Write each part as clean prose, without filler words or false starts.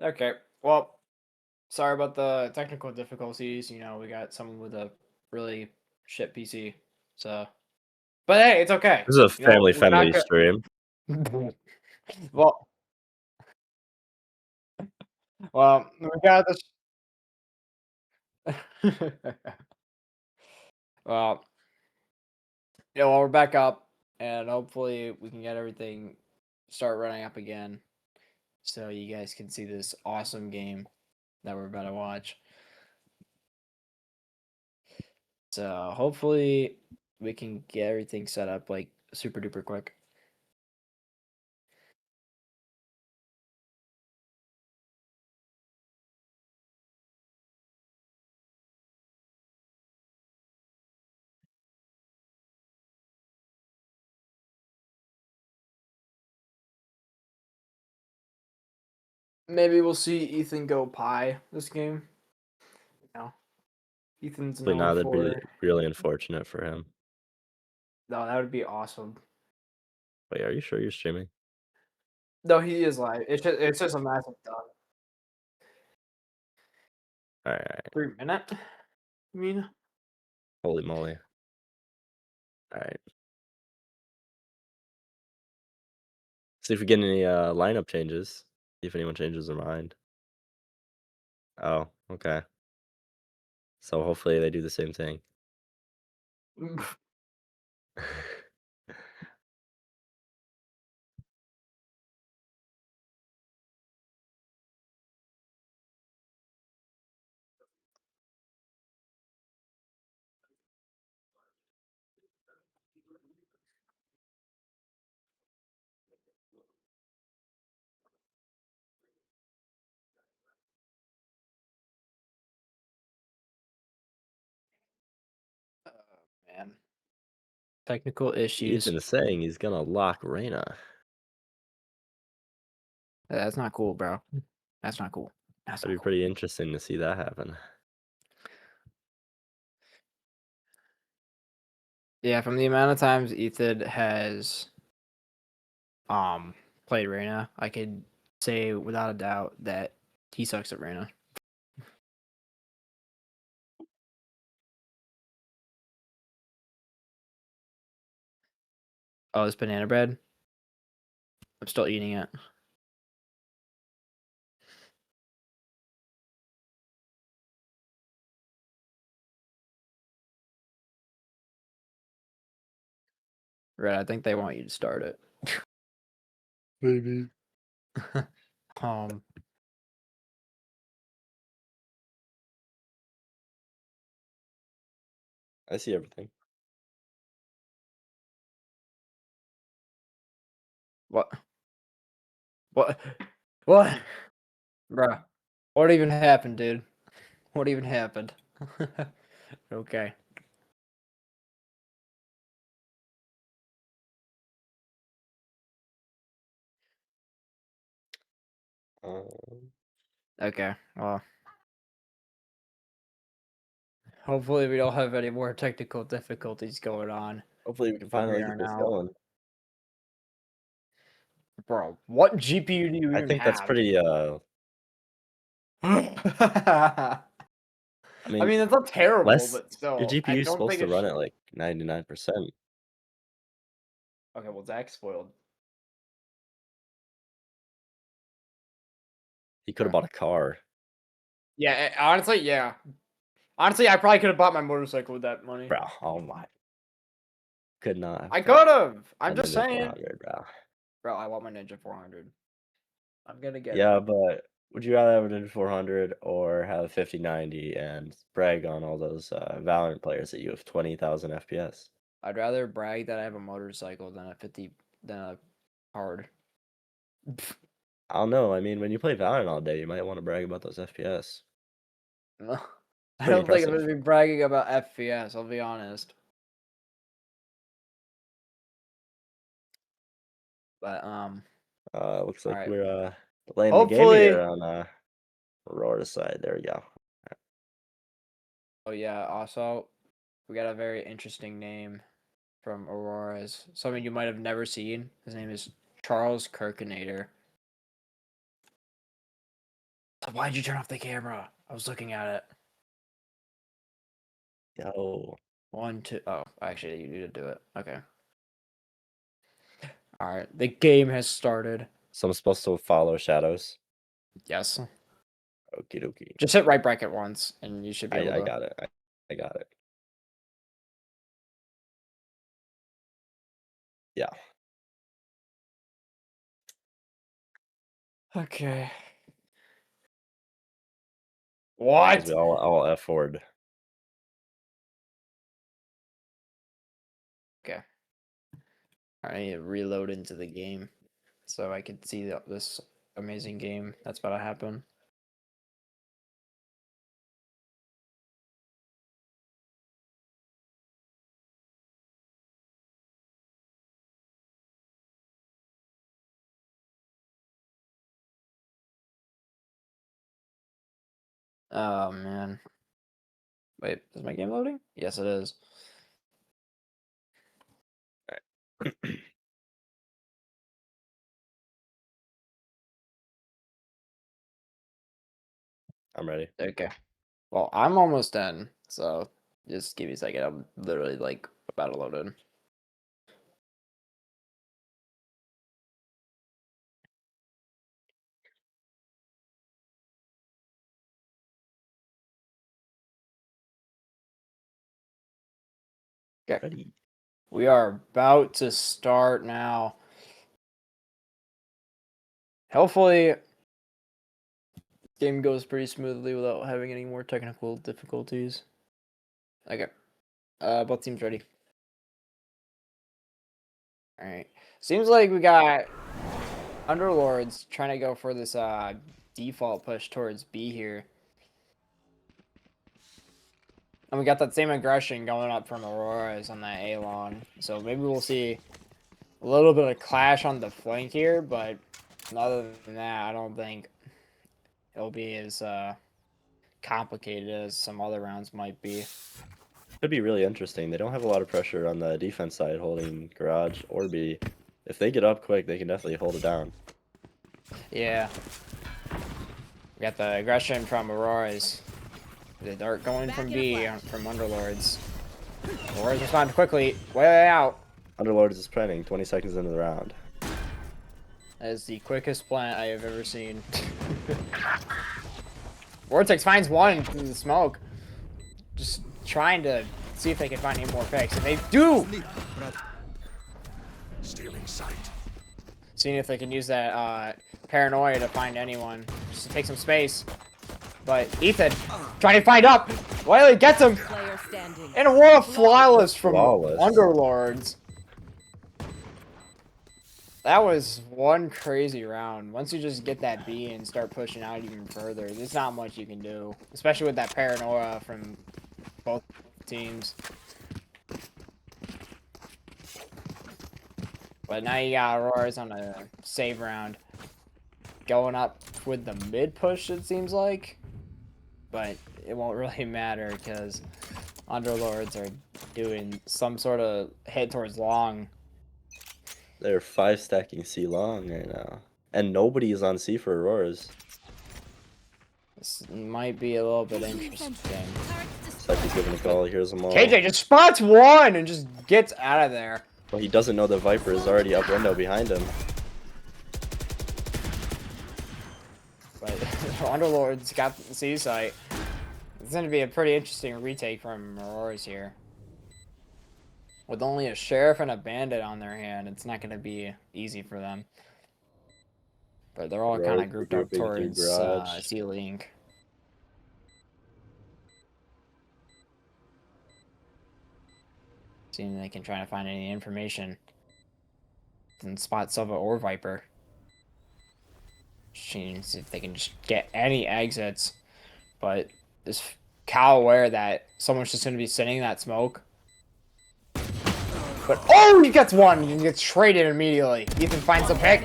Okay. Well, sorry about the technical difficulties. We got someone with a really shit PC. So, but hey, it's okay. This is a We're not family-friendly stream. gonna. well, well, we got this. well, well, we're back up, and hopefully we can get everything start running up again, so you guys can see this awesome game that we're about to watch. So hopefully we can get everything set up like super duper quick. Maybe we'll see Ethan go pie this game. No, Ethan's Hopefully known not, that'd be for. really unfortunate for him. No, that would be awesome. Wait, are you sure you're streaming? No, he is live. It's just a massive done. Alright, 3 minute. I mean, holy moly. Alright. See if we get any, lineup changes. See if anyone changes their mind. Oh, okay. So hopefully they do the same thing. oh, man, technical issues. Ethan is saying he's gonna lock Reyna. That's not cool, bro. That's not cool. That's That'd not be cool. pretty interesting to see that happen. Yeah, from the amount of times Ethan has played Reyna, I could say without a doubt that he sucks at Reyna. Oh, this banana bread. I'm still eating it. Right, I think they want you to start it. Maybe. um, I see everything. what? What? What? Bruh. What even happened, dude? What even happened? okay. Um, Okay. Well, hopefully we don't have any more technical difficulties going on hopefully we can from finally here get on this out. going. Bro, what GPU do you I even think that's have? pretty, I I mean, mean, it's not terrible, less but your still, I GPU is don't supposed think to it's. run at, like, 99%. Okay, well, Zach's spoiled. He coulda Okay. bought a car. Yeah, honestly, yeah. Honestly, I probably could have bought my motorcycle with that money. Bro, oh my. Could not have I bought could have. a I'm just Ninja saying. 400, bro. Bro, I want my Ninja 400. I'm gonna get it. Yeah, but would you rather have a Ninja 400 or have a 5090 and brag on all those, Valorant players that you have 20,000 FPS? I'd rather brag that I have a motorcycle than a card. I don't know, I mean, when you play Valorant all day, you might wanna brag about those FPS. I Pretty don't think I'm impressive. gonna be bragging about FPS, I'll be honest. But Looks all like right. we're, laying the game here Hopefully. on, Aurora's side. There we go. Oh yeah, also we got a very interesting name from Aurora's. Something you might have never seen. His name is Charles Kirkinator. Why'd you turn off the camera? I was looking at it. Yo. 1, 2. Oh, actually, you need to do it. Okay. All right. The game has started. So I'm supposed to follow shadows. Yes. Okie dokie. Just hit right bracket once, and you should be able to. I got it. I got it. Yeah. Okay. Because What? we all F forward. Okay. I need to reload into the game so I can see this amazing game that's about to happen. Oh man. Wait, is my game loading? Yes, it is. I'm ready. Okay. Well, I'm almost done, so just give me a second. I'm literally like about to load in. Okay. Ready. We are about to start now. Hopefully, game goes pretty smoothly without having any more technical difficulties. Okay. Both teams ready. All right. Seems like we got Underlords trying to go for this default push towards B here. And we got that same aggression going up from Auroras on that A long. So maybe we'll see a little bit of clash on the flank here, but other than that, I don't think it'll be as complicated as some other rounds might be. Could be really interesting. They don't have a lot of pressure on the defense side holding garage or B. If they get up quick, they can definitely hold it down. Yeah. We got the aggression from Auroras. The dart going from B from Underlords. Auroras respond quickly. Way out. Underlords is planning 20 seconds into the round. That is the quickest plant I have ever seen. Vortex finds one through the smoke. Just trying to see if they can find any more picks. And they do! Stealing sight. Seeing if they can use that paranoia to find anyone. Just to take some space. But Ethan trying to find up. Wiley gets him. And what a flawless from Underlords. That was one crazy round. Once you just get that B and start pushing out even further, there's not much you can do. Especially with that paranoia from both teams. But now you got Auroras on a save round. Going up with the mid push, it seems like. But it won't really matter because Underlords are doing some sort of hit towards long. They're 5-stacking C long right now. And nobody is on C for Auroras. This might be a little bit interesting. Psyche's giving a call, he hears them all. KJ just spots one and just gets out of there. Well, he doesn't know the Viper is already up window behind him. But Underlords got the C site. It's going to be a pretty interesting retake from Auroras here. With only a Sheriff and a Bandit on their hand, it's not going to be easy for them. But they're all kind of grouped up towards C-Link. Seeing they can try to find any information. And spot Silva or Viper. Seeing if they can just get any exits. But is Cal aware that someone's just going to be sitting in that smoke? But oh, he gets one. He gets traded immediately. Ethan finds the pick,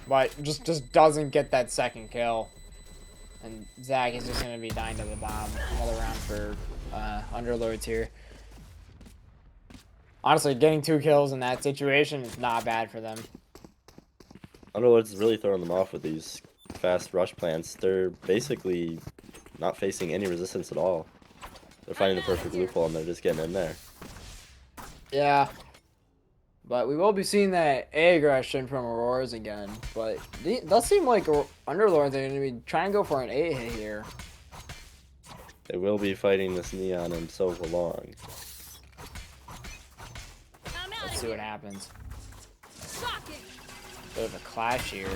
but just doesn't get that second kill. And Zach is just gonna be dying to the bomb. Another round for Underlords here. Honestly, getting 2 kills in that situation is not bad for them. Underlords is really throwing them off with these fast rush plants, they're basically not facing any resistance at all. They're finding the perfect loophole and they're just getting in there. Yeah. But we will be seeing that A aggression from Auroras again. But it does seem like Underlords are going to be trying to go for an A hit here. They will be fighting this Neon and so long. Let's see what happens. Bit of a clash here.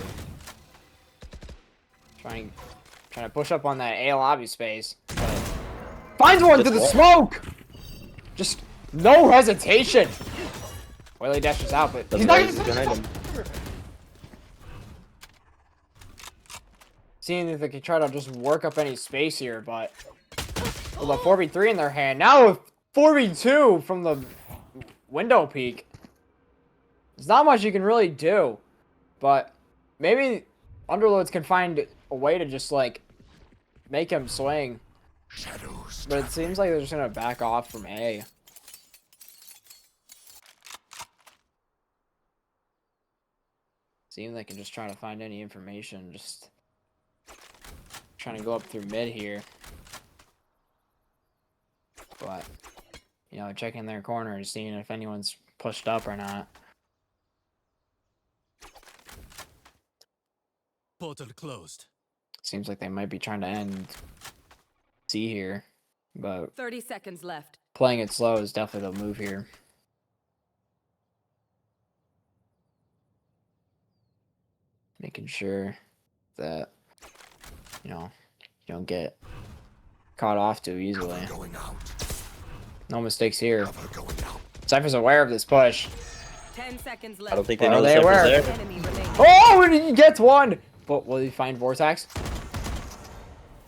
Trying to push up on that A lobby space. But finds one to the smoke! Just no hesitation. Well, he dashes out, but he's not behind him. Seeing if they can try to just work up any space here, but with a 4v3 in their hand. Now with 4v2 from the window peak. There's not much you can really do. But maybe Underlords can find a way to just, like, make him swing. But it seems like they're just going to back off from A. Seems like they can just try to find any information. Just trying to go up through mid here. But, you know, checking their corners, seeing if anyone's pushed up or not. Portal closed. Seems like they might be trying to end C here. But 30 seconds left. playing it slow is definitely the move here. Making sure that, you know, you don't get caught off too easily. No mistakes here. Cypher's aware of this push. 10 seconds left. I don't think they Are know the they aware? Cypher's there. Enemy remaining. Oh, and he gets one! But will he find Vortex?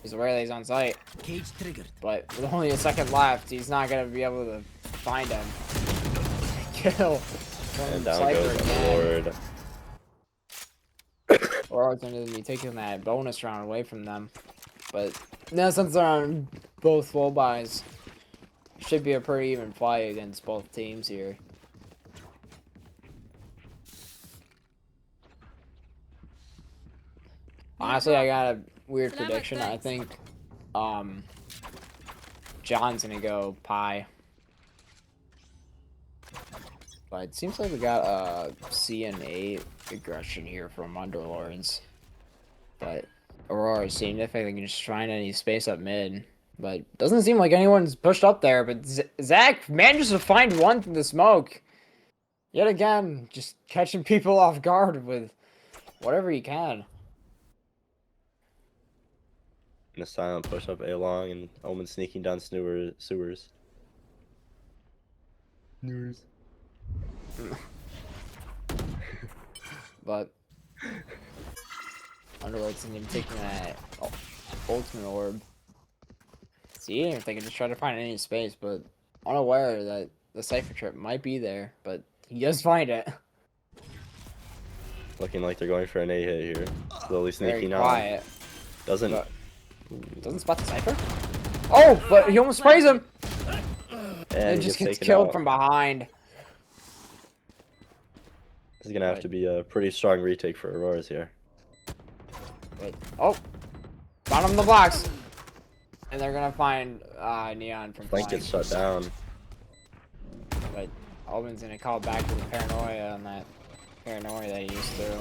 He's aware that he's on site. Cage triggered. But with only a second left, he's not going to be able to find him. Kill from And down Cypher goes again. Lord. Or it's going to be taking that bonus round away from them. But now since they're on both full buys, should be a pretty even fight against both teams here. Honestly, I got a weird prediction. I think John's gonna go Pi. But it seems like we got a C and A aggression here from Underlords. But Aurora seemed if they can just find any space up mid. But doesn't seem like anyone's pushed up there. But Zach manages to find one through the smoke. Yet again, just catching people off guard with whatever he can. And a silent push up A long and Omen sneaking down sewers. But Underlords and him taking that ultimate orb. Seeing if they can just try to find any space, but unaware that the Cypher trip might be there, but he does find it. Looking like they're going for an A hit here. Slowly Very sneaking on. quiet. Doesn't. But doesn't spot the Cypher? Oh, but he almost sprays him! And It just gets taken killed out. from behind. This is gonna have to be a pretty strong retake for Auroras here. But, oh! Found him in the box! And they're gonna find Neon from Flank flying. gets shut down. But Alban's gonna call back to the paranoia on that paranoia that he used to.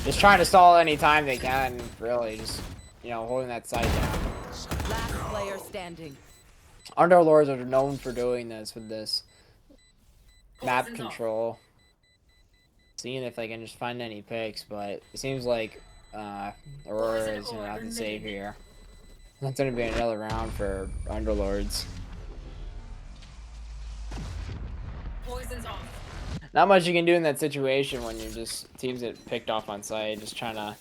Just trying to stall any time they can, really. Just, you know, holding that side down. Last player standing. Underlords are known for doing this with this map control. Seeing if they can just find any picks, but it seems like Aurora is gonna have to save here. That's gonna be another round for Underlords. Poison's off. Not much you can do in that situation when you're just teams get picked off on site, just trying to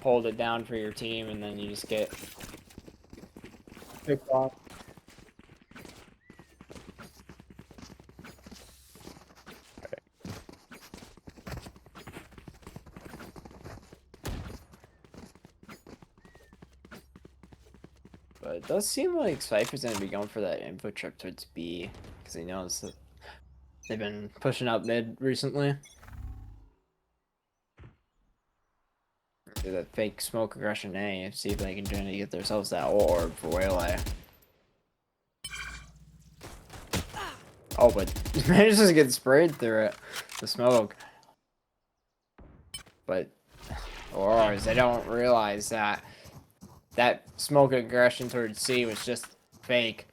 hold it down for your team, and then you just get picked off. But it does seem like Cypher's gonna be going for that info trip towards B, because he knows that they've been pushing up mid recently. do that fake smoke aggression A and see if they can try to get themselves that orb for Waylay. Oh, but manages to get sprayed through it. The smoke. But Auroras, they don't realize that that smoke aggression towards C was just fake.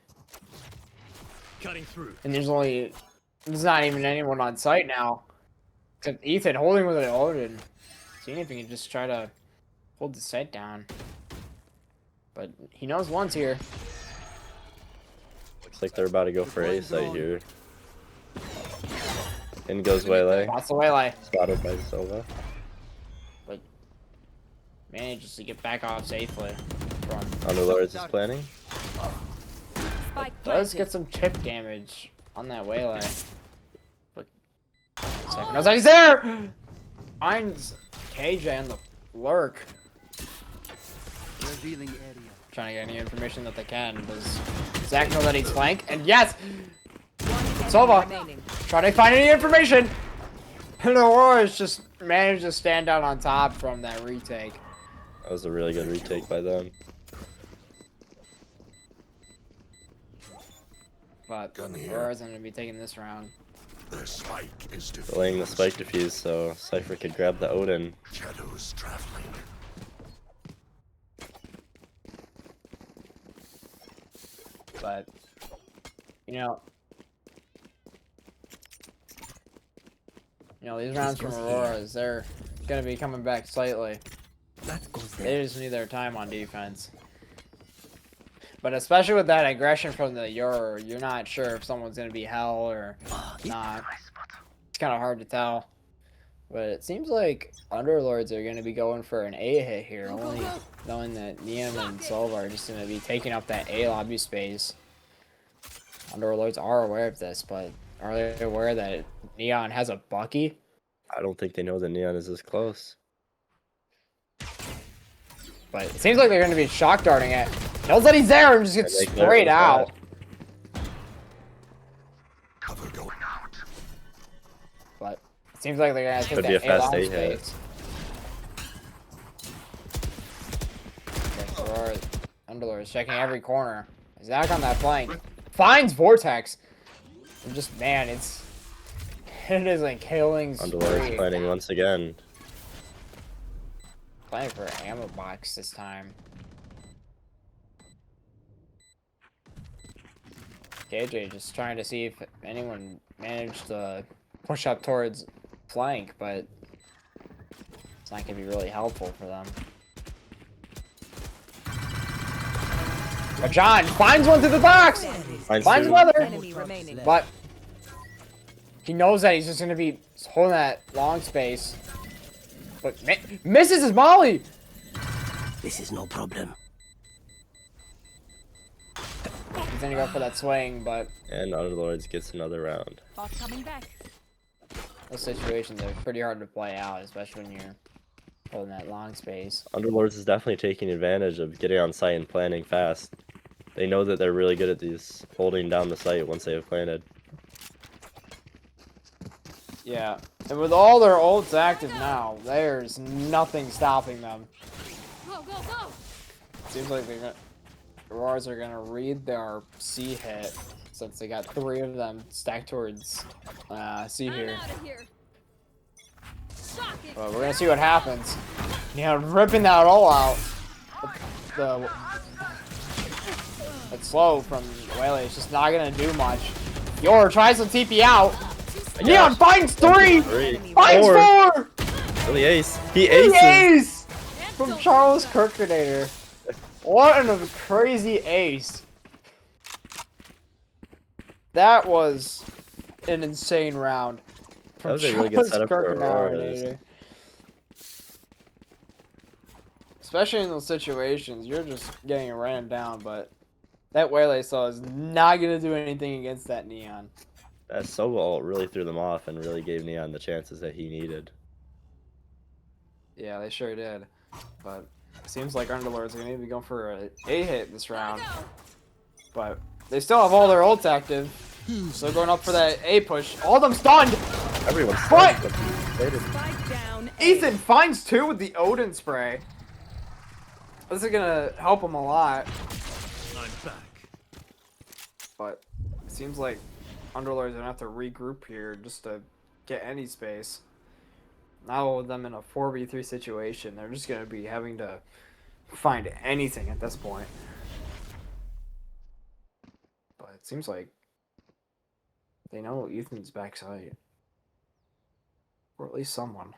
Cutting through. And there's not even anyone on site now. Except Ethan holding with it loaded. Seeing if he can just try to hold the site down. But he knows one's here. Looks like they're about to go for A site here. In goes Waylay. Lots of Waylay. Spotted by Silva. But manages to get back off safely from Underlords is planning. Spike does planted. get some chip damage on that Waylay. But second knows that he's there! Finds KJ on the lurk. Revealing area. Trying to get any information that they can. Does Zach know that he's flank? And yes! Silva! Remaining. Trying to find any information! And Auroras just managed to stand down on top from that retake. That was a really good retake by them. But Aurora's going to be taking this round. The spike is Delaying the spike defuse so Cypher could grab the Odin. shadows traveling. But, you know, these rounds from Auroras, they're going to be coming back slightly. That goes there. They just need their time on defense. But especially with that aggression from the Euro, you're not sure if someone's going to be hell or not. It's kind of hard to tell. But it seems like Underlords are going to be going for an A hit here, only knowing that Neon and Silva are just going to be taking up that A lobby space. Underlords are aware of this, but are they aware that Neon has a Bucky? I don't think they know that Neon is this close. But it seems like they're going to be shock darting it. Knows that he's there and just gets I think they're sprayed out. Cover going out. But it seems like they're going to Could take be a that A fast long A hit. space. Okay, Aurora, Underlords checking every corner. Zach on that flank. Finds Vortex. And just, man, it is a killing Underlords spree. planning once again. Playing for an ammo box this time. KJ just trying to see if anyone managed to push up towards flank, but it's not going to be really helpful for them. But John finds one through the box! Finds two. another! Enemy remaining. But he knows that he's just going to be holding that long space. But misses his molly! This is no problem. He's going to go for that swing, but And Underlords gets another round. Bot coming back. those situations are pretty hard to play out, especially when you're holding that long space. Underlords is definitely taking advantage of getting on site and planning fast. They know that they're really good at these, holding down the site once they have planted. Yeah, and with all their ults active now, there's nothing stopping them. Go, go, go! Seems like Auroras are gonna read their C hit since they got 3 of them stacked towards C here. Here. But we're gonna see what happens. Ripping that all out. It's slow from Waylay. It's just not gonna do much. Yor tries to TP out. Neon finds 3! Finds 4! Really ace. He The aces. ace! From Charles Kirkinator. What a crazy ace. That was an insane round. That was a really good setup for Auroras. Kirkinator. Especially in those situations, you're just getting ran down, but that Waylay saw is not going to do anything against that Neon. That Sova ult really threw them off and really gave Neon the chances that he needed. Yeah, they sure did. But it seems like Underlords are going to be going for a hit this round. But they still have all their ults active. So they're going up for that A push. All of them stunned! Everyone's What? stunned, but they didn't. Spike down Down A. Ethan finds 2 with the Odin spray. This is gonna help him a lot. I'm back. But it seems like Underlords are gonna have to regroup here just to get any space. Now with them in a 4v3 situation, they're just gonna be having to find anything at this point. But it seems like they know Ethan's backside. Or at least someone.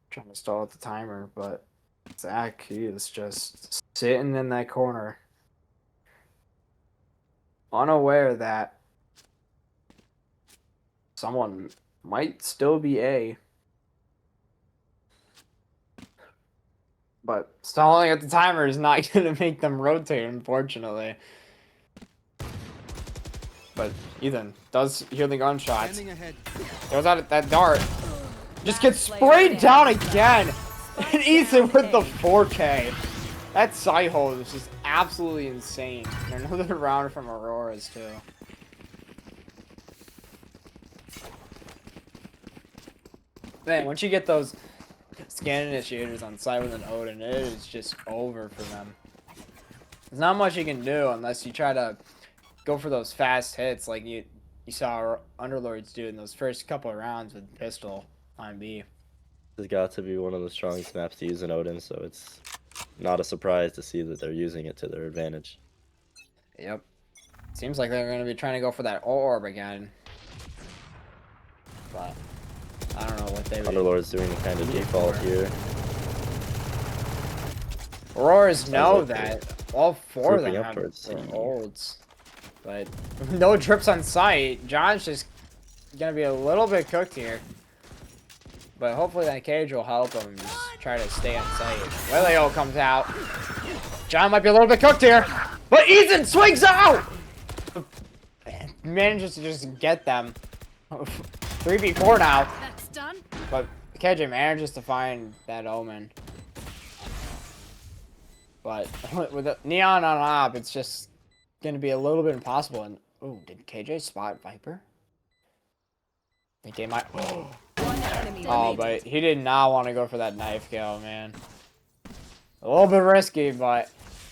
Trying to stall out the timer, but Zach, he is just sitting in that corner. Unaware that someone might still be A. But stalling at the timer is not going to make them rotate, unfortunately. But Ethan does hear the gunshots. Throws out that dart. Just gets sprayed down again. And Ethan with the 4K. That side hold is just absolutely insane. And another round from Auroras, too. Man, once you get those scan initiators on site with an Odin, it is just over for them. There's not much you can do unless you try to go for those fast hits like you saw Underlords do in those first couple of rounds with pistol on B. This has got to be one of the strongest maps to use in Odin, so it's not a surprise to see that they're using it to their advantage. Yep. Seems like they're going to be trying to go for that orb again. But I don't know what they would. Underlords doing the kind of default here. Auroras know like that all 4 of them trooping up have towards their C. ults. But no trips on site. John's just going to be a little bit cooked here. But hopefully that cage will help him just try to stay on site. Lelio comes out. John might be a little bit cooked here. But Ethan swings out! Manages to just get them. 3v4 now. That's done. But KJ manages to find that Omen. But with the Neon on op, it's just going to be a little bit impossible. And oh, did KJ spot Viper? I think they might. One enemy Oh, remaining. but he did not want to go for that knife kill, man. A little bit risky, but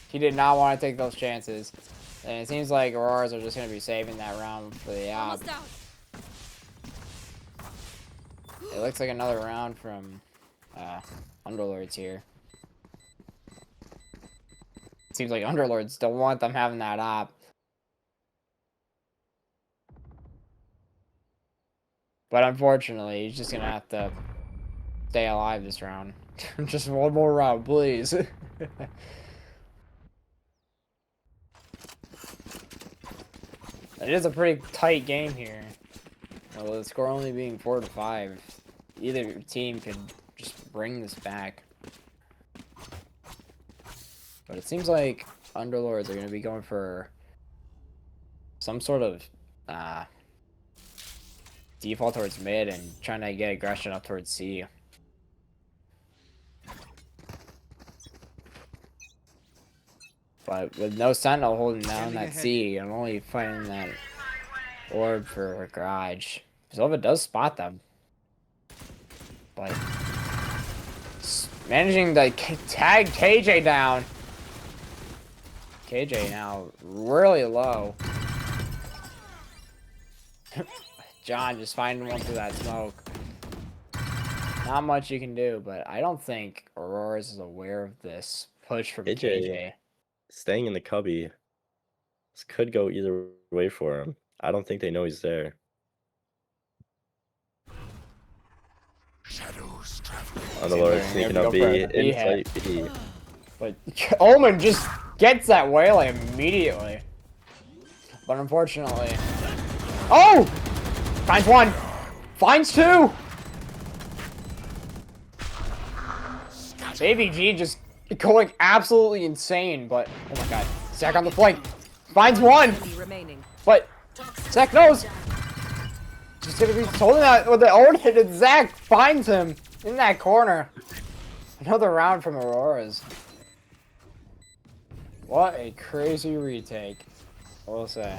he did not want to take those chances. And it seems like Auroras are just going to be saving that round for the op. Almost out. It looks like another round from Underlords here. It seems like Underlords don't want them having that op. But unfortunately, he's just going to have to stay alive this round. Just one more round, please. It is a pretty tight game here. Although the score only being 4-5, either team could just bring this back. But it seems like Underlords are going to be going for some sort of default towards mid and trying to get aggression up towards C. But with no Sentinel holding down that C, I'm only fighting that orb for garage. Zova does spot them. But managing to tag KJ down. KJ now really low. John just finding one through that smoke. Not much you can do, but I don't think Auroras is aware of this push from KJ. Staying in the cubby. This could go either way for him. I don't think they know he's there. Shadows traveling. Underlords sneaking up B, inside B. But Omen just gets that waylay immediately. But unfortunately... Oh! Finds one! Finds two! Baby G just going absolutely insane, but... Oh my god. Zach on the flank. Finds one! Enemy remaining. But Zach knows. Just gonna be holding that with the own hit, and Zach finds him in that corner. Another round from Auroras. What a crazy retake, I will say.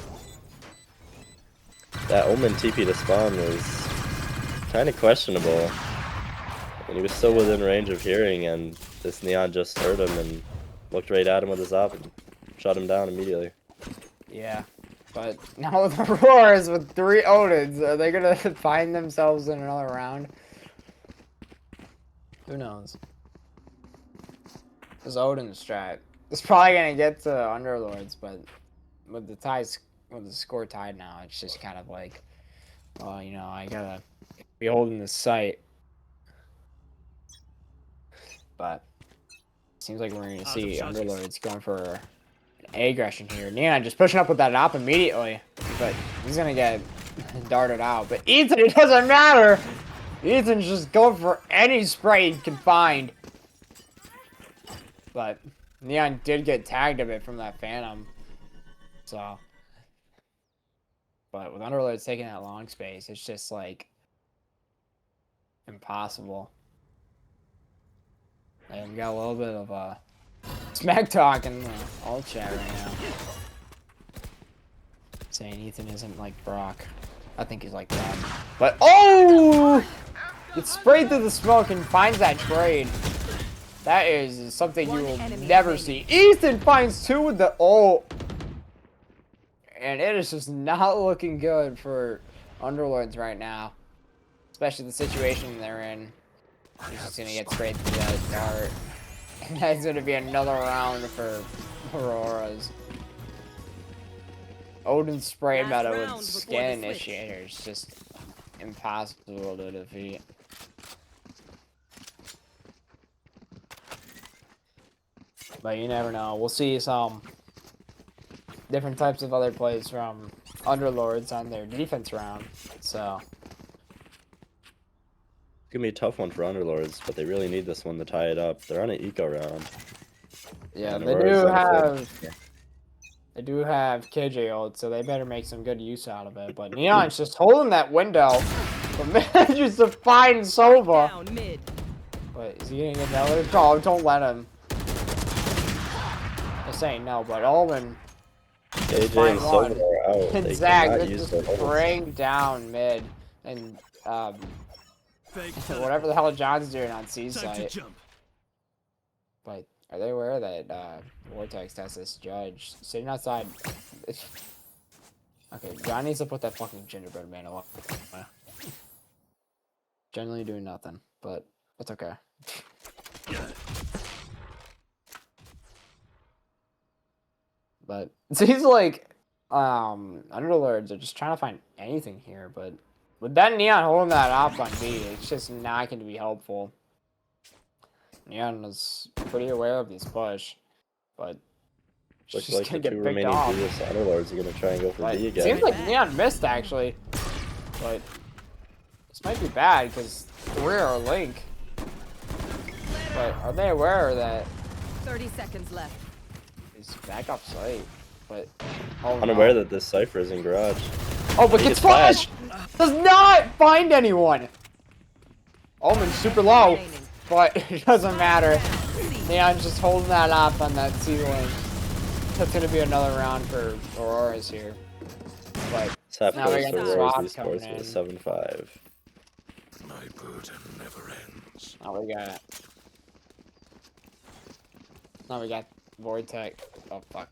That Omen TP to spawn was kind of questionable. And he was still within range of hearing, and this Neon just heard him and looked right at him with his op and shut him down immediately. Yeah. But now with Auroras with 3 Odins, are they gonna find themselves in another round? Who knows? This Odin strat. It's probably gonna get to Underlords, but with the score tied now, it's just kind of like, well, you know, I gotta be holding this sight. But seems like we're gonna see Underlords going for an aggression here. Neon just pushing up with that op immediately, but he's gonna get darted out. But Ethan, it doesn't matter. Ethan's just going for any spray he can find. But Neon did get tagged a bit from that Phantom. So, but with Underlords taking that long space, it's just like impossible. And we got a little bit of smack talk in the alt chat right now. Saying Ethan isn't like Brock. I think he's like that. But oh! Gets sprayed through the smoke and finds that trade. That is something you will never see. Ethan finds 2 with the ult. And it is just not looking good for Underlords right now. Especially the situation they're in. He's just gonna get sprayed through that dart. And that's gonna be another round for Auroras. Odin's spray meta with scan initiators just impossible to defeat. But you never know. We'll see some different types of other plays from Underlords on their defense round. So It's gonna be a tough one for Underlords, but they really need this one to tie it up. They're on an eco round. yeah, And they Aurora's do have KJ ult, so they better make some good use out of it. But Neon's just holding that window, but manages to find Sova. Down mid. But is he gonna get another? Oh, don't let him. I'm saying no, but Ulman KJ Fine and one. Sova are out. and They Zach, cannot they're use just their ults. spraying down mid, and whatever the hell John's doing on C site. But are they aware that Vortex has this judge sitting outside? Okay, John needs to put that fucking gingerbread man up. Generally doing nothing, but it's okay. But it seems like Underlords are just trying to find anything here, but with that Neon holding that op on B, it's just not going to be helpful. Neon is pretty aware of this push, but Looks she's like gonna the get 2 picked remaining off. Venus Underlords are gonna try and go for But B it again. seems like Neon missed actually, but this might be bad because 3 are Link. But are they aware that 30 seconds left. he's back up site? But oh, Unaware no. that this Cypher is in garage. Oh, but He gets gets flashed! Does not find anyone! Omen's super low, but it doesn't matter. Neon's just holding that up on that ceiling. That's gonna be another round for Auroras here. But Sap now we goes got for the Auroras swap Esports coming with a in. 7-5. My burden never ends. Now we got Vortex. Oh fuck.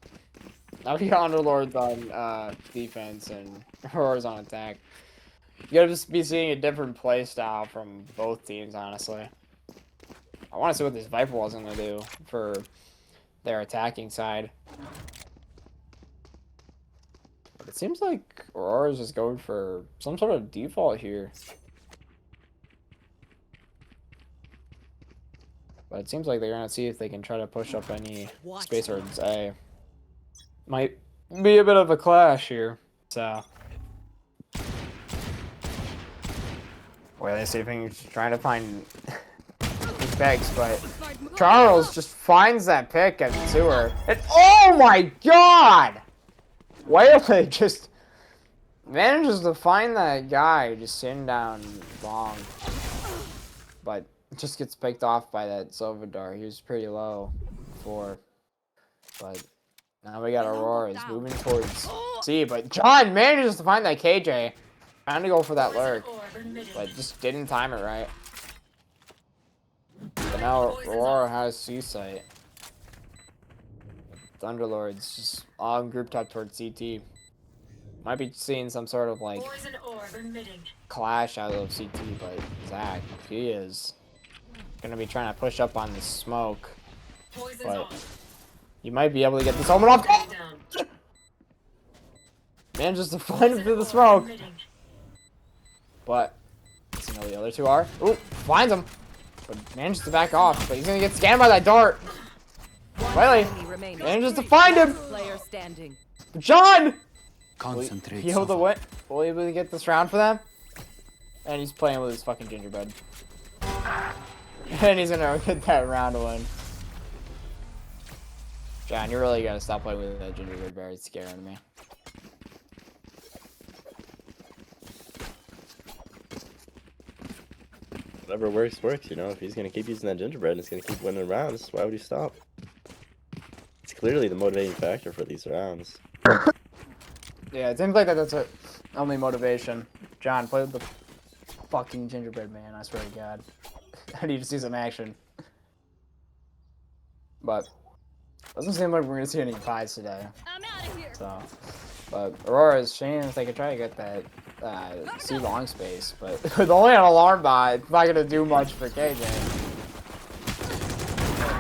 Now we got Underlords on defense and Auroras on attack. You gotta just be seeing a different play style from both teams, honestly. I want to see what this Viper was gonna do for their attacking side. But it seems like Aurora's just going for some sort of default here. But it seems like they're gonna see if they can try to push up any space towards A. Might be a bit of a clash here. So, well, they see if he's trying to find these pegs, but Charles just finds that pick at the sewer. And oh my god! Whaley just manages to find that guy just sitting down long. But just gets picked off by that Silvadar. He was pretty low before. But now we got Auroras moving towards C. But John manages to find that KJ. Trying to go for that lurk. but just didn't time it right. But now Aurora has C-Site. The Underlords just all grouped up towards CT. Might be seeing some sort of like clash out of CT, but Zach, he is gonna be trying to push up on the smoke. But you might be able to get this omen off. Manages to find him through the smoke. But let's see how the other two are. Ooh, finds him. But manages to back off. But he's gonna get scanned by that dart. Riley manages to find him. Player standing. John! Concentrate. He able to win? Will he able to get this round for them? And he's playing with his fucking gingerbread. And he's gonna get that round win. John, you're really gonna stop playing with that gingerbread bear. It's scaring me. Whatever works, you know. If he's gonna keep using that gingerbread and he's gonna keep winning rounds, why would he stop? It's clearly the motivating factor for these rounds. Yeah, it seems like that's the only motivation. John, play with the fucking gingerbread man, I swear to God. I need to see some action. But doesn't seem like we're gonna see any pies today. I'm out of here. So, but Aurora's shame if they could try to get that C long space, but with only an alarm bot, it's not gonna do much for KJ.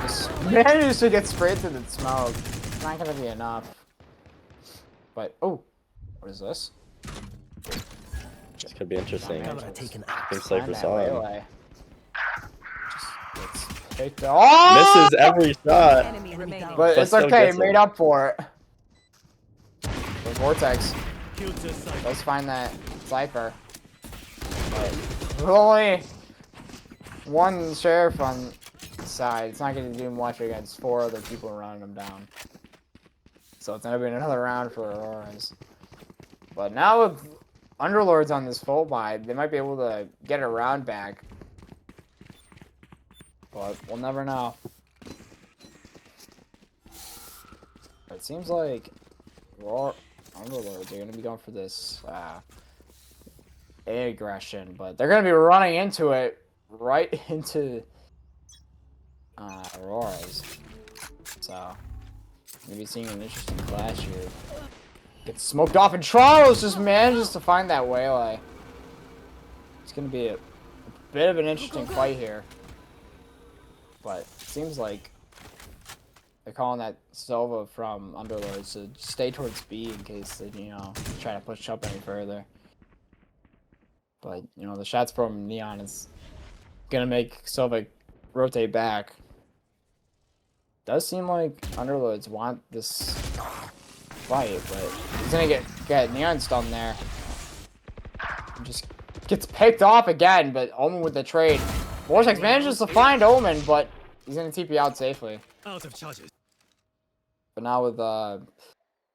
Just manages to get sprayed through the smoke. It's not gonna be enough. But oh, what is this? This could be interesting. Camera taken out. I think Cypher Find that saw him. waylay. Just gets picked up. Oh! Misses every shot. Enemy remaining. But But it's still okay, gets made him. up for it. The Vortex. Kill to sight. Let's find that Cypher. But with only one sheriff on the side, it's not going to do much against 4 other people running him down. So it's going to be another round for Auroras. But now with Underlords on this full buy, they might be able to get a round back. But we'll never know. It seems like Underlords are going to be going for this aggression, but they're going to be running into it right into Auroras. So, maybe seeing an interesting clash here. Gets smoked off, and Charles just manages to find that waylay. It's going to be a bit of an interesting fight here. But it seems like they're calling that Sova from Underlords to stay towards B in case they, you know, try to push up any further. But, you know, the shots from Neon is going to make Sova rotate back. Does seem like Underlords want this fight, but he's going to get Neon stunned there. And just gets picked off again, but Omen with the trade. Vortex manages to find Omen, but he's going to TP out safely. Out of charges. But now with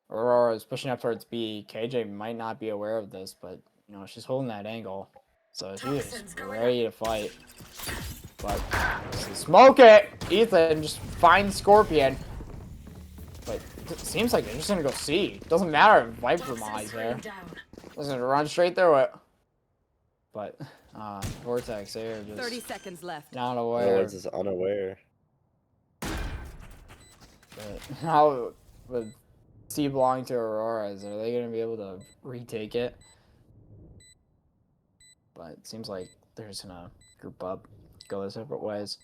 Aurora's pushing up towards B, KJ might not be aware of this, but you know she's holding that angle, so she is ready to fight. But smoke it, Ethan just finds Scorpion. But it seems like they're just gonna go C. Doesn't matter if Viper Molly's there. Just gonna run straight through it. But Vortex there just 30 seconds left. not aware. Underlords is unaware. But how with C belonging to Auroras, are they going to be able to retake it? But it seems like they're just going to group up, go their separate ways.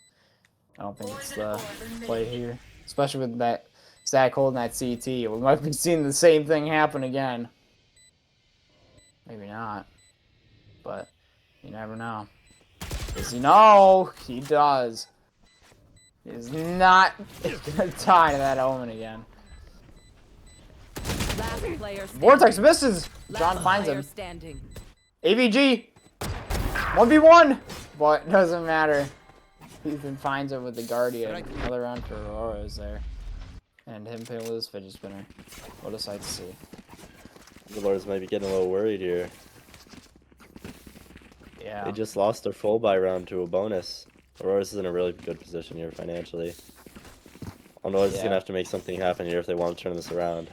I don't think it's the play here. Especially with that Zach holding that CT. We might be seeing the same thing happen again. Maybe not. But you never know. Does he know? He does. He's not gonna tie to that Omen again. Last player standing. Vortex misses! John Last finds player him. standing. AVG! 1v1! But doesn't matter. Ethan finds him with the Guardian. Another round for Auroras there. And him playing with his fidget spinner. What a sight to see. Underlords might be getting a little worried here. Yeah. They just lost their full buy round to a bonus. Auroras is in a really good position here financially. Underlords is gonna have to make something happen here if they want to turn this around.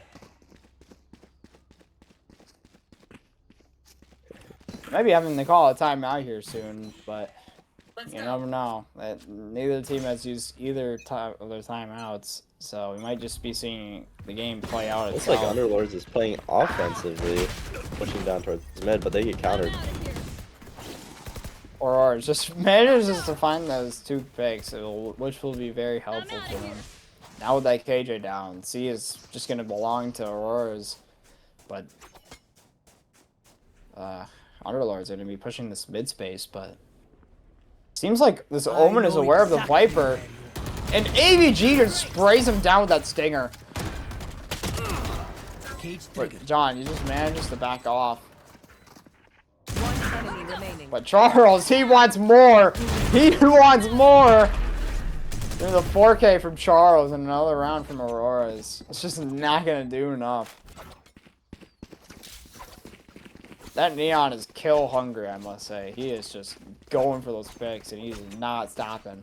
Maybe having to call a timeout here soon, but you never know. Neither team has used either of their timeouts, so we might just be seeing the game play out Looks like itself. Underlords is playing offensively, pushing down towards mid, but they get countered. Auroras just manages to find those 2 picks, which will be very helpful for them. Now with that KJ down, C is just going to belong to Auroras, but Underlords are going to be pushing this mid space, but seems like this Omen is aware of the Viper, and AVG just sprays him down with that stinger. But John, he just manages to back off. One enemy remaining. But Charles, he wants more. He wants more. There's a 4K from Charles and another round from Auroras. It's just not gonna do enough. That Neon is kill hungry, I must say. He is just going for those picks and he's not stopping.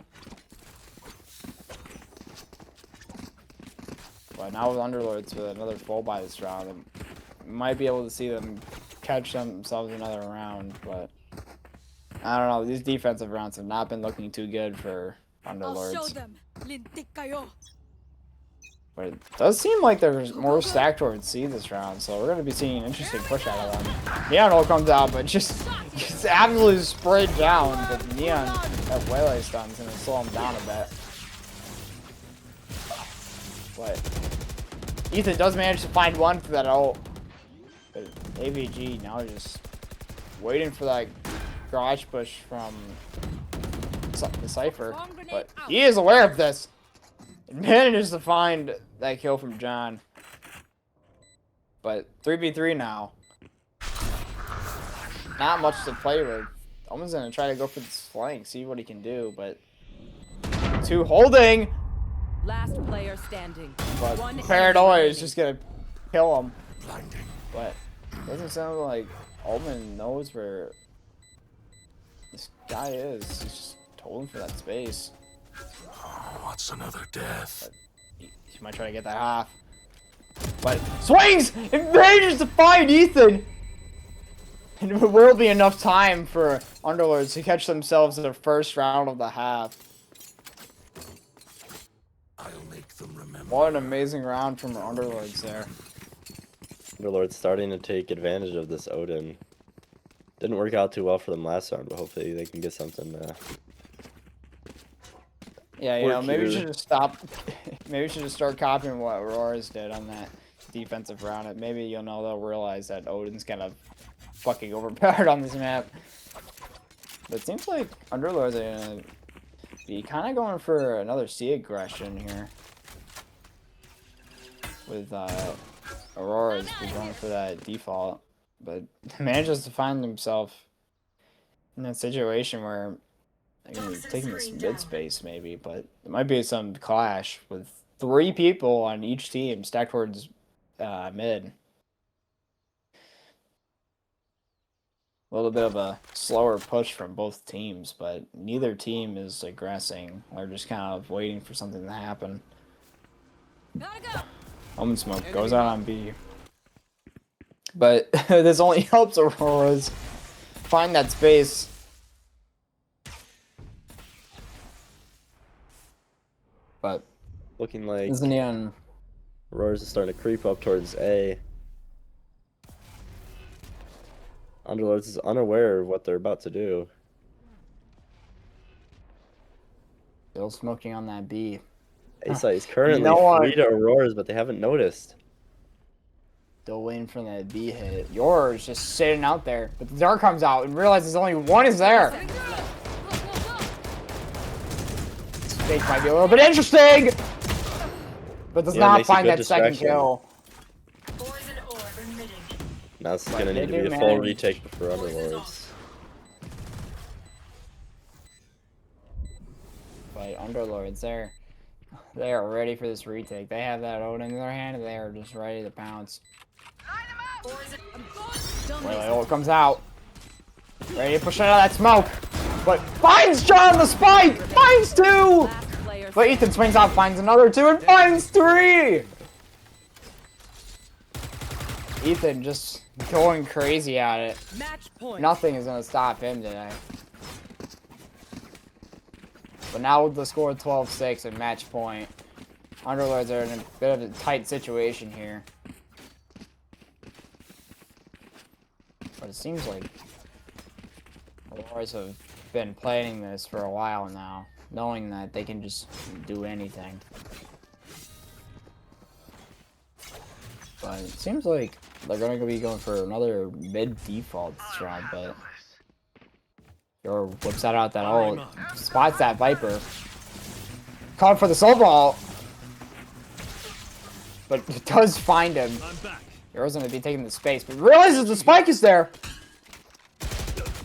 But now with Underlords with another full buy this round, we might be able to see them catch themselves another round, but I don't know. These defensive rounds have not been looking too good for Underlords. But it does seem like there's more stacked towards C this round, so we're going to be seeing an interesting push out of them. Neon comes out, but just gets absolutely sprayed down. But Neon at waylay stuns and slow him down a bit. But Ethan does manage to find one for that ult. But AVG now just waiting for that garage push from the Cypher. But he is aware of this. And manages to find that kill from John. But 3v3 now. Not much to play with. Omen's gonna try to go for this flank, see what he can do, but 2 holding! Last player standing. But One Paranoia enemy is just gonna kill him. Blinding. But it doesn't sound like Omen knows where this guy is. He's just holding for that space. What's another death? He might try to get that half. But swings! It manages to find Ethan! And it will be enough time for Underlords to catch themselves in their first round of the half. I'll make them remember. What an amazing round from Underlords there. Underlords starting to take advantage of this Odin. Didn't work out too well for them last round, but hopefully they can get something. Yeah, you know, maybe we here. should just stop. Maybe we should just start copying what Auroras did on that defensive round. And maybe you'll know they'll realize that Odin's kind of fucking overpowered on this map. But it seems like Underlords are gonna be kind of going for another C aggression here. With Aurora's be going for that default, but manages to find himself in a situation where they're gonna be taking this mid space maybe, but there might be some clash with 3 people on each team stacked towards mid. A little bit of a slower push from both teams, but neither team is aggressing. They're just kind of waiting for something to happen. Gotta go. Omen smoke goes out on B. But this only helps Auroras find that space. But Looking like isn't he on? Auroras is starting to creep up towards A. Underlords is unaware of what they're about to do. Still smoking on that B. A-site is currently know what? free to Auroras, but they haven't noticed. Still waiting for that B hit. Yours just sitting out there. But the Dark comes out and realizes only one is there. Fake might be a little bit interesting! But does Yeah, not makes a find good that second distraction. kill. Now this is But going to they need to be do a full manage. retake for Underlords. But Underlords, they are ready for this retake. They have that Odin in their hand and they are just ready to pounce. Well, it comes out. Ready to push out of that smoke. But finds John the spike! Finds 2! Last player But Ethan swings out, finds another 2, and finds 3! Ethan just going crazy at it. Match point. Nothing is going to stop him today. But now with the score 12-6 and match point, Underlords are in a bit of a tight situation here. But it seems like Auroras have been planning this for a while now, knowing that they can just do anything. But it seems like they're going to be going for another mid-default this round, but Yor whips that out that ult, spots that Viper. Calling for the soul ball, but it does find him. Yor's going to be taking the space, but realizes the spike is there.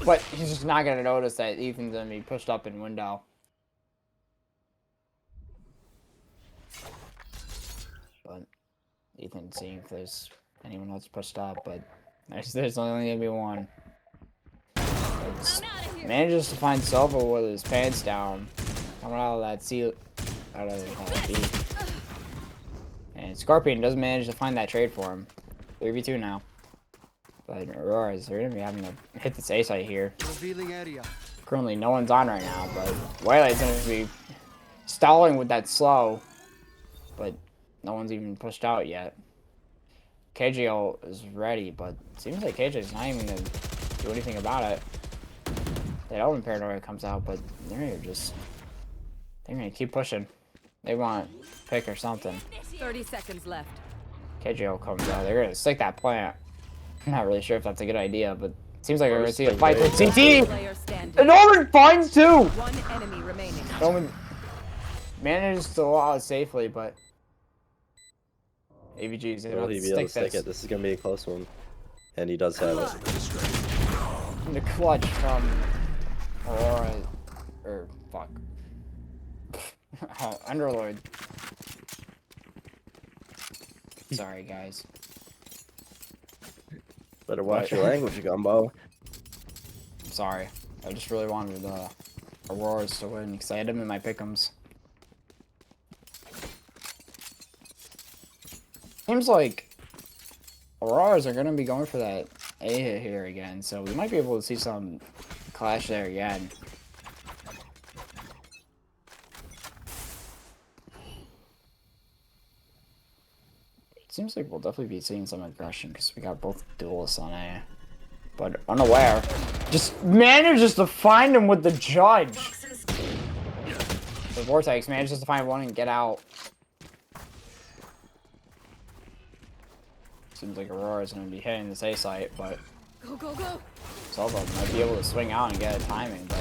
But he's just not going to notice that Ethan's going to be pushed up in window. But Ethan seeing if there's anyone else pushed up, but there's only going to be one. Manages to find Silva with his pants down, coming out of that C, out of B. And Scorpion doesn't manage to find that trade for him. 3v2 now. But Auroras, they're gonna be having to hit this A site here. Currently, no one's on right now, but Wilight's gonna be stalling with that slow, but no one's even pushed out yet. KGL is ready, but it seems like KJ's not even gonna do anything about it. That Elven Paranoia comes out, but they're gonna keep pushing. They want pick or something. 30 seconds left. KGL comes out. They're gonna stick that plant. I'm not really sure if that's a good idea, but it seems like we're gonna see a fight with CT. And Norman finds two. One enemy remaining. Norman manages to allow it safely, but AVG's Will he be able to stick it? This is gonna be a close one, and he does have it. And the clutch from Aurora, or fuck, Underlord. Sorry, guys. Better watch your language, Gumbo. Sorry. I just really wanted Auroras to win because I had them in my pick'ems. Seems like Auroras are going to be going for that A hit here again, so we might be able to see some clash there again. Seems like we'll definitely be seeing some aggression because we got both duelists on A. But unaware, just manages to find him with the judge. The Vortex manages to find one and get out. Seems like Aurora is going to be hitting this A site, but Go. Silva might be able to swing out and get a timing, but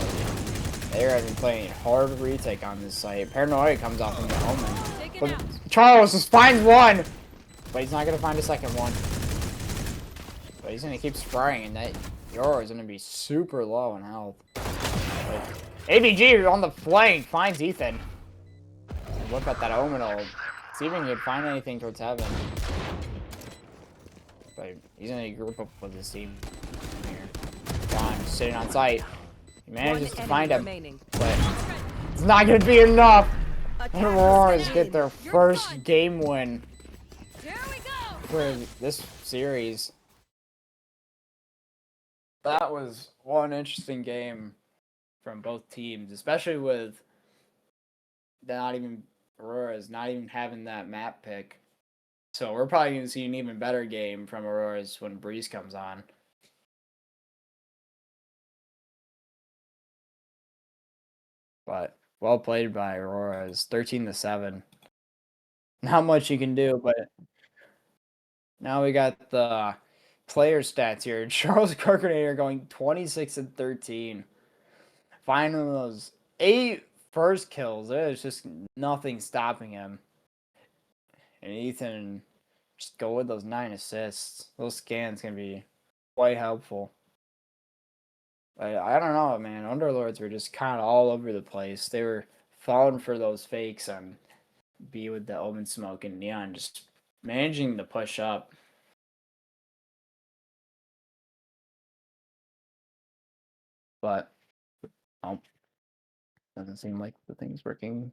they're going to be playing hard retake on this site. Paranoia comes out from the Omen. But Charles just finds one! But he's not going to find a second one. But he's going to keep spraying, and that Euro is going to be super low in health. But ABG on the flank finds Ethan. And look at that Omen ult. See if he can find anything towards heaven. But he's going to group up with his team here. John sitting on site. He manages to find him. But it's not going to be enough. And Auroras get their first game win for this series. That was one interesting game from both teams, especially with Auroras not even having that map pick. So we're probably going to see an even better game from Auroras when Breeze comes on. But well played by Auroras, 13-7. Not much you can do, but now we got the player stats here. Charles Kirkinator going 26-13. Finding those 8 first kills. There's just nothing stopping him. And Ethan just go with those 9 assists. Those scans can be quite helpful. But I don't know, man. Underlords were just kind of all over the place. They were falling for those fakes on B with the Omen Smoke and Neon, just managing to push up. But doesn't seem like the thing's working.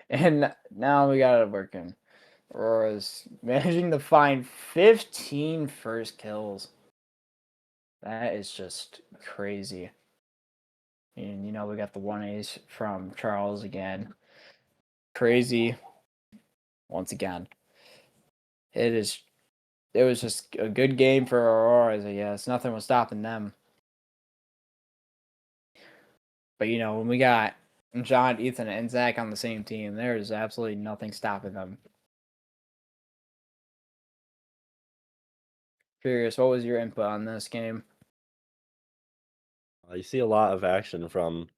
And now we got it working. Auroras managing to find 15 first kills. That is just crazy. And we got the 1 ace from Charles again. Crazy. Once again. It was just a good game for Auroras, I guess. Nothing was stopping them. But when we got John, Ethan, and Zach on the same team, there's absolutely nothing stopping them. Furious, what was your input on this game? You see a lot of action from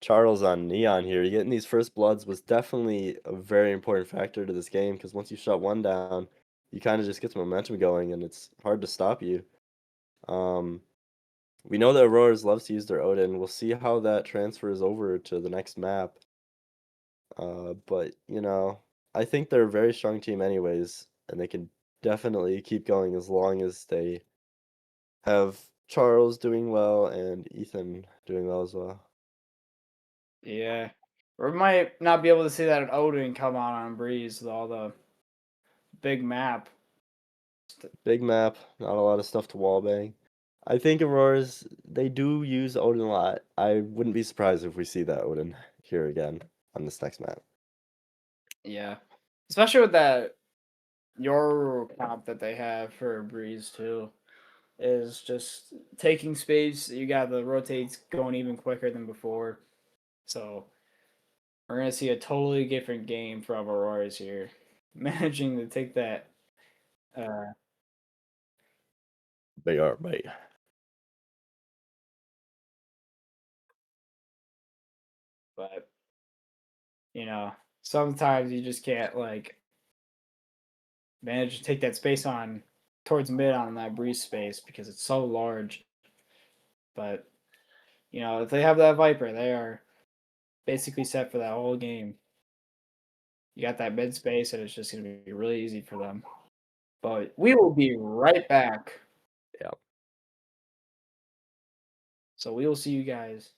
Charles on Neon here. Getting these first bloods was definitely a very important factor to this game because once you shut one down, you kind of just get some momentum going and it's hard to stop you. We know that Auroras loves to use their Odin. We'll see how that transfers over to the next map. But I think they're a very strong team anyways, and they can definitely keep going as long as they have Charles doing well and Ethan doing well as well. Yeah. Or we might not be able to see that an Odin come on Breeze with all the big map. Big map, not a lot of stuff to wallbang. I think Auroras, they do use Odin a lot. I wouldn't be surprised if we see that Odin here again on this next map. Yeah. Especially with that your comp that they have for Breeze too. Is just taking space. You got the rotates going even quicker than before. So we're gonna see a totally different game from Auroras here. Managing to take that They are, right. but sometimes you just can't manage to take that space on towards mid on that breeze space because it's so large. But if they have that Viper, they are basically set for that whole game. You got that mid space, and it's just going to be really easy for them. But we will be right back. Yeah. So we will see you guys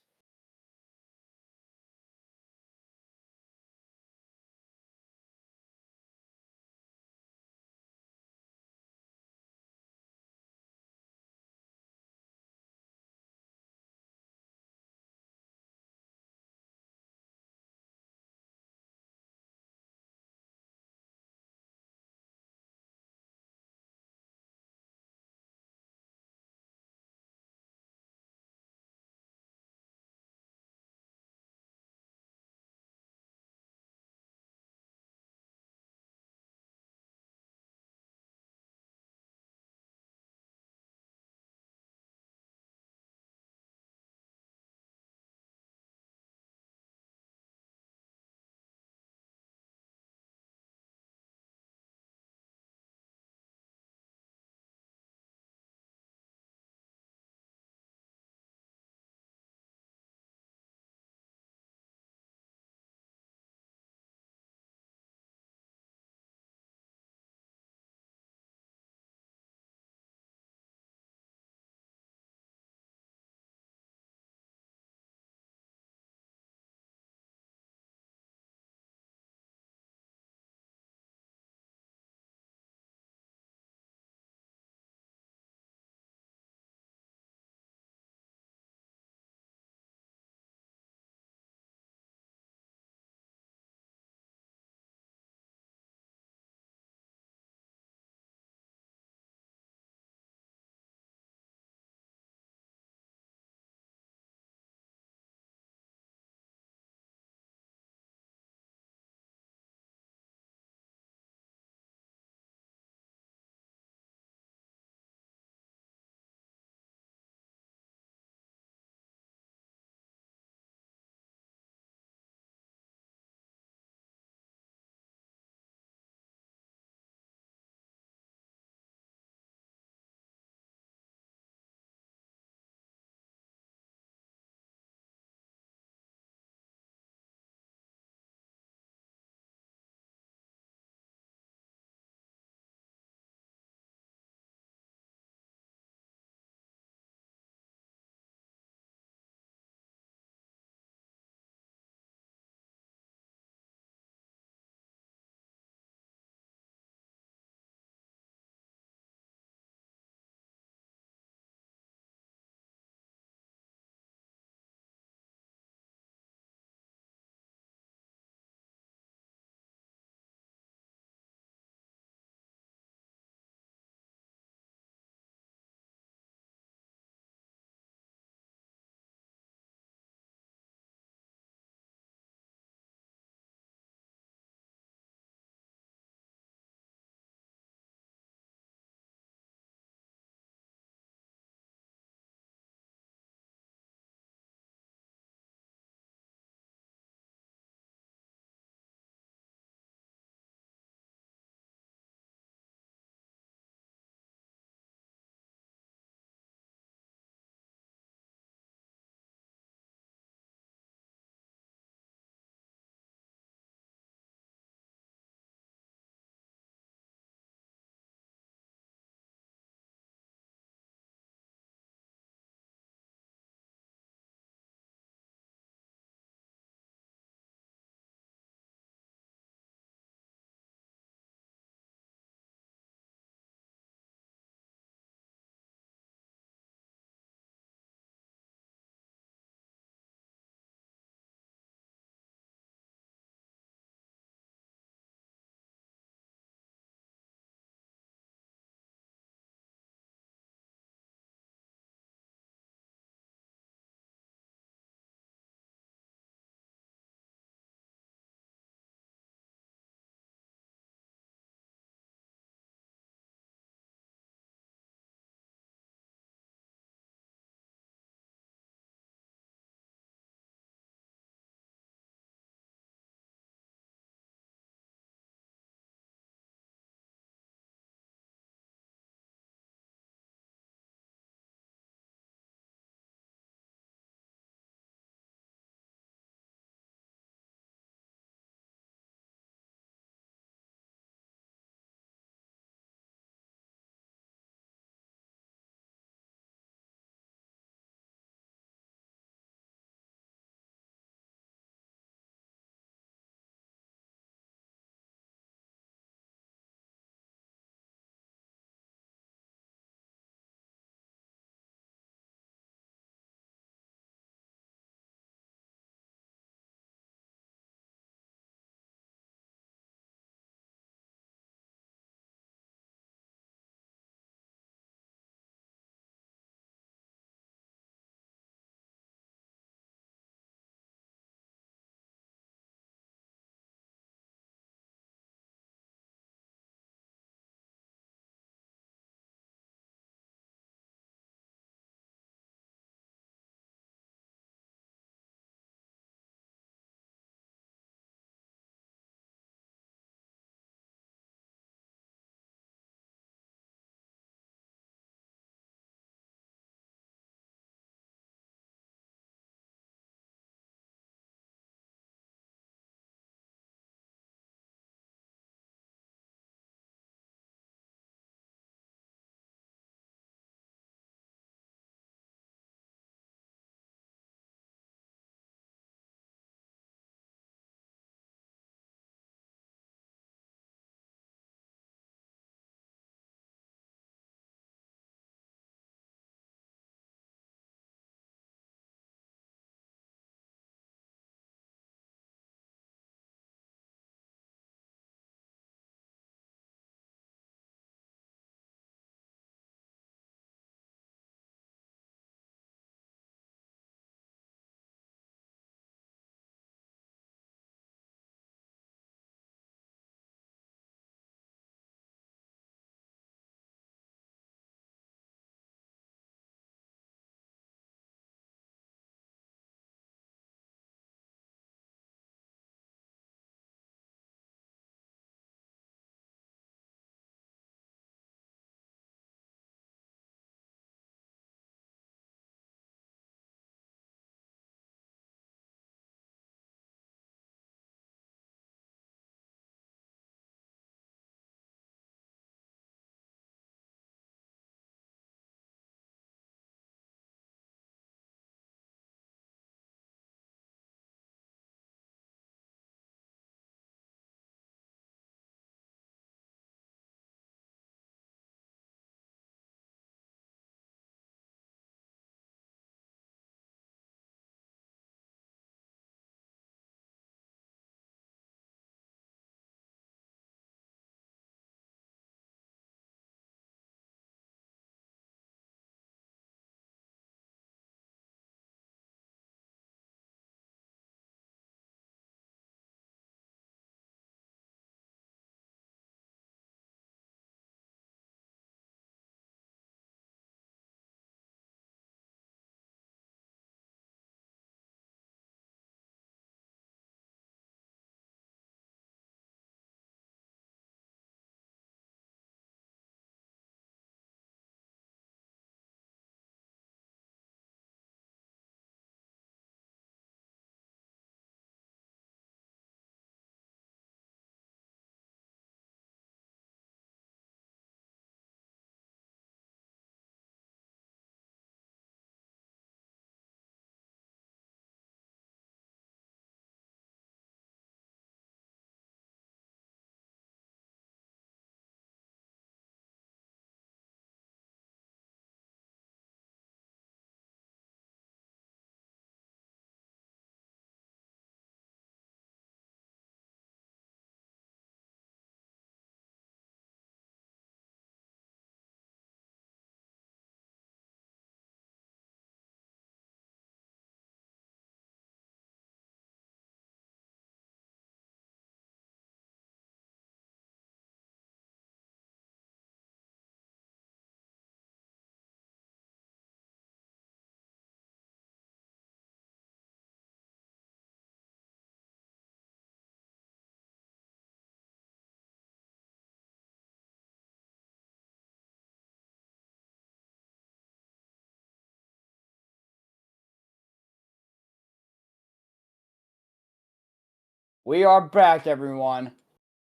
We are back, everyone,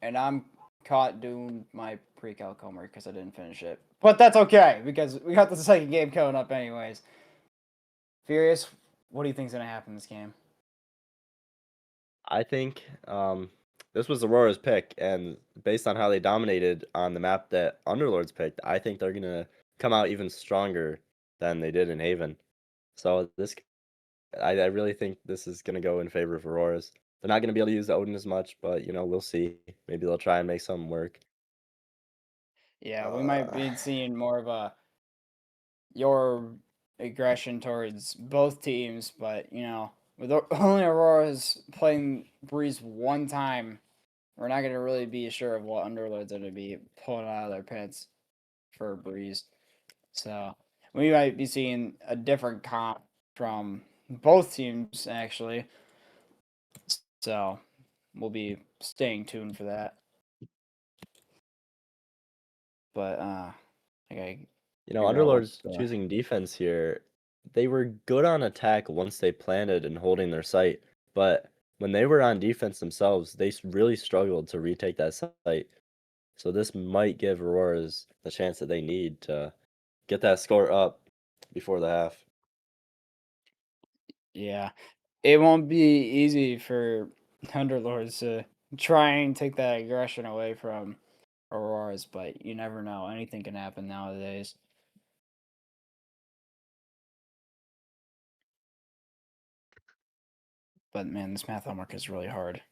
and I'm caught doing my pre-calc homework because I didn't finish it. But that's okay because we got the second game coming up anyways. Furious, what do you think's gonna happen in this game? I think this was Aurora's pick, and based on how they dominated on the map that Underlords picked, I think they're gonna come out even stronger than they did in Haven. So I really think this is gonna go in favor of Auroras. They're not gonna be able to use the Odin as much, but we'll see. Maybe they'll try and make something work. Yeah, we might be seeing more of your aggression towards both teams, but with only Aurora's playing Breeze one time, we're not gonna really be sure of what Underlords are gonna be pulling out of their pants for Breeze. So we might be seeing a different comp from both teams actually. So we'll be staying tuned for that. But okay. Underlords choosing defense here, they were good on attack once they planted and holding their site, but when they were on defense themselves, they really struggled to retake that site. So this might give Auroras the chance that they need to get that score up before the half. Yeah, it won't be easy for Underlords to try and take that aggression away from Auroras, but you never know. Anything can happen nowadays. But man, this math homework is really hard,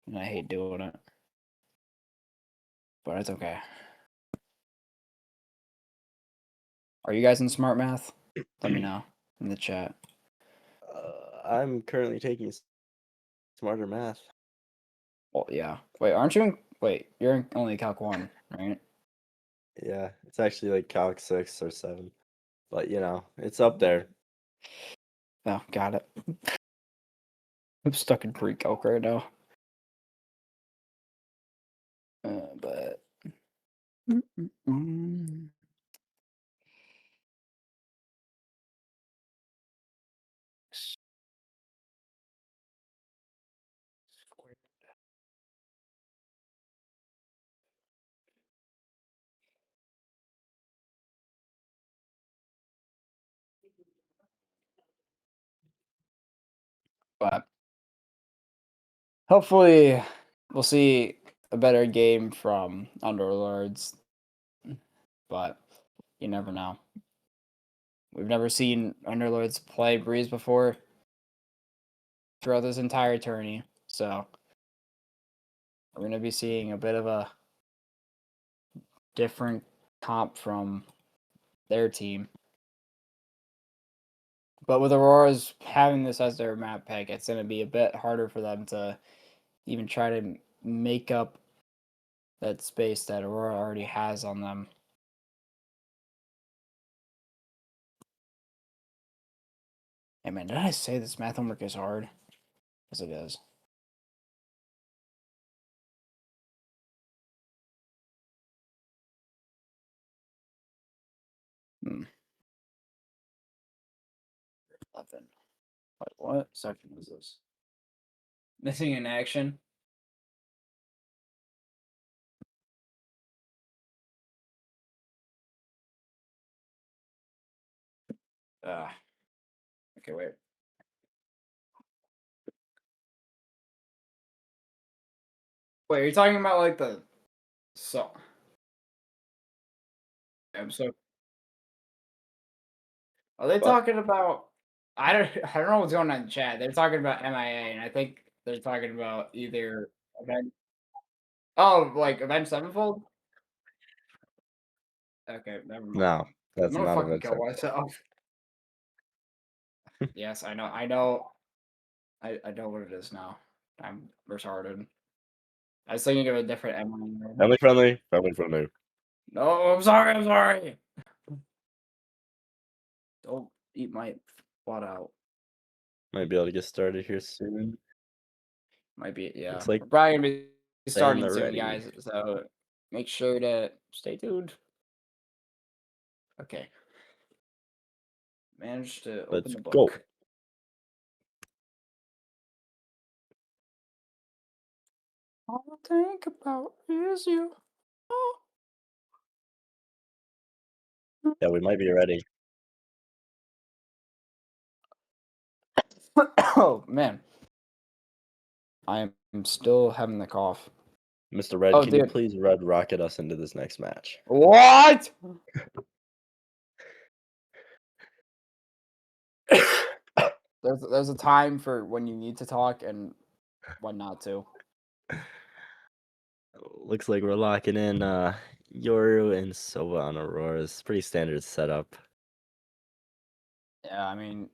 and I hate doing it. But it's okay. Are you guys in smart math? Let me know in the chat. I'm currently taking smarter math. Well, yeah. Wait, aren't you in? Wait, you're in only Calc 1, right? Yeah, it's actually like Calc 6 or 7. But, it's up there. Oh, got it. I'm stuck in pre-calc right now. But. But hopefully we'll see a better game from Underlords. But you never know. We've never seen Underlords play Breeze before throughout this entire tourney. So we're going to be seeing a bit of a different comp from their team. But with Auroras having this as their map pick, it's going to be a bit harder for them to even try to make up that space that Aurora already has on them. Hey man, did I say this math homework is hard? Yes, it is. Hmm. 11. Wait, what section is this? Missing in action? Okay, wait. Wait, are you talking about like the so? I'm so. Are they What? talking about? I don't know what's going on in the chat. They're talking about MIA, and I think they're talking about either event. Oh, like Event Sevenfold. Okay, never mind. No, I'm that's gonna not a fucking red kill check. myself. Yes, I know. I know what it is now. I'm retarded. I was thinking of a different MIA. Family friendly, family friendly. No, I'm sorry. I'm sorry. Don't eat my butt out. Might be able to get started here soon. Might be, yeah. Looks like We're probably gonna be saying starting they're soon, ready. guys. So make sure to stay tuned. Okay. Managed to open Let's the go. book. All I think about is you. Yeah, we might be ready. Oh man, I am still having the cough. Mr. Red, Oh, can you dude. please red rocket us into this next match? What? There's a time for when you need to talk and when not to. Looks like we're locking in Yoru and Sova on Auroras. Pretty standard setup. Yeah, I mean,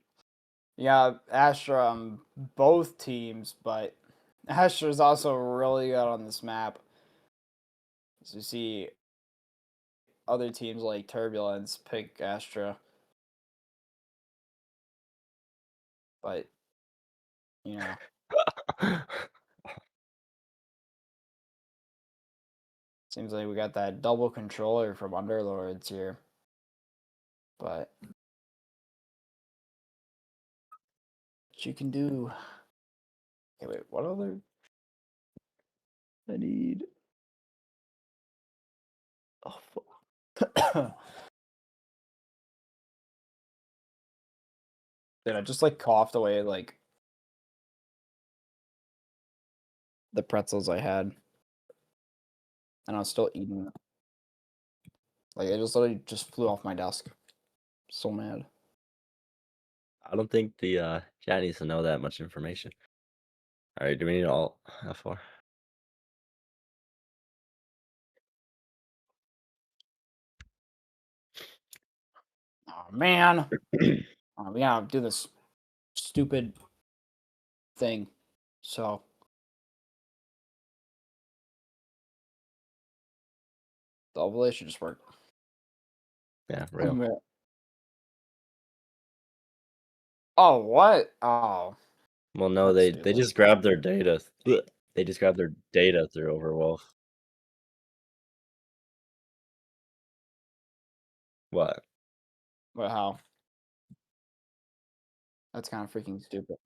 yeah, Astra on both teams, but Astra's also really good on this map. So you see other teams like Turbulence pick Astra. But, you know, seems like we got that double controller from Underlords here. But what you can do. Okay, wait, what other? I need. Oh, fuck. Dude, I just like coughed away like the pretzels I had. And I was still eating them. Like it just literally just flew off my desk. So mad. I don't think the chat needs to know that much information. All right, do we need alt F4? Oh man. Oh, we gotta do this stupid thing. So the overlay should just work. Yeah, real. Oh, what? Oh. Well, no, That's they stupid. just grabbed their data. They just grabbed their data through Overwolf. What? But how? That's kind of freaking stupid.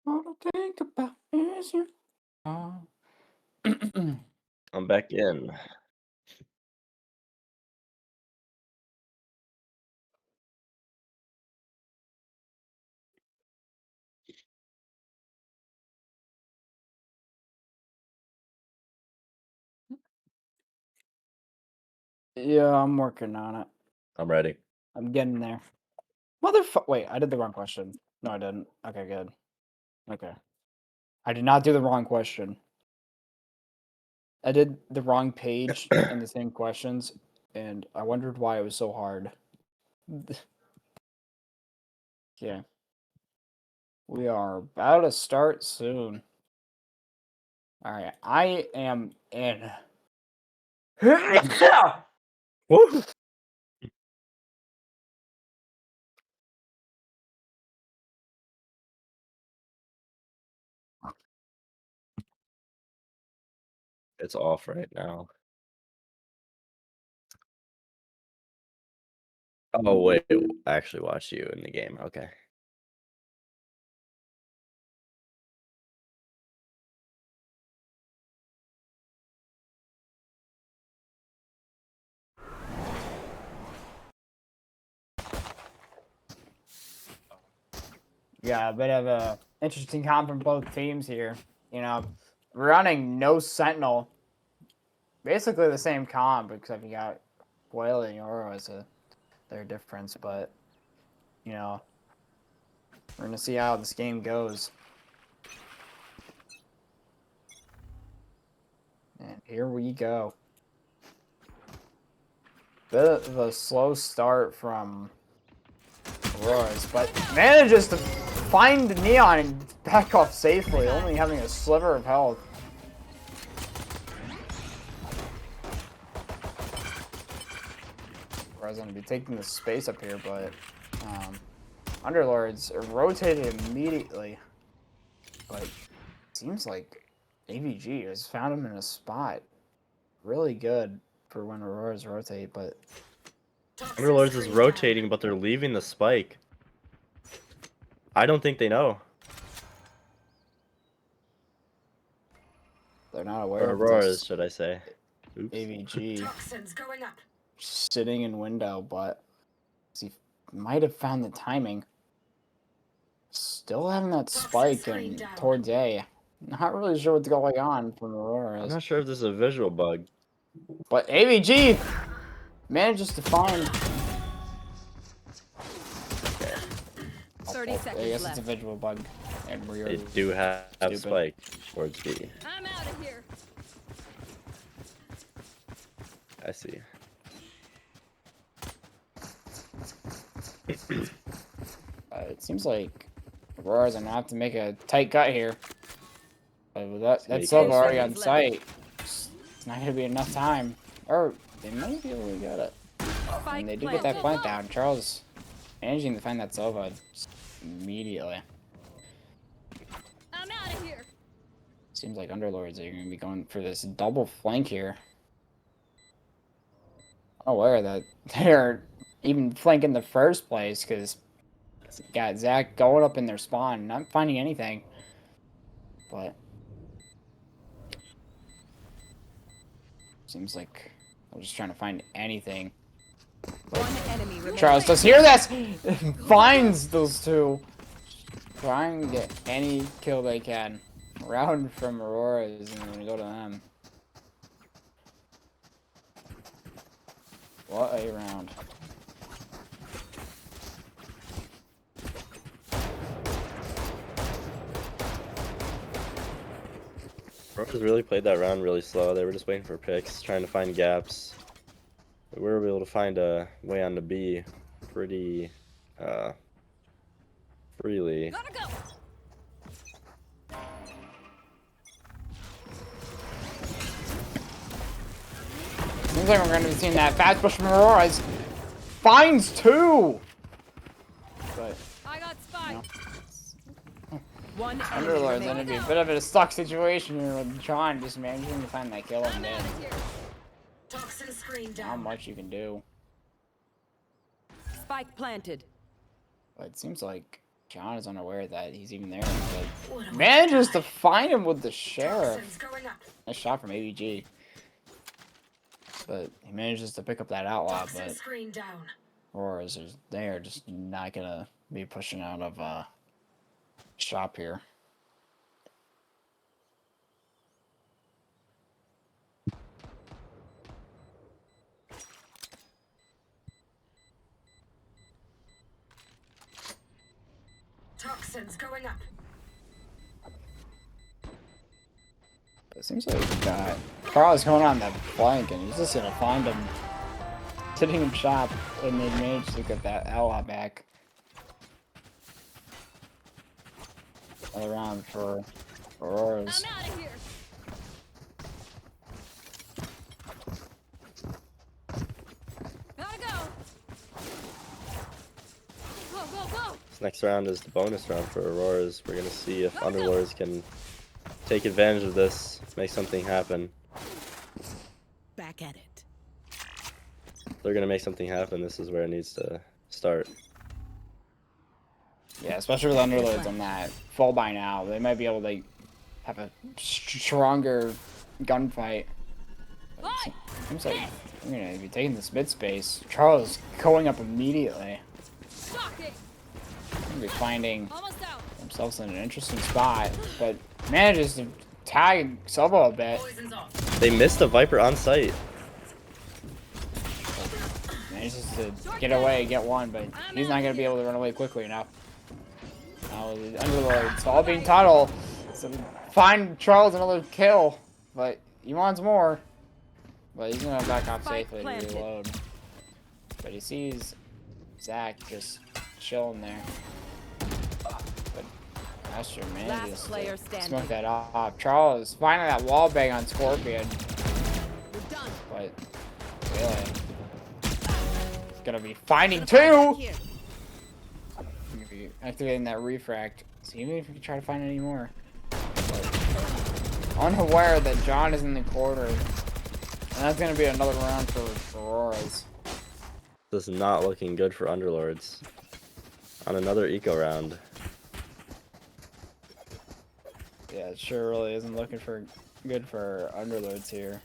All I think about is you. I'm back in. Yeah, I'm working on it. I'm ready. I'm getting there. Wait, I did the wrong question. No, I didn't. Okay, good. Okay. I did not do the wrong question. I did the wrong page in the same questions, and I wondered why it was so hard. Yeah. We are about to start soon. Alright, I am in. Woo! It's off right now. Oh wait, I actually watched you in the game. Okay. Yeah, a bit of a interesting comp from both teams here. You know, running no Sentinel. Basically the same comp, except you got Boyle and Oro as their difference, but you know, we're gonna see how this game goes. And here we go. Bit of a slow start from Auroras, but manages to find Neon and back off safely, only having a sliver of health. Aurora's gonna be taking the space up here, but Underlords rotated immediately. But seems like AVG has found him in a spot really good for when Auroras rotate, but Underlords is rotating, but they're leaving the spike. I don't think they know. They're not aware Or of Auroras, this should I say. Oops. AVG Toxins going up. sitting in window, but he might have found the timing. Still having that spike and towards A. Not really sure what's going on from I'm Auroras. not sure if this is a visual bug. But AVG manages to find... 30 I seconds guess left. it's a visual bug. And we're They do have stupid. spike towards B. I'm out of here. I see. It seems like Auroras are gonna have to make a tight cut here. But with that's Make Silva it. already on site. It's not gonna be enough time. Or they might be able to get it. And they do get that plant down. Charles managing to find that Silva immediately. I'm out of here. Seems like Underlords are gonna be going for this double flank here. Unaware that they're even flanking in the first place because got Zach going up in their spawn, not finding anything. But seems like they're just trying to find anything. One enemy remaining. Charles does hear this! Finds those two. Trying to get any kill they can. Round from Auroras and then we go to them. What a round. Auroras really played that round really slow. They were just waiting for picks, trying to find gaps. We were able to find a way on the B pretty freely. Gotta go. Seems like we're going to be seeing that fast push from Auroras. Finds two! But, I got spike. no. One enemy Underlords going remaining. to be a bit of a stuck situation here with John just managing to find that kill I'm and out then of here. Toxin screen not down. much you can do. Spike planted. But it seems like John is unaware that he's even there. What But am I manages to doing? find him with the sheriff. Toxins going up. Nice shot from AVG. But he manages to pick up that outlaw, Toxin but screen down. Auroras is there, just not gonna be pushing out of shop here. Toxins going up. It seems like Carl's going on that flank, and he's just gonna find him sitting in shop, and they managed to get that outlaw back. Another round for Auroras. I'm out of here. Gotta go. Go, go, go. This next round is the bonus round for Auroras. We're gonna see if Underlords can take advantage of this, make something happen. Back at it. They're gonna make something happen. This is where it needs to start. Yeah, especially with Underlords on that full by now, they might be able to have a stronger gunfight. But it seems like we're gonna be taking this mid space. Charles going up immediately. Shocking. Gonna be finding Almost out. themselves in an interesting spot, but manages to tag Silva a bit. Poison's off. They missed a Viper on site. Manages to get away, get one, but he's not gonna be able to run away quickly enough. Now the Underlords all being tunnel, so find Charles another kill, but he wants more. But he's gonna back off Spike safely to planted. reload. But he sees Zach just chilling there. But Master manages Last player to standing. smoke that off. Charles finding that wall bang on Scorpion, We're done. but really, he's gonna be finding two. Here. Gonna be activating that refract. So even if we can try to find any more. But unaware that John is in the corner. And that's gonna be another round for Auroras. This is not looking good for Underlords. On another eco round. Yeah, it sure really isn't looking good for Underlords here.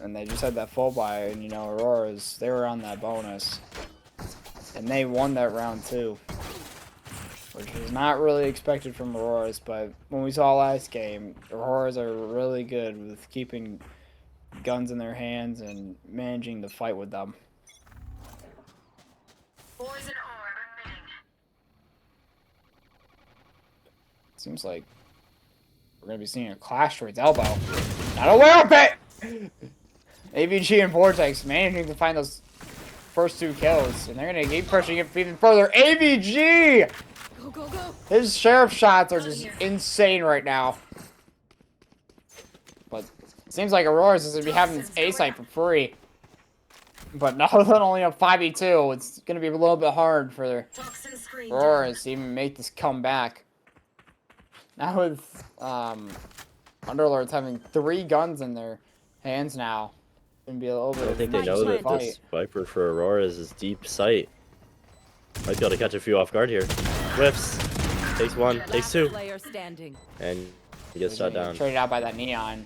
And they just had that full buy, and you know, Auroras, they were on that bonus. And they won that round too. Which was not really expected from Auroras, but when we saw last game, Auroras are really good with keeping guns in their hands and managing the fight with them. Poison orb emitting. Seems like we're going to be seeing a clash towards elbow. Not aware of it! AVG and Vortex managing to find those first 2 kills, and they're going to keep pushing it even further. AVG! Go, go, go. His sheriff shots are just insane right now. But it seems like Auroras is going to be having this A site for free. But now that only a 5v2, it's going to be a little bit hard for Toxin screen. Auroras to even make this comeback. Now with Underlords having 3 guns in their hands now, it's going to be a little bit I don't of think they a know that fight. this Viper for Auroras is deep sight. Might be able to catch a few off guard here. Whiffs. Takes 1, takes 2. Player standing. And he gets shot down. Traded out by that Neon.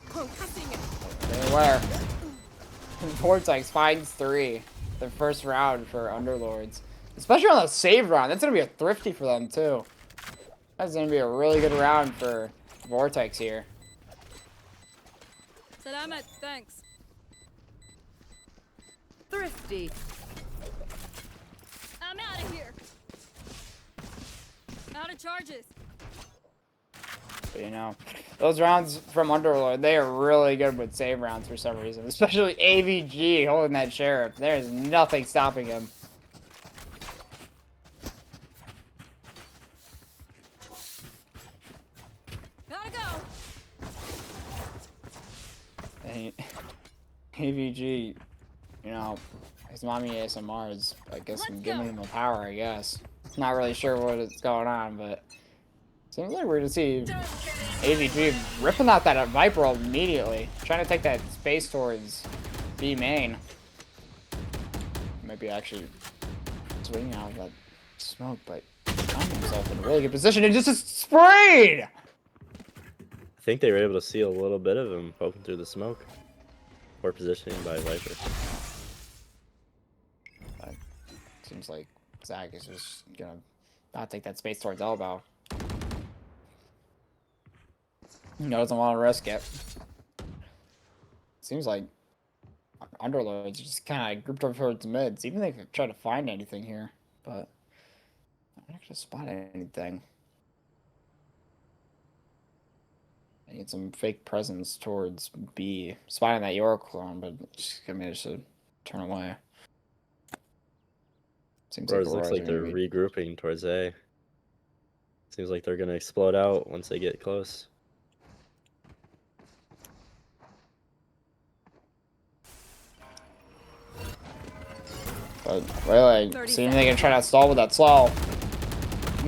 Concussing it. They were. Vortex finds 3. Their first round for Underlords. Especially on the save round. That's going to be a thrifty for them, too. That's going to be a really good round for Vortex here. Salamat, thanks. Thrifty. I'm out of here. Out of charges. But, you know, those rounds from Underlord, they are really good with save rounds for some reason. Especially AVG holding that sheriff. There's nothing stopping him. Gotta go. And AVG, you know, his mommy ASMR is, I guess, giving him a power, I guess. Not really sure what is going on, but seems like we're going to see AVG ripping out that Viper immediately. Trying to take that space towards B main. Maybe actually swinging out of that smoke, but finding himself in a really good position and just a sprayed! I think they were able to see a little bit of him poking through the smoke. Poor positioning by Viper. Seems like Zach is just gonna not take that space towards elbow. He doesn't want to risk it. Seems like Underlords just kind of grouped over towards mids. Even if they could try to find anything here, but I'm not gonna spot anything. I need some fake presence towards B. Spotting that York clone, but just gonna manage to turn away. Seems Auroras like looks like they're regrouping towards A. Seems like they're gonna explode out once they get close. But really, see if they can try to stall with that slow.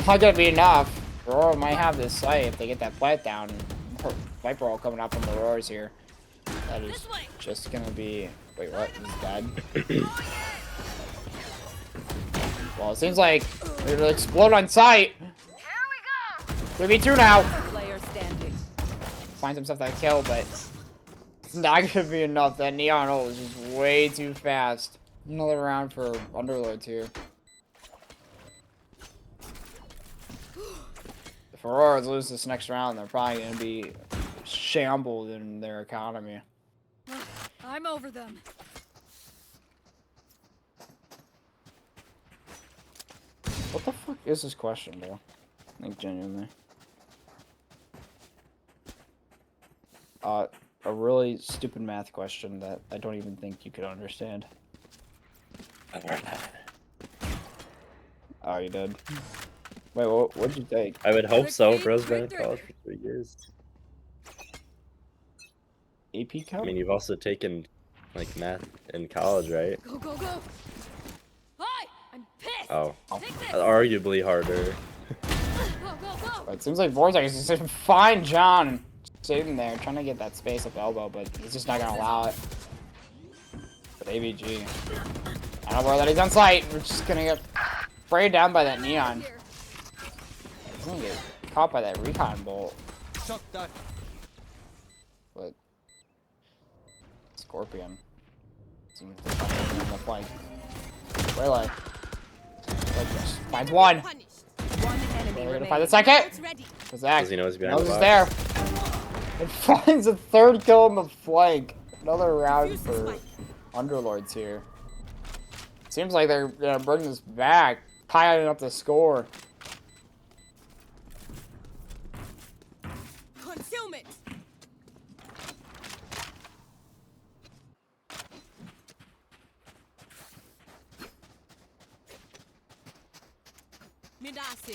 Not gonna be enough. Aurora might have this site if they get that plant down. Viper all coming out from the Auroras here. That is just gonna be. Wait, what? He's dead. Well, it seems like it'll explode on sight. Here we go. 3v2 now. Player standing. Finds himself that kill, but it's not gonna be enough. That Neon ult is just way too fast. Another round for Underlords here. If Auroras lose this next round, they're probably gonna be shambled in their economy. I'm over them. What the fuck is this question, bro? Like, genuinely. A really stupid math question that I don't even think you could understand. Oh, you did? Wait, what'd you take? I would hope so. Quick, Bro's been in quick, college for 3 years. AP count? I mean, you've also taken like math in college, right? Go, go, go. Hi, I'm pissed. Oh, Take this. arguably harder. Go, go, go. It seems like Vortex is just fine John sitting there trying to get that space up elbow, but he's just not gonna allow it. But AVG. I don't know where that he's on site. We're just gonna get sprayed down by that neon. Here. He's gonna get caught by that recon bolt. Shock that. But Scorpion. Seems to be coming on the flank. Waylay. Just finds one. Punished. One enemy We're gonna remaining. find the second. It's ready. Zach. Because he knows he's behind Knows the it's box. there. It finds a third kill in the flank. Another round Use the for spike. Underlords here. Seems like they're gonna bring this back, piling up the score. Concealment. Midasi.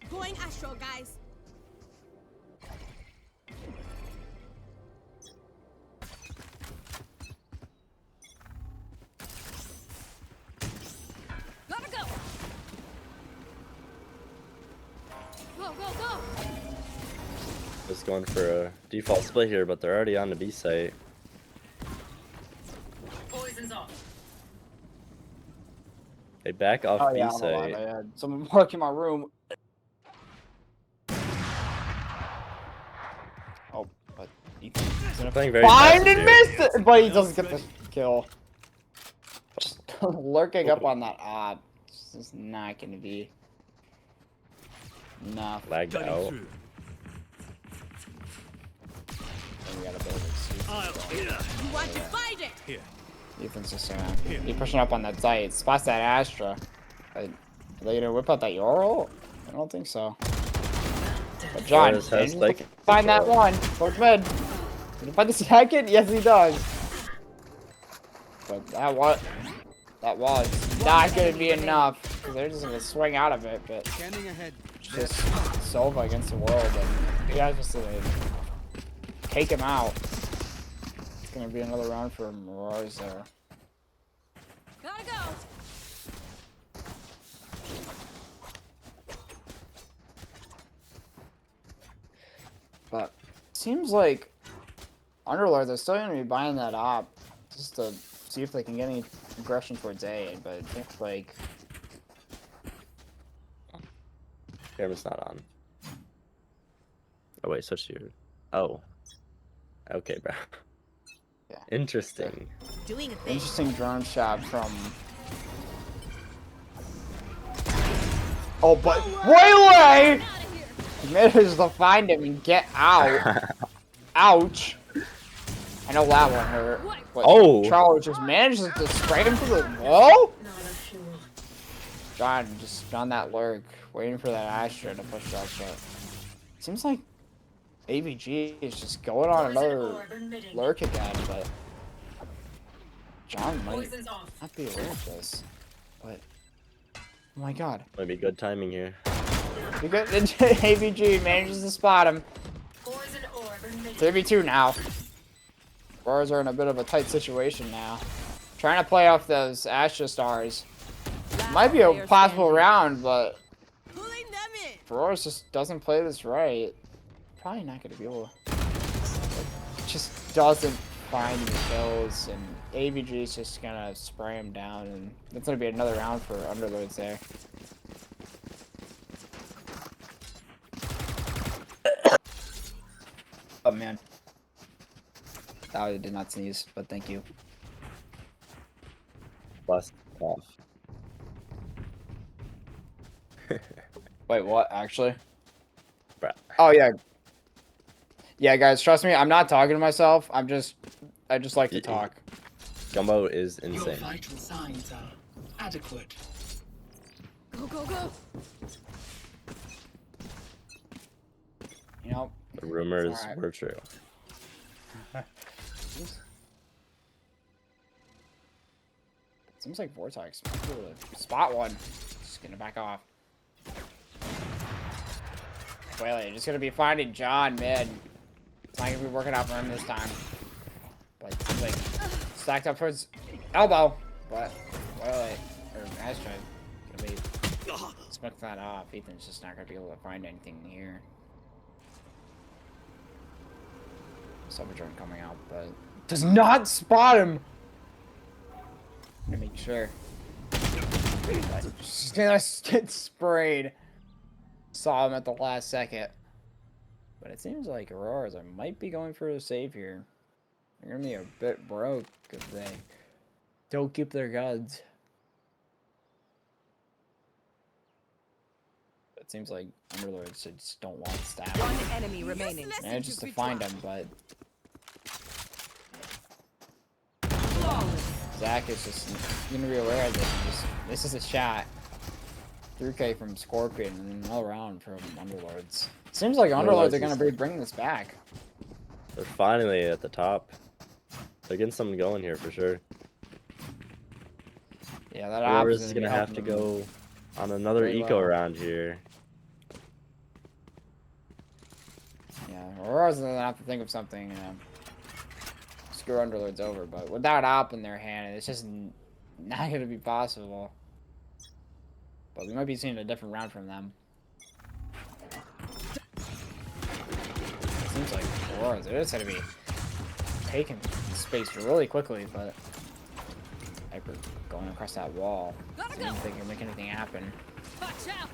Going Astro, guys. Gotta go. Go, go, go. Just going for a default split here, but they're already on the B site. Poison's off. They back off Oh B yeah, hold on. site. I had someone walk in my room. Oh, but Ethan's gonna Playing very find fast and here. miss it, but he doesn't get the kill. Just lurking up on that op. This is not gonna be enough. Lagged Cutting out. through. And we gotta build it. You want to fight it? Here. Ethan's just be pushing up on that site. Spots that Astra. Are they gonna whip out that Yoro? I don't think so. But John, Auroras has can like find that one. Towards mid. Can you find the second? Yes, he does. But that was not gonna be enough. Because they're just gonna swing out of it. But Scanning ahead. just Sova against the world. And you guys just take him out. It's gonna be another round for Auroras there. Gotta go. But seems like Underlords are still gonna be buying that op just to see if they can get any aggression towards A. But it looks like Camera's not on. Oh wait, switch to your. Oh. Okay, bro. Yeah. Interesting. Doing a thing. interesting drone shot from. Oh, but Waylay Out of here. manages to find him and get out. Ouch. I know that one hurt. But Oh. Charles just manages to spray him to the wall. Not a fuel. John just on that lurk, waiting for that Astra to push up. But seems like AVG is just going on Poison another orb emitting. lurk again. But John might Poison's off. not be aware of this. But oh my God, Might be good timing here. you got AVG manages to spot him. Poison orb emitting. 3v2 now. Auroras are in a bit of a tight situation now. Trying to play off those Astra stars. Last Might be a player possible standing. round, but Pulling them in. if Auroras just doesn't play this right, probably not going to be able to. Just doesn't find the kills, and AVG is just going to spray him down, and it's going to be another round for Underlords there. Oh man. I did not sneeze, but thank you. Bust off. Wait, what? Actually? Bruh. Oh yeah. Yeah, guys, trust me. I'm not talking to myself. I just like to Yeah. talk. Gumbo is Your insane. vital signs are adequate. Go, go, go. You know. The rumors Alright. were true. Seems like Vortex might be able to spot one. Just gonna back off. Well, you're just gonna be finding John mid. It's not gonna be working out for him this time. But it's like stacked up towards elbow. What? Well, or Astro gonna be smoke that off. Ethan's just not gonna be able to find anything here. Subadron coming out, but does not spot him. Let me make sure. Just get sprayed. Saw him at the last second. But it seems like Auroras might be going for a save here. They're gonna be a bit broke if they don't keep their guns. It seems like Underlords just don't want staff. One enemy remaining. Manages to find him, but Zach is just gonna be aware of this. This is a shot. 3K from Scorpion and another round from Underlords. Seems like Underlords are gonna be bringing this back. They're finally at the top. They're getting something going here for sure. Yeah, that Auroras option is gonna have to go on another eco round here. Yeah, Aurora's gonna have to think of something. Screw Underlords over, but without op in their hand, it's just not gonna be possible. But we might be seeing a different round from them. Seems like Auroras, they're just gonna be taking space really quickly, but Hyper going across that wall. I don't think they can make anything happen. Watch out.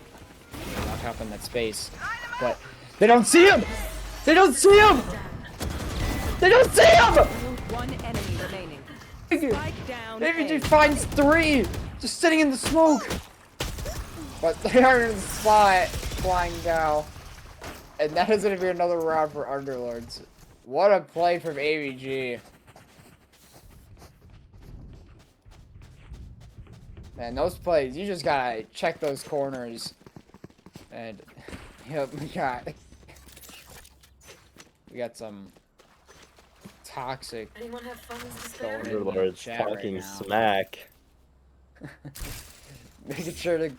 They lock up in that space, but they don't see him. They don't see him. They don't see him. One enemy remaining. Spike down. Maybe A. he finds 3, just sitting in the smoke. But they are in the spot, flying down, and that is gonna be another round for Underlords. What a play from AVG. Man, those plays, you just gotta check those corners. And, yep, we got some toxic Anyone have funds to spare? going in the Underlords chat right talking now. smack. Making sure that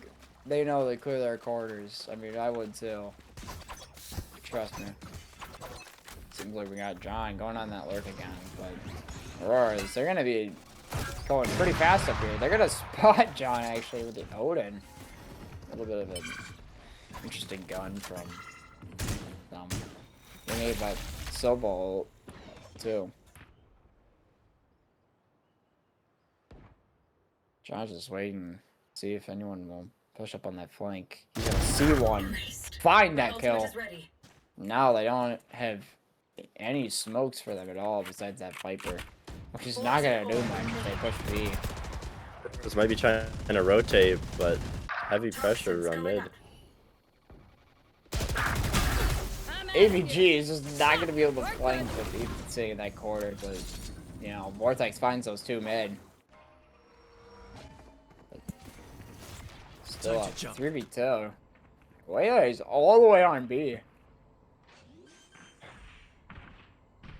they know they clear their corners. I mean, I would too. Trust me. Seems like we got John going on that lurk again, but Auroras, they're gonna be going pretty fast up here. They're gonna spot John actually with the Odin. A little bit of an interesting gun from them. They made by Sobol too. John's just waiting to see if anyone will push up on that flank. He's gonna see one. Find that Ultimate kill. is ready. No, they don't have any smokes for them at all besides that Viper. Which is not gonna do much if they push B. This might be trying to rotate, but heavy pressure on mid. AVG is just not gonna be able to flank with even sitting in that corner, but you know, Vortex finds those 2 mid. Still up 3v2. Waylay's all the way on B.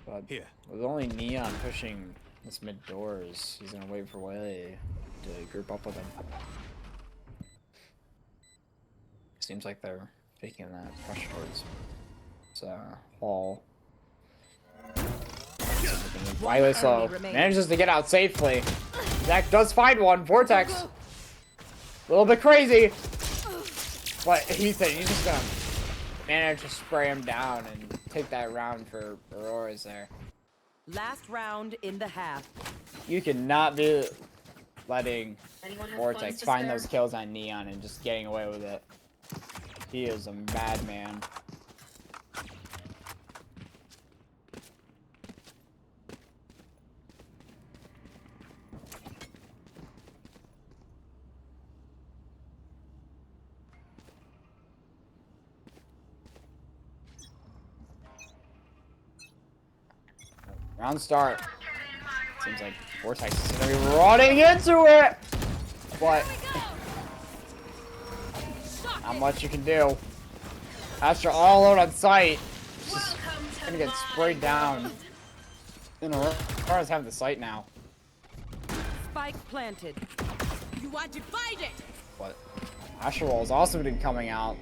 But Here. with only Neon pushing this mid doors, he's gonna wait for Waylay to group up with him. Seems like they're taking that push towards Hall. Waylay slow. Manages to get out safely. Zach does find one. Vortex. A little bit crazy. But he's just gonna manage to spray him down and take that round for Auroras there. Last round in the half. You cannot be letting Anyone have funds Vortex to find spare? those kills on Neon and just getting away with it. He is a madman. Round start. Seems like Vortex is gonna be running into it, but not much you can do. Astra all out on sight. Just gonna get sprayed down. And Auroras have the sight now. Spike planted. You want to fight it? But Astra Roll is also been coming out.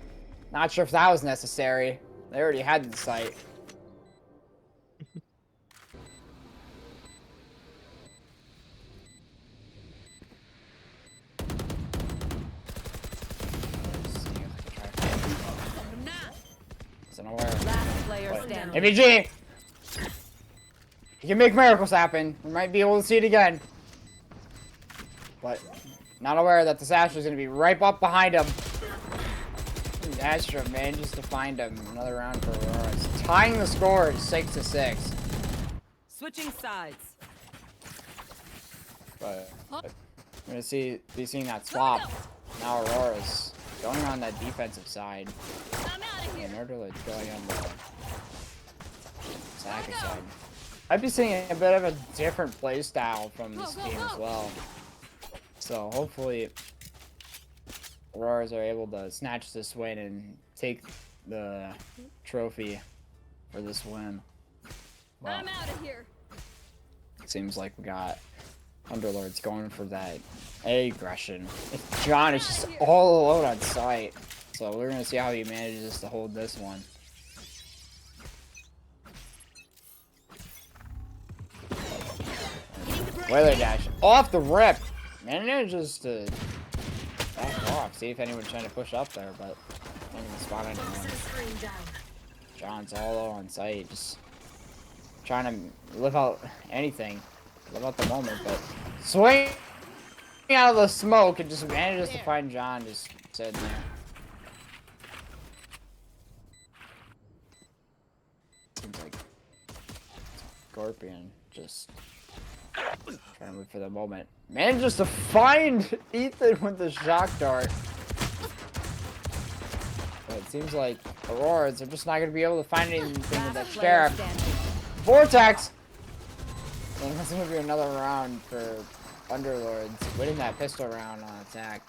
Not sure if that was necessary. They already had the sight. player What? standing. ABG! You can make miracles happen. We might be able to see it again. But not aware that this Astra is going to be right up behind him. Astra manages to find him. Another round for Auroras. Tying the score at 6-6. Switching sides. But we're going to be seeing that swap. Now Aurora's going on that defensive side. I'm out of here. And Underlords going on the attacker side. I'd be seeing a bit of a different play style from this team as well. So hopefully Auroras are able to snatch this win and take the trophy for this win. Well, I'm out of here. it seems like we got Underlords going for that aggression. John is just all alone on site. So we're going to see how he manages to hold this one. Weather dash off the rip. Manages to back off. See if anyone's trying to push up there, but not even spot anyone. Screen down. John's all on site, just trying to live out anything, live out the moment, but swinging out of the smoke and just manages to find John just sitting there. Seems like Scorpion just trying to live for the moment. Manages to find Ethan with the shock dart. But it seems like Auroras are just not going to be able to find anything with that Last player Scarab. standing. Vortex! I think that's going to be another round for Underlords, winning that pistol round on attack.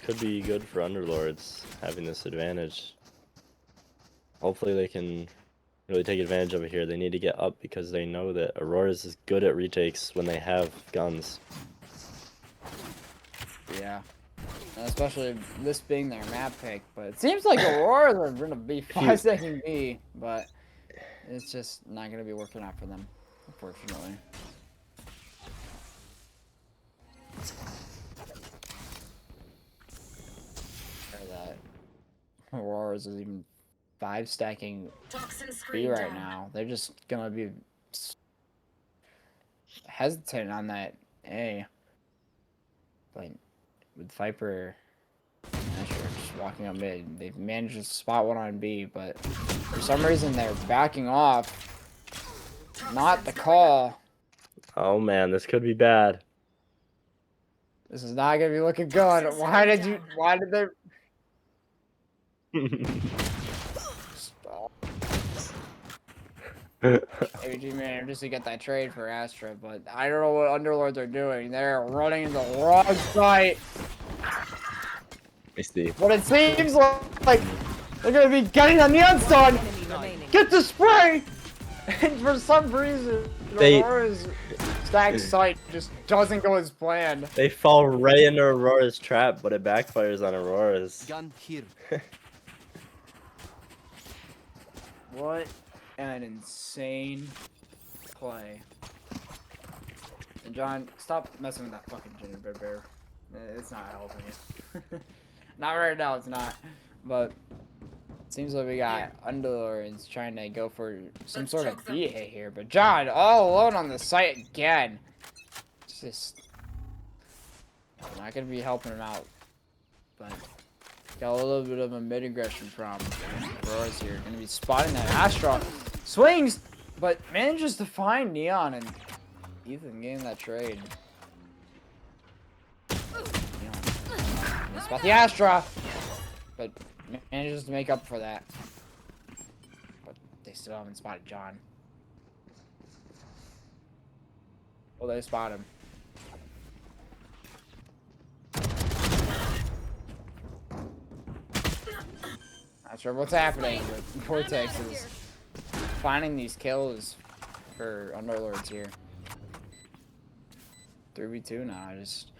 Could be good for Underlords having this advantage. Hopefully they can really take advantage of it here. They need to get up because they know that Auroras is good at retakes when they have guns. Yeah. And especially this being their map pick, but it seems like Auroras are going to be 5-second B, but it's just not going to be working out for them, unfortunately. Or that Auroras is even 5-stacking Toxin B screen right down. now. They're just going to be hesitant on that A. But with Viper and Asher just walking up mid, they've managed to spot one on B, but for some reason they're backing off. Not the call. Oh man, this could be bad. This is not gonna be looking good. Why did they stop? AG man just to get that trade for Astra, but I don't know what Underlords are doing. They're running into the wrong site. I see. But it seems like they're gonna be getting the neon stun. Enemy remaining. Get the spray! And for some reason, They- Aurora's stack site just doesn't go as planned. They fall right into Aurora's trap, but it backfires on Aurora's. Gun here. What an insane play. And John, stop messing with that fucking gingerbread bear. It's not helping you. Not right now, it's not. But it seems like we got Underlords trying to go for some Let's sort of choke them. BA here. But John, all alone on the site again. It's just not gonna be helping him out. But got a little bit of a mid aggression from Auroras here. Gonna be spotting that Astra. Swings! But manages to find Neon and Ethan getting that trade. Neon. Spot the Astra! But manages to make up for that. But they still haven't spotted John. Well, they spot him. Not sure what's happening, but Vortex is finding these kills for Underlords here. 3v2 now, just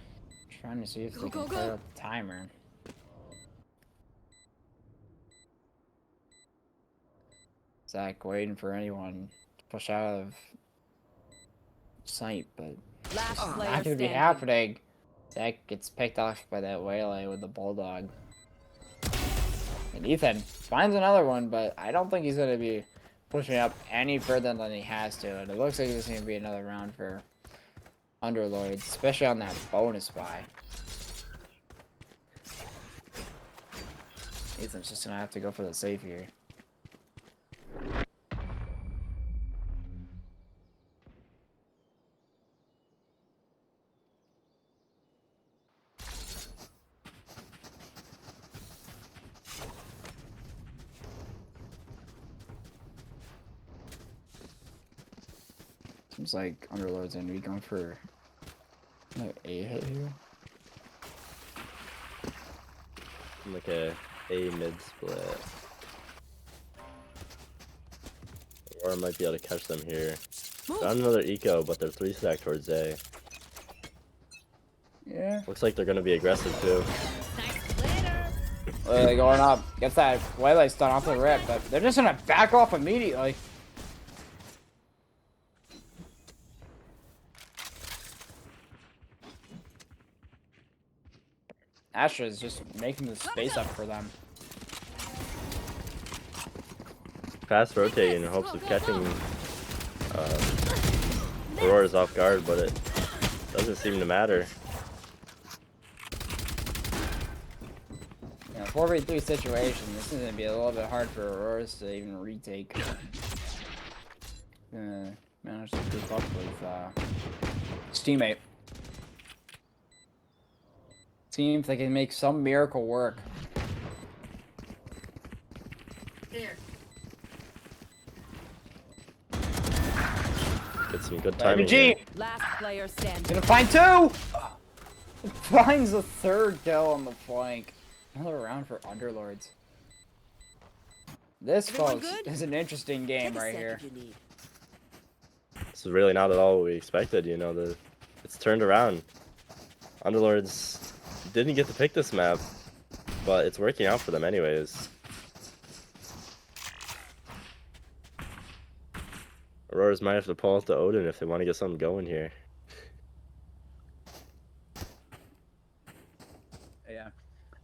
trying to see if they can clear up the timer. Zach waiting for anyone to push out of sight, but Last player not gonna be standing. happening. Zach gets picked off by that Waylay with the Bulldog. And Ethan finds another one, but I don't think he's going to be pushing up any further than he has to. And it looks like there's going to be another round for Underlords, especially on that bonus buy. Ethan's just going to have to go for the save here. Seems like Underlords gonna be going for another A hit here. Like a mid split. Aurora might be able to catch them here. Found another eco, but they're 3-stack towards A. Yeah. Looks like they're gonna be aggressive too. Waylay going up. Gets that Waylay stun off the rip, but they're just gonna back off immediately. Astra is just making the space up for them. Fast rotating in hopes of catching Aurora's off guard, but it doesn't seem to matter. In a 4v3 situation, this is gonna be a little bit hard for Auroras to even retake. Manage to keep up with his teammate. See if they can make some miracle work. There. Get some good timing. MG! Last player standing. Gonna find two! Finds the third kill on the flank. Another round for Underlords. This, Everyone folks, good? is an interesting game right here. This is really not at all what we expected, you know. It's turned around. Underlords didn't get to pick this map, but it's working out for them anyways. Auroras might have to pull out the Odin if they want to get something going here. Yeah.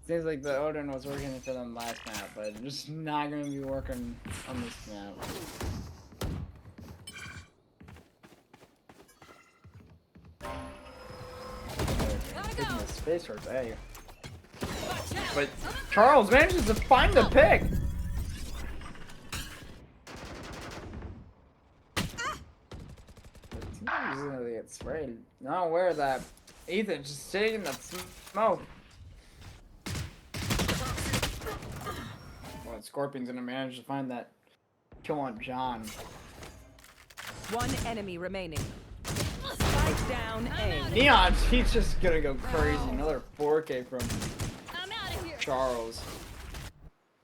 Seems like the Odin was working for them last map, but it's just not going to be working on this map. Taking the space towards A. But Charles manages to find the pick! He's gonna get sprayed. Not aware of that. Ethan's just sitting in the smoke. Well, Scorpion's gonna manage to find that kill on John. One enemy remaining. Spike down A. Neon, he's just gonna go crazy. Another 4K from I'm out of here. Charles.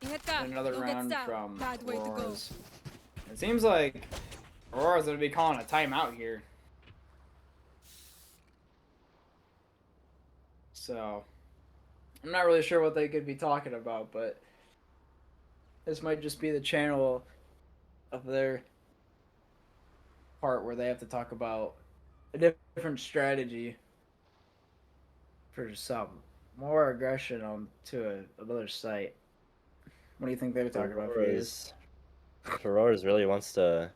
And another round from Bad way to go. Auroras. It seems like Aurora's gonna be calling a timeout here. So, I'm not really sure what they could be talking about, but this might just be the channel of their part where they have to talk about a different strategy for some more aggression on to another site. What do you think they were talking about for years? Auroras really wants to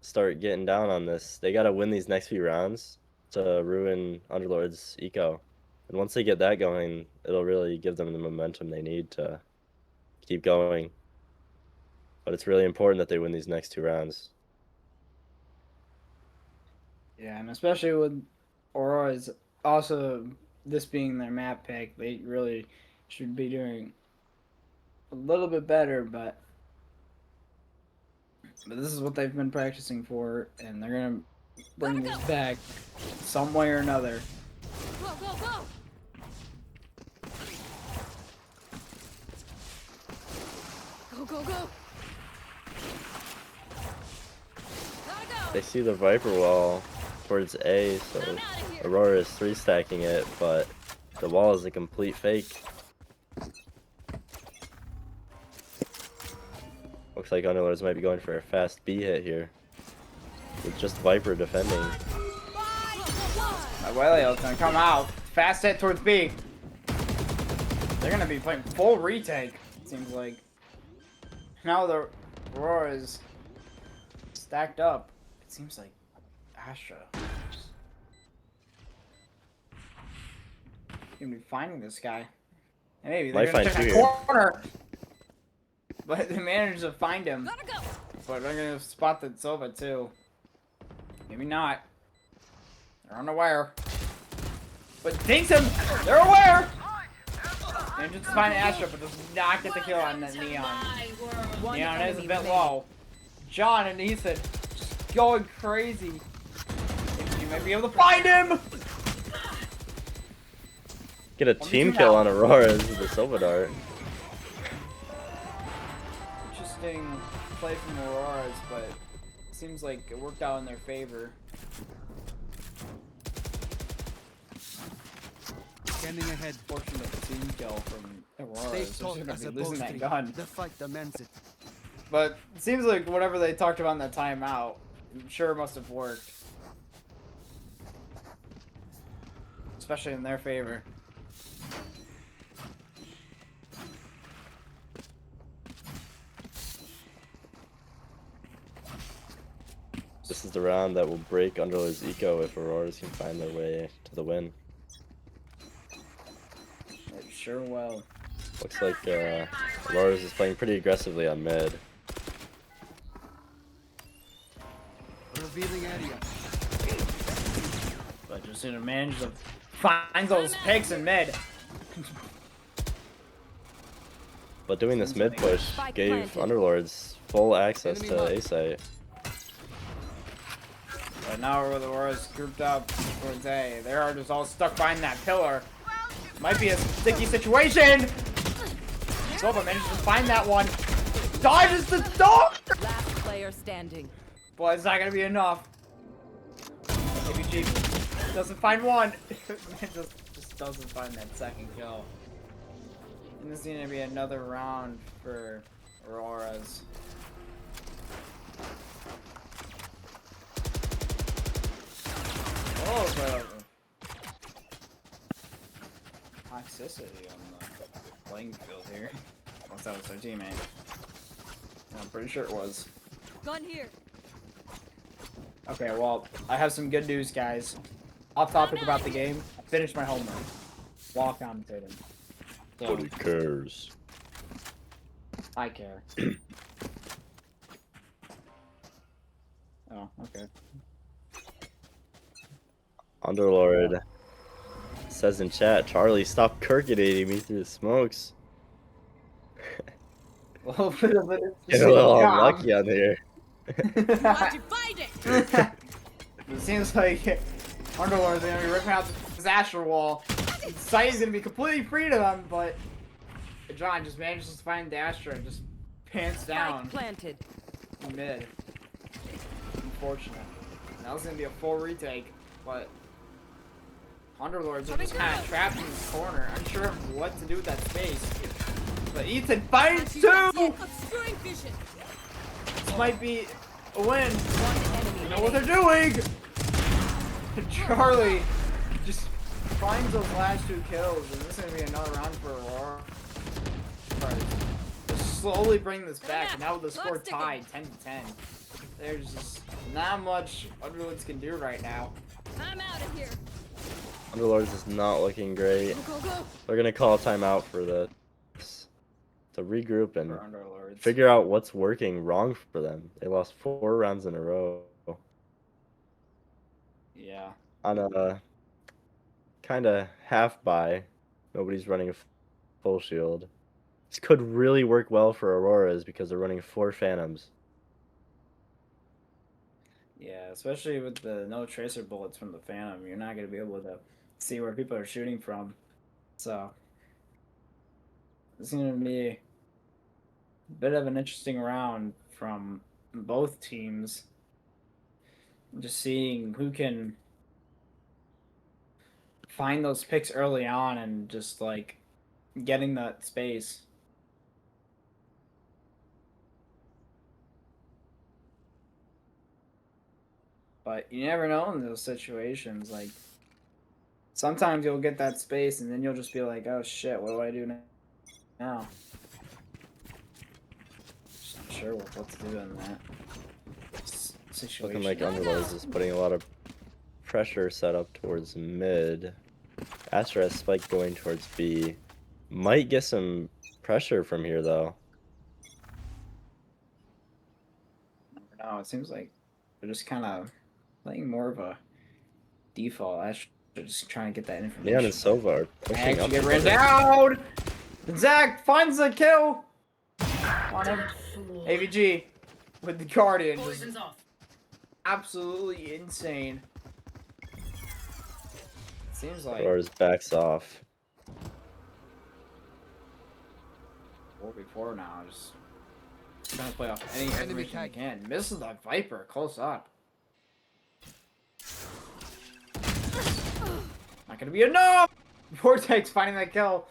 start getting down on this. They got to win these next few rounds to ruin Underlord's eco. And once they get that going, it'll really give them the momentum they need to keep going. But it's really important that they win these next 2 rounds. Yeah, and especially with Auroras, also this being their map pick, they really should be doing a little bit better, but this is what they've been practicing for, and they're gonna bring this back some way or another. Go, go, go. Go, go, go. Gotta go. They see the Viper wall towards A, so I'm outta here. Aurora is 3-stacking it, but the wall is a complete fake. Looks like Underlords might be going for a fast B hit here, with just Viper defending. My Waylay is gonna come out, Fast hit towards B. They're gonna be playing full retake, it seems like. Now the Aurora is stacked up. It seems like Astra just gonna be finding this guy. And maybe they're Might gonna find check two that here. corner. But they managed to find him. Gotta go. But they're gonna spot the Sova too. Maybe not. They're unaware. But dinks him! They're aware! And just find Astra, but does not get the kill on that Neon. My world. Neon is a enemy bit remaining. low. John and Ethan just going crazy. You might be able to find him! Get a Let me team do kill that. on Auroras with the Silver Dart. Interesting play from Auroras, but it seems like it worked out in their favor. Scanning ahead. Fortunate team kill from Stay Auroras. They're taut gonna as be a losing that bowstring. gun. The fight demands it. But it seems like whatever they talked about in that timeout, I'm sure it must have worked. Especially in their favor. This is the round that will break Underlord's eco if Auroras can find their way to the win. It sure will. Looks like Auroras is playing pretty aggressively on mid. Revealing area. But just gonna manage to find those picks in mid. But doing this mid push Spike gave planted. Underlords full access Enemy to mark. A site. But now the Auroras grouped up towards A. They are just all stuck behind that pillar. Might be a sticky situation. Silva manages to find that one. Dodges the dog. Last player standing. Boy, it's not gonna be enough. Maybe Chief doesn't find one. It just doesn't find that second kill. And this is gonna be another round for Auroras. Oh, but toxicity on the playing field here. Unless that was their teammate. I'm pretty sure it was. Gun here. Okay, well, I have some good news, guys. Off topic about the game, I finished my homework while commentating. So, Nobody cares. I care. Oh, okay. Underlord says in chat, Charlie, stop kirkinating me through the smokes. Well, but Get a little unlucky on here. How'd you find it? It seems like Underlords are gonna be ripping out this Asher wall. Sight is gonna be completely free to them, but John just manages to find the Astra and just pants down Spike planted. in mid. Unfortunate. That was gonna be a full retake, but Underlords are just kind of trapped in this corner, unsure of what to do with that space. But Ethan finds two! Obscuring vision. This might be a win. One enemy They know what remaining. they're doing! And Charlie just finds those last two kills, and this is gonna be another round for Aurora. Just slowly bring this back, and now with the score tied 10-10. There's just not much Underlords can do right now. I'm out of here. Underlords is not looking great. Go, go, go. They're gonna call a timeout for this to regroup and For Underlords. figure out what's working wrong for them. They lost 4 rounds in a row Yeah. on a kind of half buy. Nobody's running a full shield. This could really work well for Auroras because they're running 4 Phantoms. Yeah, especially with the no tracer bullets from the Phantom, you're not gonna be able to see where people are shooting from. So it's gonna be a bit of an interesting round from both teams. Just seeing who can find those picks early on and just like getting that space. But you never know in those situations. Like Sometimes you'll get that space, and then you'll just be like, "Oh shit, what do I do now?" Just not sure what to do in that situation. Looking like Underlords is putting a lot of pressure set up towards mid. Astra has Spike going towards B. Might get some pressure from here though. No, it seems like they're just kind of playing more of a default. Astra just trying to get that information. Neon and Sova are pushing up Actually get ran together. down. Zach finds the kill on him. AVG with the Guardian. Just Poison's off. absolutely insane. Seems like Auroras backs off. 4v4 now. Just trying to play off any information he can. Misses the Viper close up. Not gonna be enough. Vortex finding that kill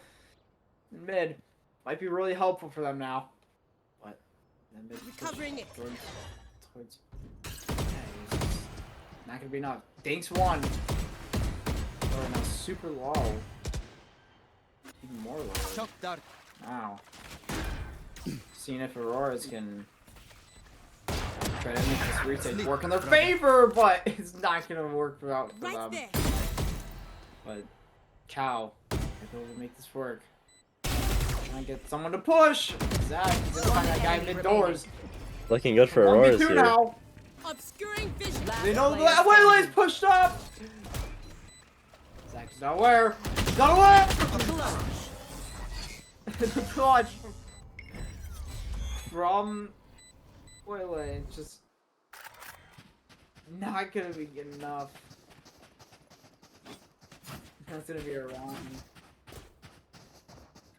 in mid might be really helpful for them now. But then mid Covering it. towards yeah, not gonna be enough. Dinks one. Oh, now super low. Even more low. Shock dart. Wow. Seeing if Auroras can try to make this retake work in their favor, but it's not gonna work for Right them. there. But Cow, they're able to make this work. Trying to get someone to push. Zach is gonna find that guy mid doors. Looking good for Auroras 1v2 here. now. Obscuring vision. They know that Waylay's pushed up. Zach's not aware. He's not aware. The clutch from Waylay just not gonna be good enough. That's gonna be a run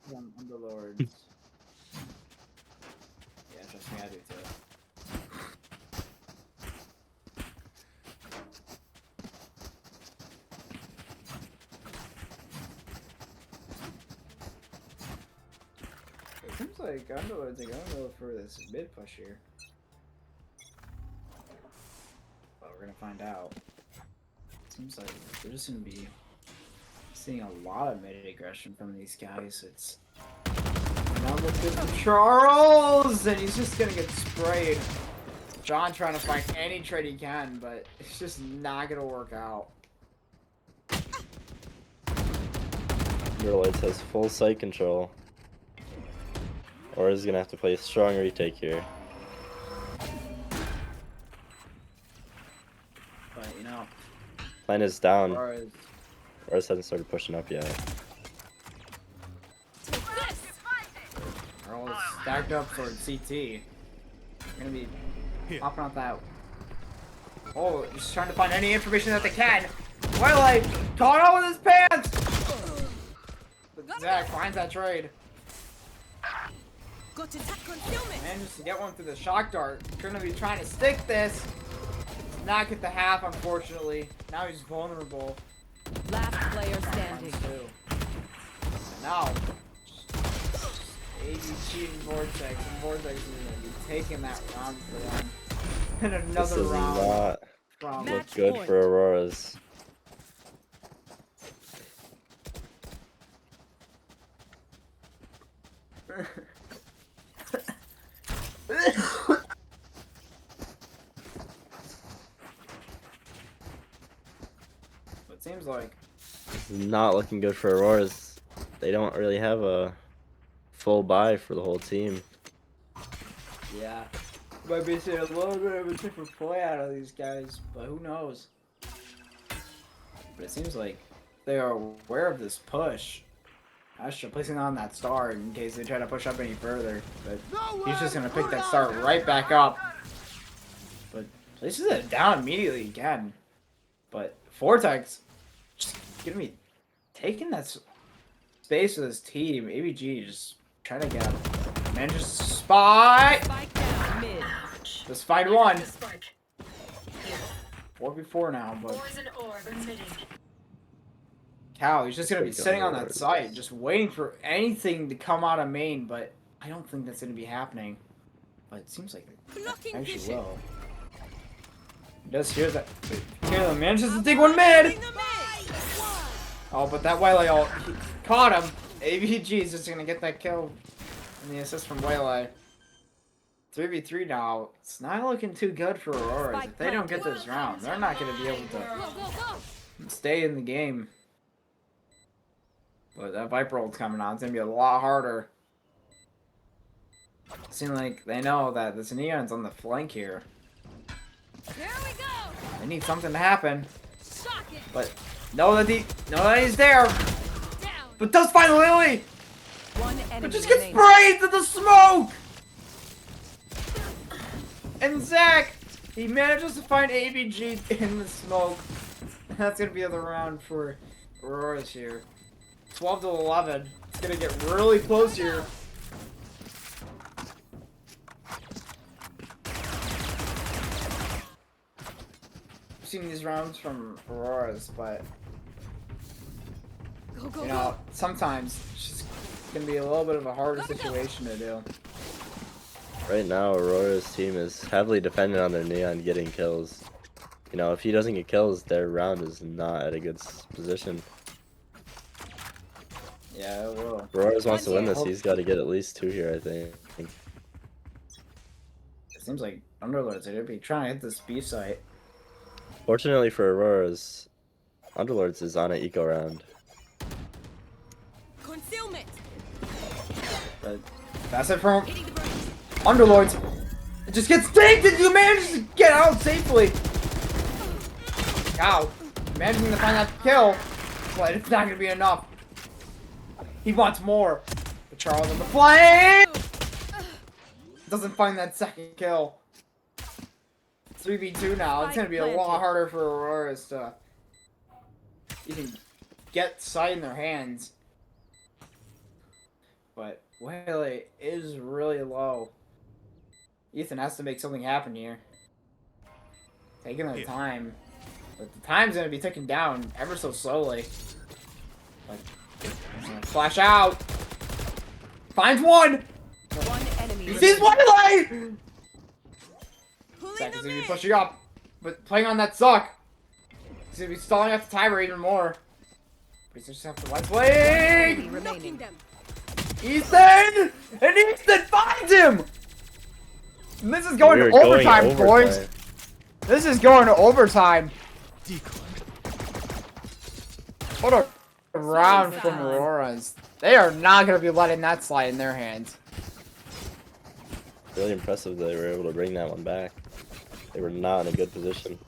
from Underlords. Yeah, trust me, I do too. It seems like Underlords are going to go for this mid push here. But we're gonna find out. Seems like they're just gonna be seeing a lot of mid aggression from these guys. It's now look at Charles, and he's just gonna get sprayed. John trying to find any trade he can, but it's just not gonna work out. Underlords has full site control. Auroras is gonna have to play a strong retake here. But you know, Plan is down. Auroras Auroras hasn't started pushing up yet. are all stacked up towards CT. They're gonna be hopping off that. Oh, just trying to find any information that they can. Twilight caught out with his pants. But Zach finds that trade. Got attack concealment. Manages to get one through the shock dart. Gonna be trying to stick this. Does not get the half, unfortunately. Now he's vulnerable. Last player standing. And now, AVG and Vortex. And Vortex is gonna be taking that round for them. And This another does round not from look Match good point. for Auroras. It seems like This is not looking good for Auroras. They don't really have a full buy for the whole team. yeah, might be seeing a little bit of a different play out of these guys, but who knows? But it seems like they are aware of this push. Astra placing on that star in case they try to push up any further, but he's just gonna pick that star right back up. But places it down immediately again. But Vortex just gonna be taking that space with his team. ABG just trying to get him. Manages to spot. Spike down mid. Just find one. The spike. 4v4 now, but Poison orb emitting. Cow, he's just gonna be Take sitting on Underlords. that site, just waiting for anything to come out of main, but I don't think that's gonna be happening. But it seems like it Blocking actually vision. will. He does hear that. Caleb manages to dig one mid! Oh, but that Waylay ult caught him. AVG is just gonna get that kill and the assist from Waylay. 3v3 now. It's not looking too good for Auroras. If they don't get this round, they're not gonna be able to Go, go, go. stay in the game. But that Viper ult's coming on. It's gonna be a lot harder. Seems like they know that this Neon's on the flank here. Here we go. They need something to happen. Shock it. But know that he's there. Down. But does find Lily. One But enemy just gets remaining. sprayed to the smoke. And Zach, he manages to find ABG in the smoke. That's gonna be the round for Auroras here. 12 to 11. It's gonna get really close here. I've seen these rounds from Auroras, but Go, go, you go. know, sometimes it's just gonna be a little bit of a harder situation to do. Right now, Aurora's team is heavily dependent on their Neon getting kills. You know, if he doesn't get kills, their round is not at a good position. Yeah, it will. Auroras wants to win this, he's got to get at least 2 here, I think. It seems like Underlords are gonna be trying to hit this B site. Fortunately for Auroras, Underlords is on an eco round. Concealment. But that's it from Hitting the brakes. Underlords. It just gets tanked and you manage to get out safely. Ow. Managing to find that kill, but it's not gonna be enough. He wants more. But Charles on the flame doesn't find that second kill. 3v2 now. It's gonna be a lot harder for Auroras to even get sight in their hands. But Waylay is really low. Ethan has to make something happen here. Taking their time. But the time's gonna be ticking down ever so slowly. But he's gonna flash out. Finds one! One enemy He sees remaining. Waylay! Pulling Zach is them gonna be in. pushing up. But playing on that suck. He's gonna be stalling out the timer even more. But he's just have to let's play! Enemy Knocking remaining. them. Ethan! And Ethan finds him! And this is going We're to overtime, boys. overtime. This is going to overtime. Decoy. What a round from Auroras. They are not going to be letting that slide in their hands. Really impressive that they were able to bring that one back. They were not in a good position.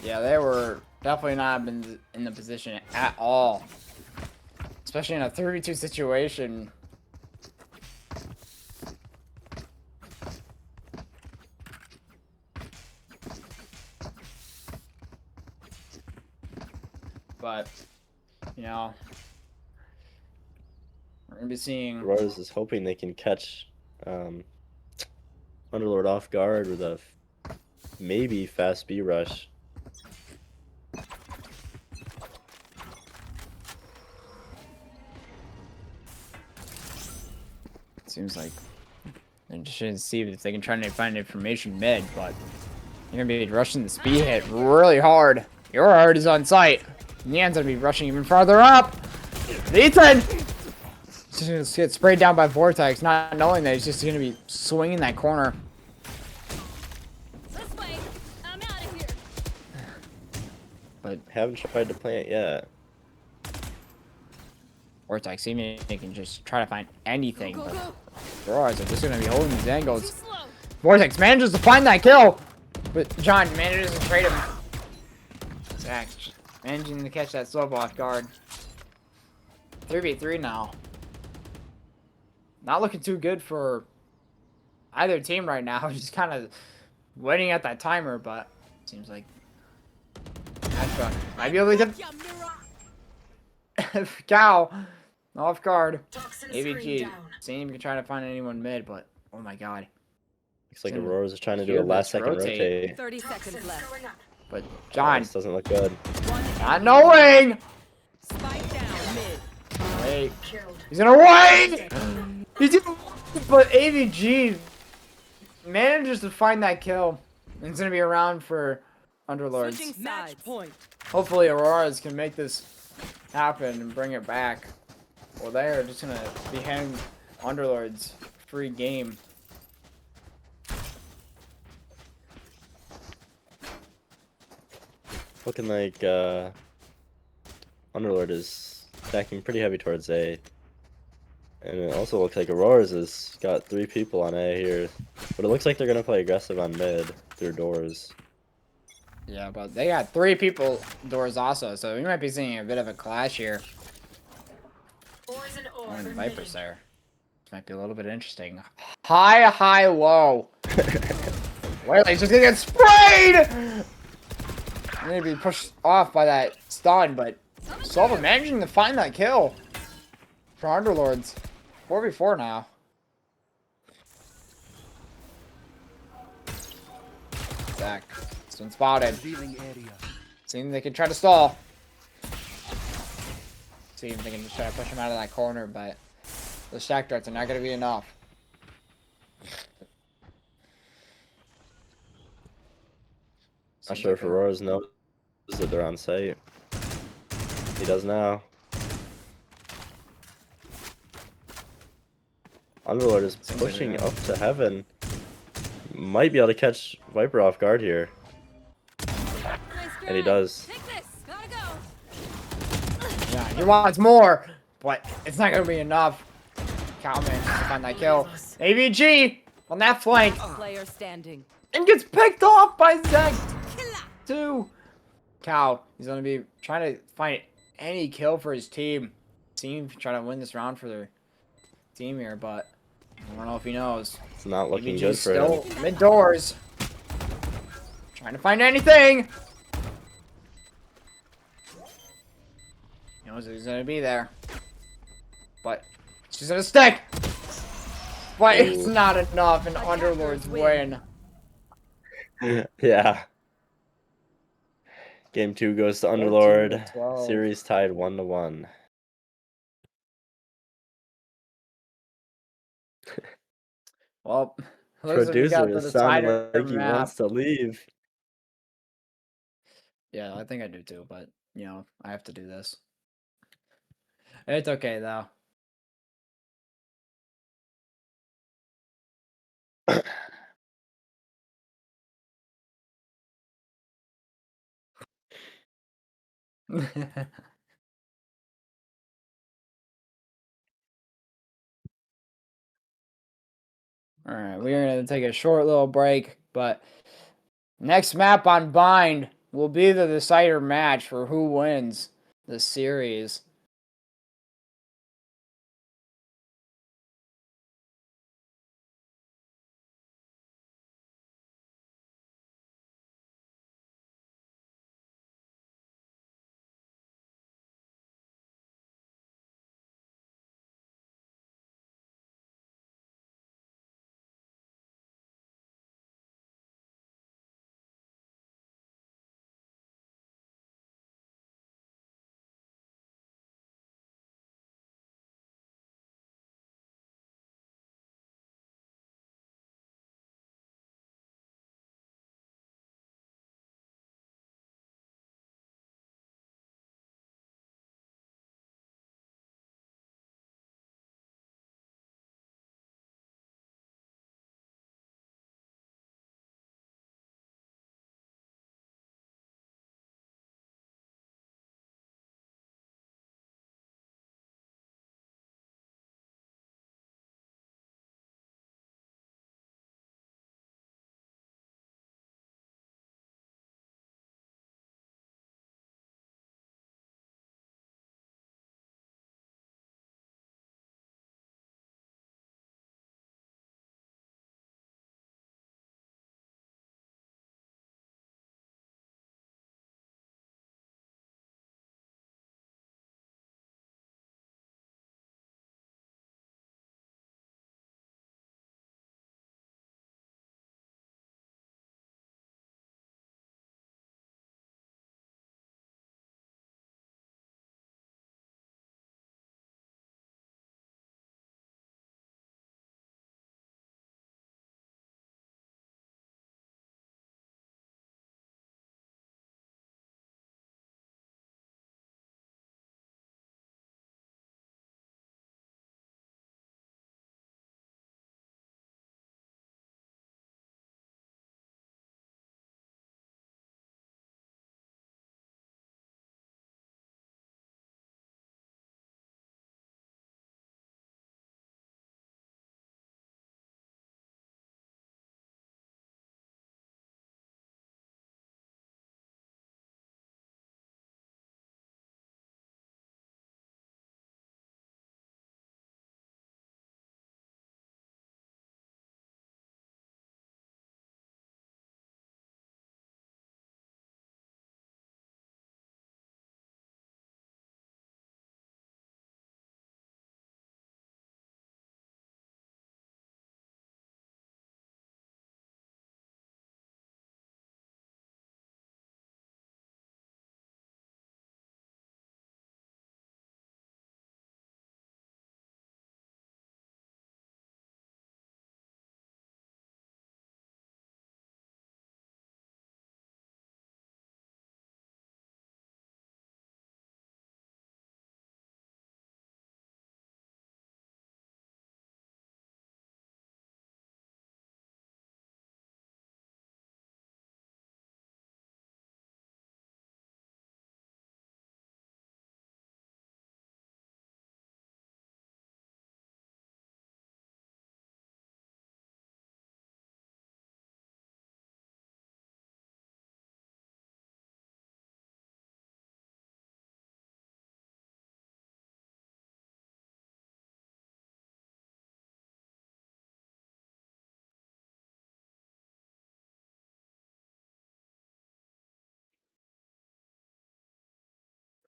Yeah, they were definitely not in the position at all. Especially in a 32 situation. But, you know, we're going to be seeing... Auroras is hoping they can catch Underlord off guard with a maybe fast B rush. Seems like they're just trying to see if they can try to find information mid, but you're gonna be rushing the speed hit really hard. Your heart is on site. Neon's gonna be rushing even farther up. Ethan just get sprayed down by Vortex, not knowing that he's just gonna be swinging that corner. This way. I'm out of here. But Haven't tried to plant yet. Vortex, even if he can just try to find anything, Go, go, but go. Auroras are just gonna be holding these Too angles. slow. Vortex manages to find that kill, but John manages to trade him. Zach managing to catch that sub off guard. 3v3 now. Not looking too good for either team right now. Just kind of waiting at that timer, but seems like Ashra might be able to get Yeah, mirror. Cow off guard. Toxin screen AVG down. seeing if you can try to find anyone mid, but oh my god. Looks like Gonna Auroras is trying to do hear a last this second rotate. rotate. 30 Toxin seconds left. going up. But John, This doesn't look good. One not enemy knowing. Spike down mid. Wait, Killed. he's gonna wait. He's gonna, but AVG manages to find that kill. And it's gonna be around for Underlords. Switching sides. Match point. Hopefully, Auroras can make this happen and bring it back, well, they're just gonna be handing Underlords free game. Looking like Underlord is attacking pretty heavy towards A. And it also looks like Auroras has got 3 people on A here. But it looks like they're going to play aggressive on mid through doors. Yeah, but they got 3 people doors also, so we might be seeing a bit of a clash here. Poison orb And emitting. Viper's there. This might be a little bit interesting. High, low. Well, he's just gonna get sprayed! Maybe pushed off by that stun, but Silva managing to find that kill for Underlords. 4v4 now. Zach. It's been spotted. Revealing area. Seeing they can try to stall. See if they can just try to push him out of that corner, but the stack darts are not going to be enough. Not sure if Auroras knows that they're on site. He does now. Underlord is pushing up to heaven. Might be able to catch Viper off guard here. And he does. Take this. Gotta go. Yeah, he wants more, but it's not going to be enough. Cal manages to find that kill. AVG on that flank. Player standing. And gets picked off by Zach too. Cal, he's going to be trying to find any kill for his team. Team trying to win this round for their team here, but I don't know if he knows. It's not looking AVG's good for him. still mid doors. Trying to find anything. He knows he's going to be there. But she's going to stick. But it's not enough, and Underlords win. Yeah. Game 2 goes to 14 Underlord. to 12. Series tied 1-1. Well, looks like we got Producer the is sounding decider like he map. wants to leave. Yeah, I think I do too, but, you know, I have to do this. It's okay, though. Alright, we're going to take a short little break, but next map on Bind will be the decider match for who wins the series.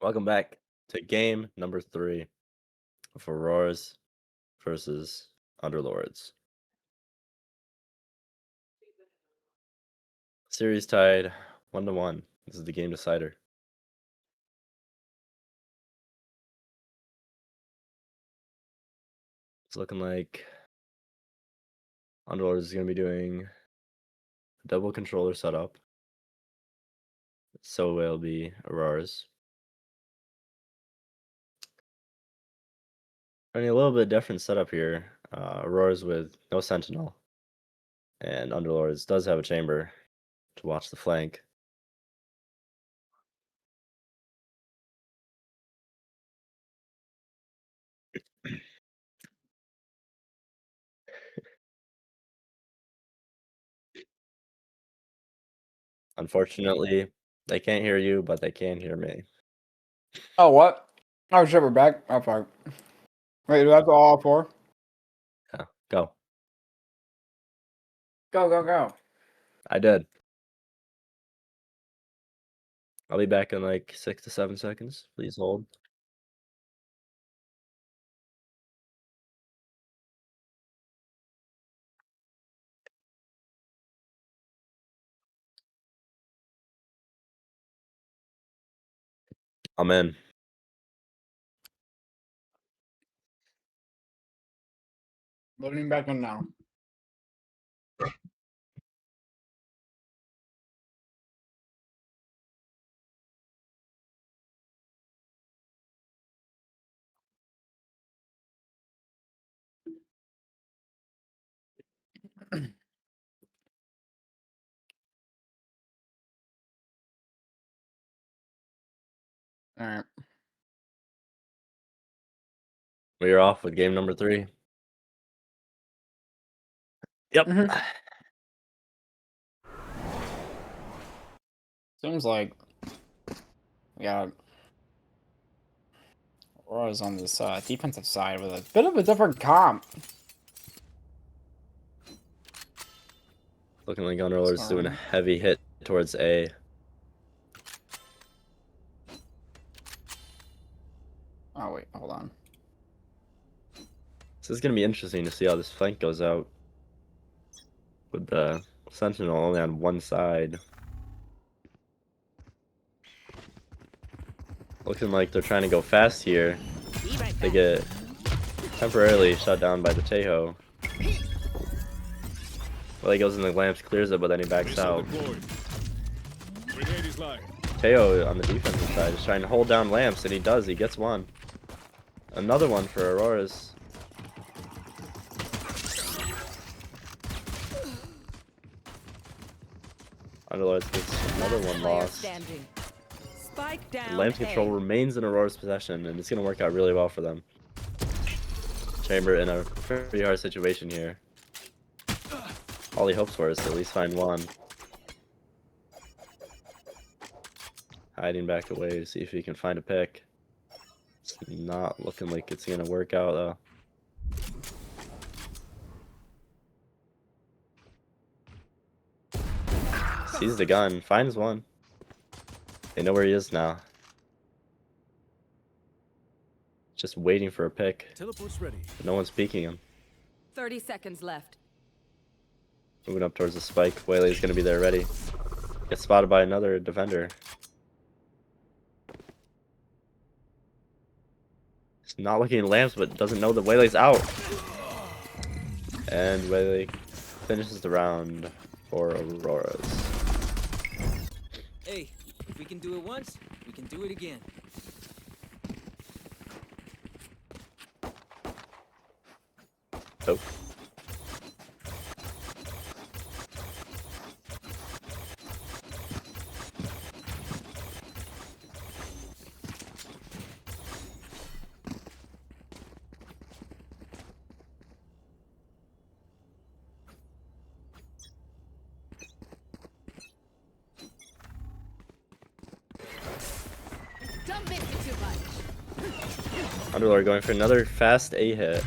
Welcome back to game number 3 of Auroras versus Underlords. Series tied 1-1. This is the game decider. It's looking like Underlords is going to be doing a double controller setup. So will be Auroras. Running a little bit different setup here. Auroras with no Sentinel. And Underlords does have a chamber to watch the flank. Unfortunately, they can't hear you, but they can hear me. Oh, what? Oh, shit, we're back. Oh, fuck. Wait, do I have to all 4? Yeah, go. Go, go, go. I did. I'll be back in like 6 to 7 seconds. Please hold. I'm in. Loading back on now. All right. We are off with game number 3. Yep. Seems like we got Auroras on this defensive side with a bit of a different comp. Looking like Underlords doing a heavy hit towards A. Oh, wait, hold on. This is going to be interesting to see how this flank goes out. With the Sentinel only on one side. Looking like they're trying to go fast here. They get temporarily shut down by the Tejo. Well, he goes in the lamps, clears it, but then he backs out. Tejo on the defensive side is trying to hold down lamps, and he does. He gets one. Another one for Auroras. Underlords gets another one lost. Spike down. Lamp control remains in Aurora's possession, and it's going to work out really well for them. Chamber in a pretty hard situation here. All he hopes for is to at least find one. Hiding back away to see if he can find a pick. It's not looking like it's going to work out, though. Sees the gun, finds one. They know where he is now. Just waiting for a pick. Teleport's ready. But no one's peeking him. 30 seconds left. Moving up towards the spike. Whaley's gonna be there ready. Gets spotted by another defender. He's not looking at lamps, but doesn't know that Whaley's out. And Whaley finishes the round for Auroras. Hey, if we can do it once, we can do it again. Oh. Don't miss it too much. Underlord going for another fast A hit.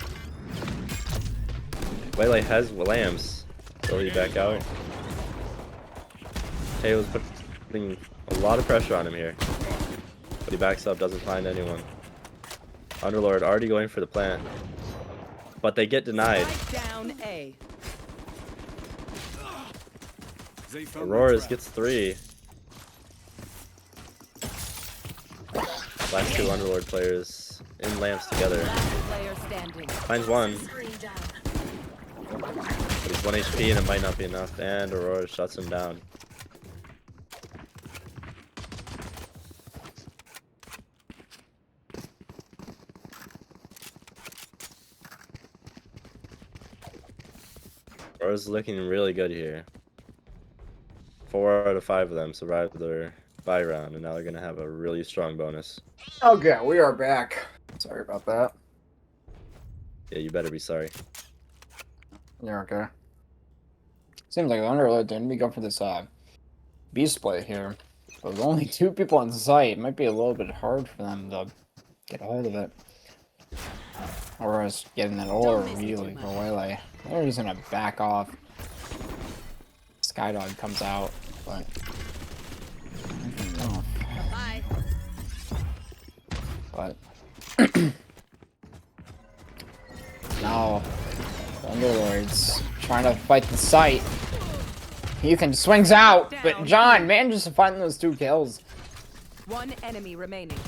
Whaley has lamps. Will he back out? Taylor's putting a lot of pressure on him here. He backs up, doesn't find anyone. Underlord already going for the plant. But they get denied. Spike down A. They found my Auroras trap. gets 3. Last 2 Underlord players in lamps together. Last player standing. Finds one, Screen down. but he's 1 HP and it might not be enough. And Aurora shuts him down. Aurora's looking really good here. 4 out of 5 of them survived their bye round, and now they're gonna have a really strong bonus. Okay, we are back. Sorry about that. Yeah, you better be sorry. You're okay. Seems like the Underlord didn't be going for this B split here. But with only 2 people on site, it might be a little bit hard for them to get a hold of it. Or else getting that ore immediately for Waylay. They're just gonna back off. Skydog comes out, but oh. Bye. But now the Underlords trying to fight the site. Ethan swings out, but John manages to find those 2 kills. 1 enemy remaining.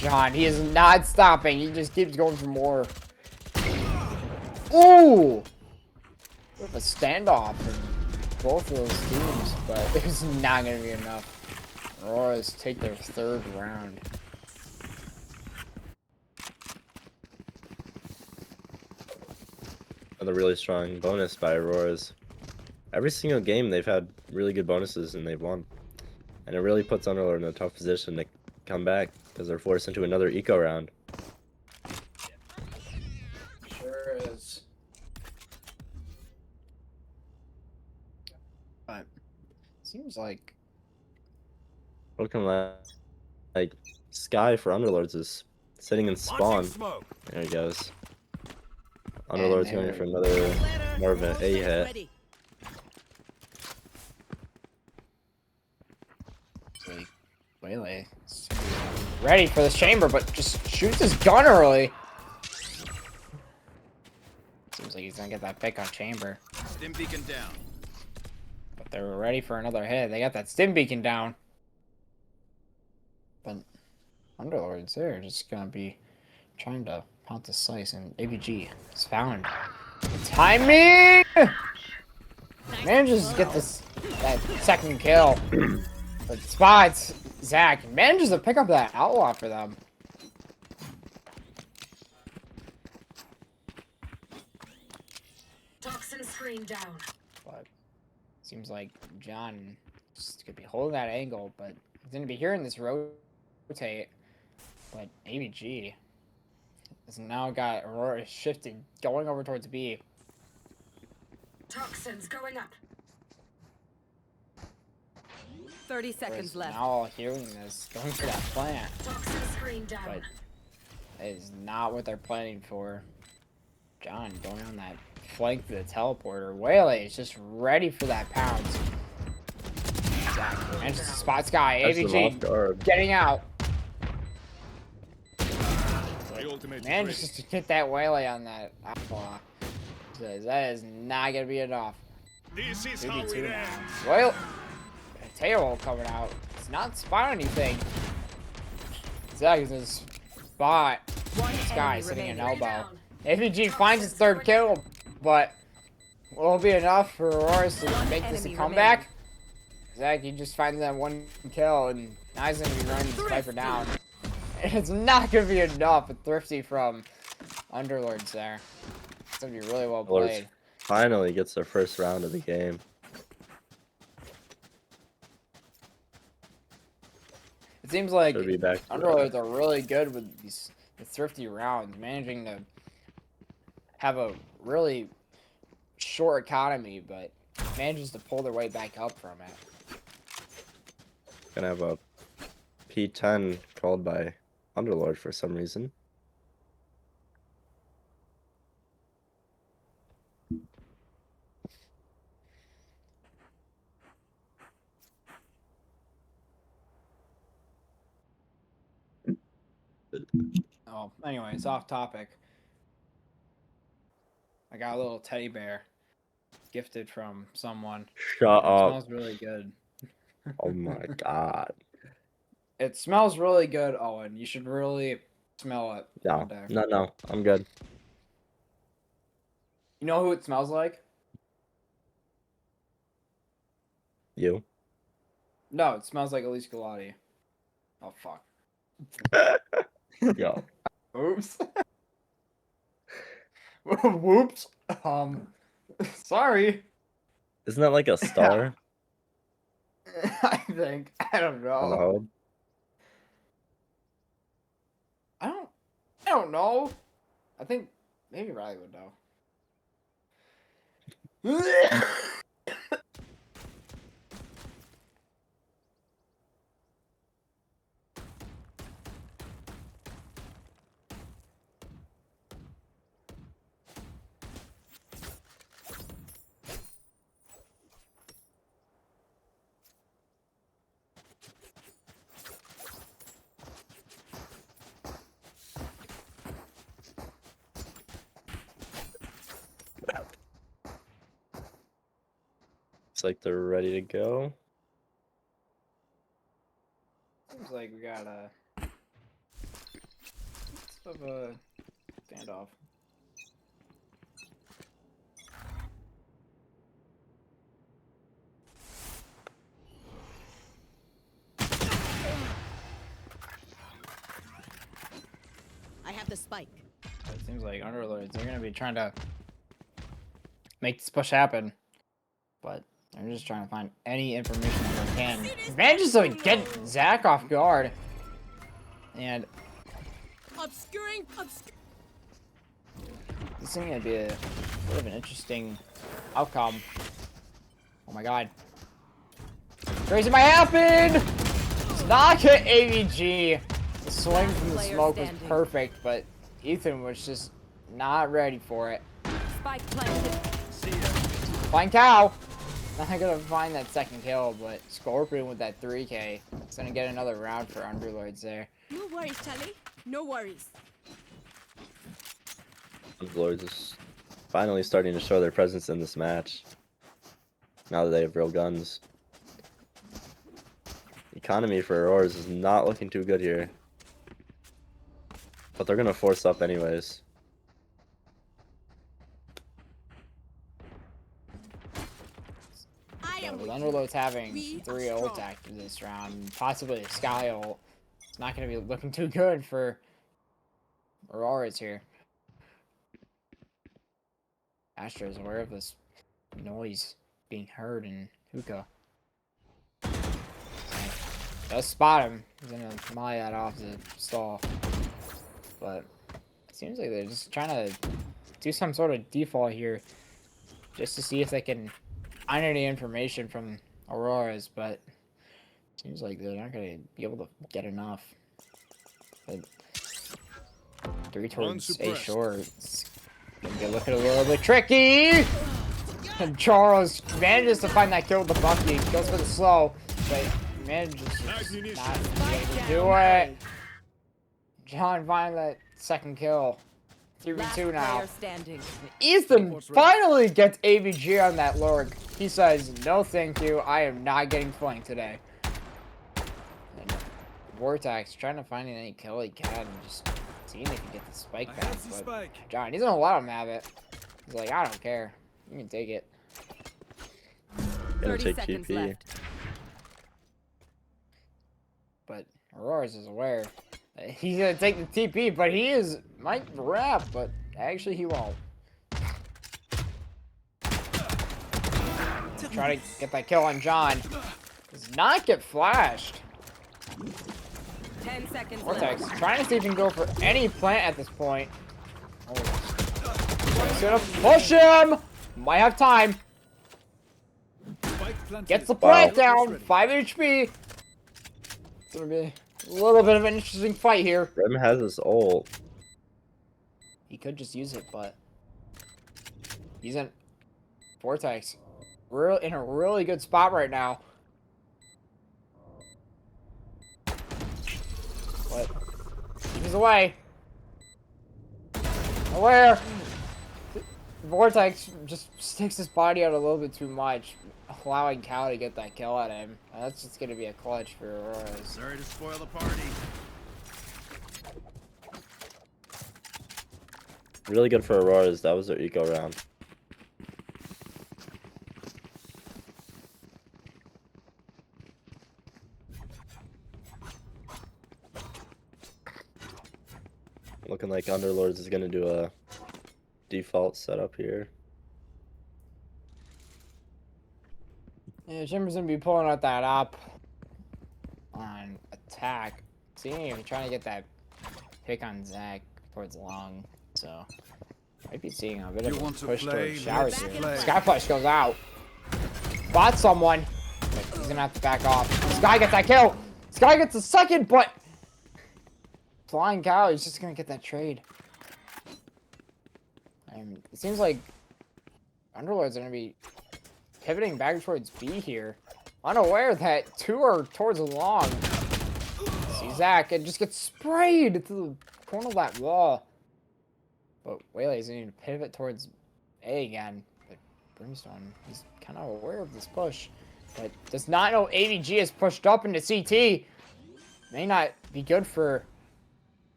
John, he is not stopping. He just keeps going for more. Ooh! Bit of a standoff in both of those teams, but it's not going to be enough. Auroras take their 3rd round. Another really strong bonus by Auroras. Every single game they've had really good bonuses and they've won. And it really puts Underlord in a tough position to come back because they're forced into another eco round. Sure is. But seems like Looking like Sky for Underlords is sitting in spawn. There he goes. Underlord's going for another more of an A hit. Ready. Waylay ready for this chamber, but just shoots his gun early. Seems like he's gonna get that pick on chamber. Stim beacon down. But they were ready for another hit. They got that stim beacon down. But Underlords, they're just gonna be trying to pounce the slice, and ABG is found. The timing! Manages to get that 2nd kill. But spots Zach, manages to pick up that outlaw for them. Toxin screen down. But seems like John just could be holding that angle, but he's gonna be hearing this rotate. But ABG has now got Aurora shifting, going over towards B. Toxins going up. 30 seconds Is left. now hearing this, going for that plant. Toxin screen down. But that is not what they're planning for. John going on that flank to the teleporter. Waylay is just ready for that pounce. Exactly. And just a spot Sky. That's an off ABG guard. getting out. The ultimate Manages just to get that Waylay on that outlaw. Says that is not going to be enough. This is how it 2v2 now. ends. Well, tail coming out. It's not spot anything. Zach is in a spot. This guy sitting in elbow. AVG finds his 3rd kill, but will it be enough for Auroras to make this a comeback? Zach, he just finds that 1 kill, and now he's going to be running this Viper down. And it's not going to be enough. A thrifty from Underlords there. It's going to be really well Underlords played. finally gets their 1st round of the game. It seems like Should be back to Underlords are really good with these thrifty rounds, managing to have a really short economy, but manages to pull their way back up from it. Gonna have a P10 called by Underlord for some reason. Oh, anyways, off topic. I got a little teddy bear gifted from someone. Shut It up. smells really good. Oh my god. It smells really good, Owen. You should really smell it No, one day. no, I'm good. You know who it smells like? You. No, it smells like Elise Galati. Oh, fuck. Yo. Oops. Whoops. Sorry. Isn't that like a star? I think. I don't know. On the hood? I don't know. I think maybe Riley would know. It's like they're ready to go. Seems like we got a of a standoff. I have the spike. It seems like Underlords, they're gonna be trying to make this push happen, but they're just trying to find any information that they can. Manages to get Zach off guard, and Obscuring. this is gonna be a bit of an interesting outcome. Oh my god. Crazy might happen! It's not hit AVG. The swing from the smoke was perfect, but Ethan was just not ready for it. Spike planted. Flying cow! Not gonna find that second kill, but Scorpion with that 3K is gonna get another round for Underlords there. No worries, Charlie. No worries. Lords is finally starting to show their presence in this match. Now that they have real guns. The economy for Auroras is not looking too good here. But they're gonna force up anyways. With Underlords having 3 ult active this round, possibly a Sky ult, it's not gonna be looking too good for Auroras here. Astra is aware of this noise being heard in hookah. Does spot him. He's gonna molly that off the stall. But it seems like they're just trying to do some sort of default here just to see if they can find any information from Auroras, but it seems like they're not gonna be able to get enough. But 3 towards A short. It's gonna be looking a little bit tricky. And Charles manages to find that kill with the Bucky. Goes for the slow, but manages to not be able to do it. John finds that second kill. 3v2 now. Ethan finally gets AVG on that Lorg. He says, no thank you, I am not getting flanked today. And Vortex trying to find any kill he can and just seeing if he can get the spike back. But John, he's gonna let him have it. He's like, I don't care. You can take it. Gonna take TP. But Auroras is aware. He's gonna take the TP, but he might wrap, but actually he won't. Try to get that kill on John. Does not get flashed. 10 seconds Vortex left. trying to see if he can go for any plant at this point. Oh. He's gonna push him! Might have time. Gets the plant down. 5 HP. It's gonna be a little bit of an interesting fight here. Rem has his ult. He could just use it, but he's in Vortex. We're in a really good spot right now. But he's He's away. Where? Vortex just sticks his body out a little bit too much, allowing Cal to get that kill at him. That's just gonna be a clutch for Auroras. Sorry to spoil the party. Really good for Auroras. That was their eco round. Looking like Underlords is gonna do a default setup here. Yeah, Jim's gonna be pulling out that up on attack. Seeing if he's trying to get that pick on Zach towards long, so might be seeing a bit You of a want to push play? towards showers Let's here. play. Sky Flash goes out. Bought someone. But he's gonna have to back off. Sky gets that kill. Sky gets a second, but Flying Cow, he's just gonna get that trade. And it seems like Underlords are gonna be pivoting back towards B here, unaware that two are towards long. See Zach and just gets sprayed to the corner of that wall. But Whaley's going to pivot towards A again. But Brimstone, he's kind of aware of this push, but does not know AVG is pushed up into CT. May not be good for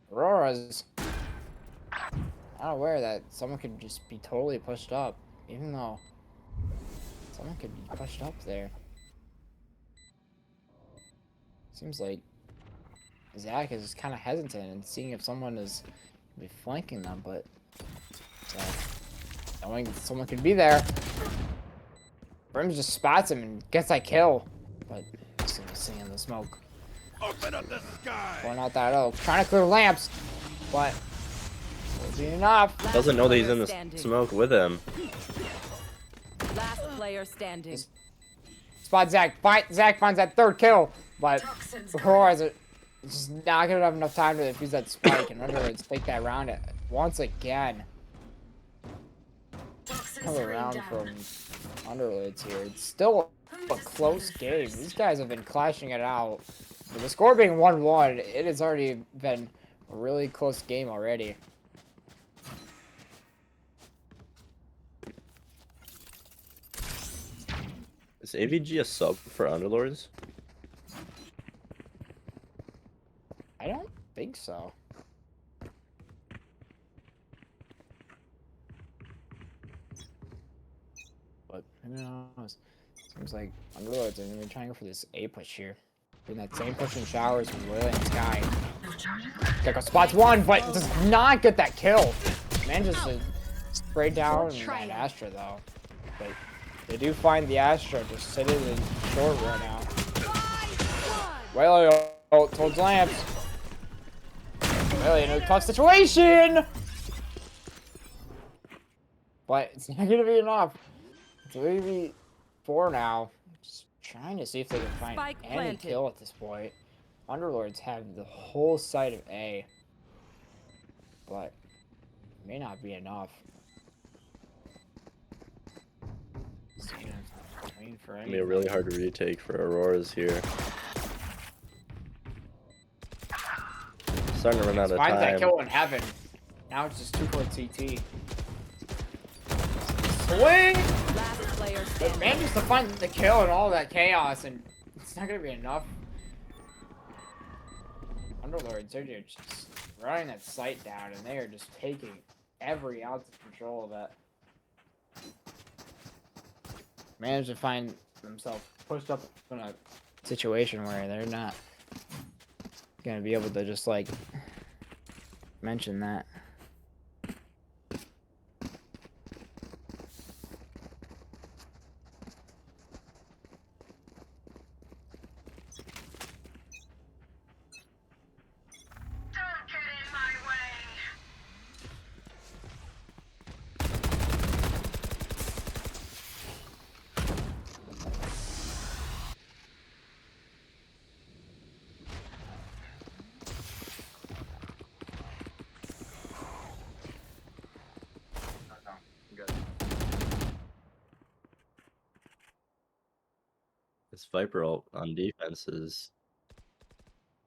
Auroras. Not aware that someone could just be totally pushed up, even though someone could be pushed up there. Seems like Zach is kind of hesitant and seeing if someone is be flanking them, but knowing someone could be there, Brims just spots him and gets that kill. But still seeing the smoke. Open up the sky. Pouring out that oak, trying to clear lamps, but will be enough. Doesn't know that he's in the smoke with him. Last player standing. Spot Zach. Zach finds that third kill, but Toxins Auroras are just not gonna have enough time to defuse that spike, and Underlords take that round once again. Toxins Coming screen around down. from Underlords here. It's still a close game. These guys have been clashing it out. With the score being 1-1, it has already been a really close game already. Is AVG a sub for Underlords? I don't think so. But who knows? Seems like Underlords are gonna be trying for this A push here. Doing that same push in showers with Lily and Sky. Deco spots one, but does not get that kill. Manages to spray down that Astra though. But they do find the Astra just sitting in short right now. Whaley towards lamps. Whaley in a tough situation! But it's not gonna be enough. It's gonna be 4 now. Just trying to see if they can find Spike any planted. kill at this point. Underlords have the whole side of A. But it may not be enough. Waiting for Gonna be a really hard retake for Auroras here. Starting to run out of Finds that time. kill in heaven. Now it's just 2 towards CT. Swing! Last player But standing. manages to find the kill and all that chaos, and it's not gonna be enough. Underlords are just running that site down, and they are just taking every ounce of control of it. Managed to find themselves pushed up in a situation where they're not gonna be able to just like mention that. Don't get in my way. This Viper ult on defense is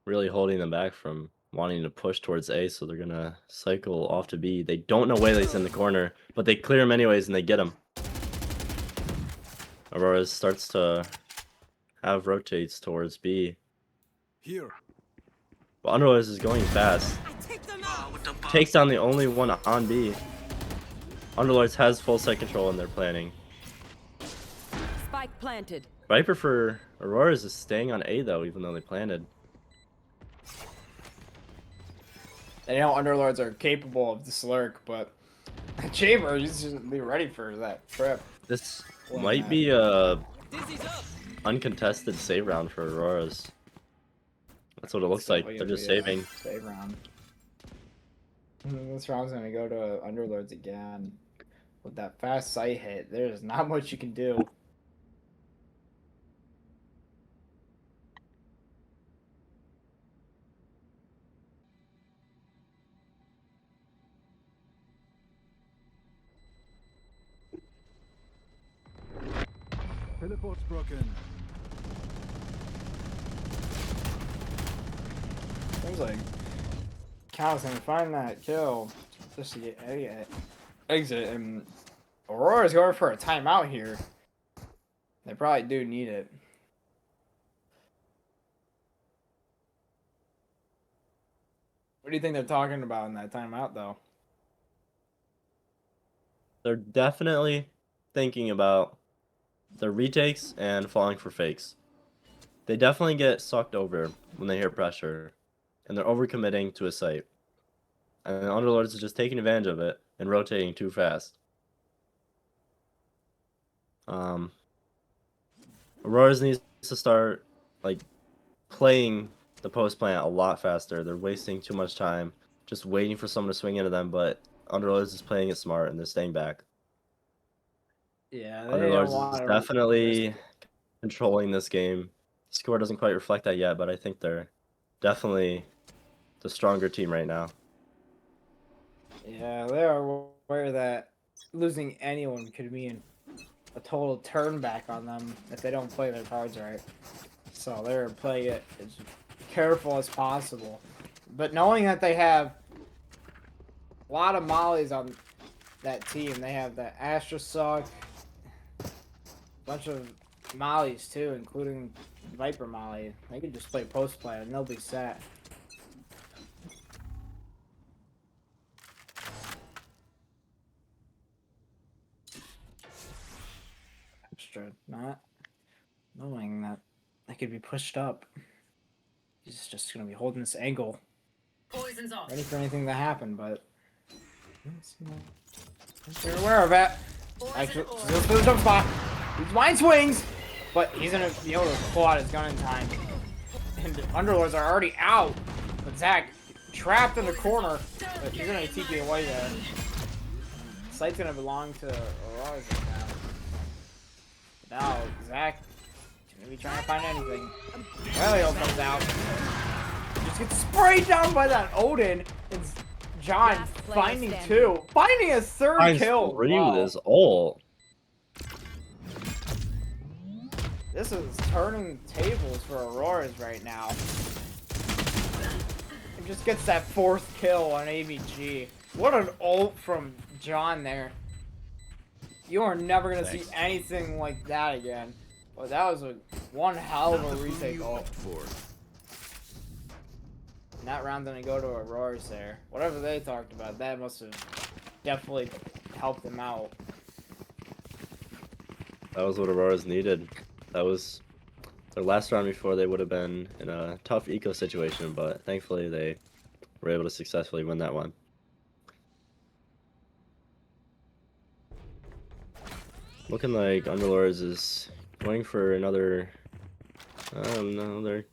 really holding them back from wanting to push towards A, so they're gonna cycle off to B. They don't know Waylay's in the corner, but they clear him anyways and they get him. Auroras starts to have rotates towards B. Here. But Underlords is going fast. I take them out. Takes down the only one on B. Underlords has full site control and they're planning. Spike planted. Viper for Auroras is staying on A though, even though they planted. They know Underlords are capable of the slurk, but Chamber needs to be ready for that trip. This Well, might be a Dizzy's up. uncontested save round for Auroras. That's what it looks like. They're just saving. Save round. This round's gonna go to Underlords again. With that fast sight hit, there's not much you can do. Teleport's broken. Seems like Cal's gonna find that kill just to get exit, and Aurora's going for a timeout here. They probably do need it. What do you think they're talking about in that timeout, though? They're definitely thinking about their retakes and falling for fakes. They definitely get sucked over when they hear pressure, and they're overcommitting to a site. And Underlords is just taking advantage of it and rotating too fast. Auroras needs to start playing the post plant a lot faster. They're wasting too much time just waiting for someone to swing into them, but Underlords is playing it smart and they're staying back. Yeah, they Underlords is definitely controlling this game. The score doesn't quite reflect that yet, but I think they're definitely the stronger team right now. Yeah, they are aware that losing anyone could mean a total turn back on them if they don't play their cards right. So they're playing it as careful as possible. But knowing that they have a lot of mollies on that team, they have the Astra Suck, a bunch of mollies too, including Viper Molly. They can just play post play and they'll be set. Astra not knowing that they could be pushed up. He's just gonna be holding this angle, Poison's off. ready for anything to happen, but you're aware of it. Actually, let's do the jump spot. He's mind swings, but he's gonna be able to pull out his gun in time. And the Underlords are already out, but Zach trapped in the corner. But he's gonna TP away there. Site's gonna belong to Auroras now. Now Zach gonna be trying to find anything. Well, comes out. Just gets sprayed down by that Odin. It's John Last player finding standing. two. Finding a third kill. Three Wow. with his ult. This is turning tables for Auroras right now. He just gets that fourth kill on AVG. What an ult from John there. You are never going to see anything like that again. But that was one hell of a retake ult. And that round's gonna go to Auroras there. Whatever they talked about, that must have definitely helped them out. That was what Auroras needed. That was their last round before they would have been in a tough eco situation, but thankfully they were able to successfully win that one. Looking like Underlords is going for another. I don't know. They're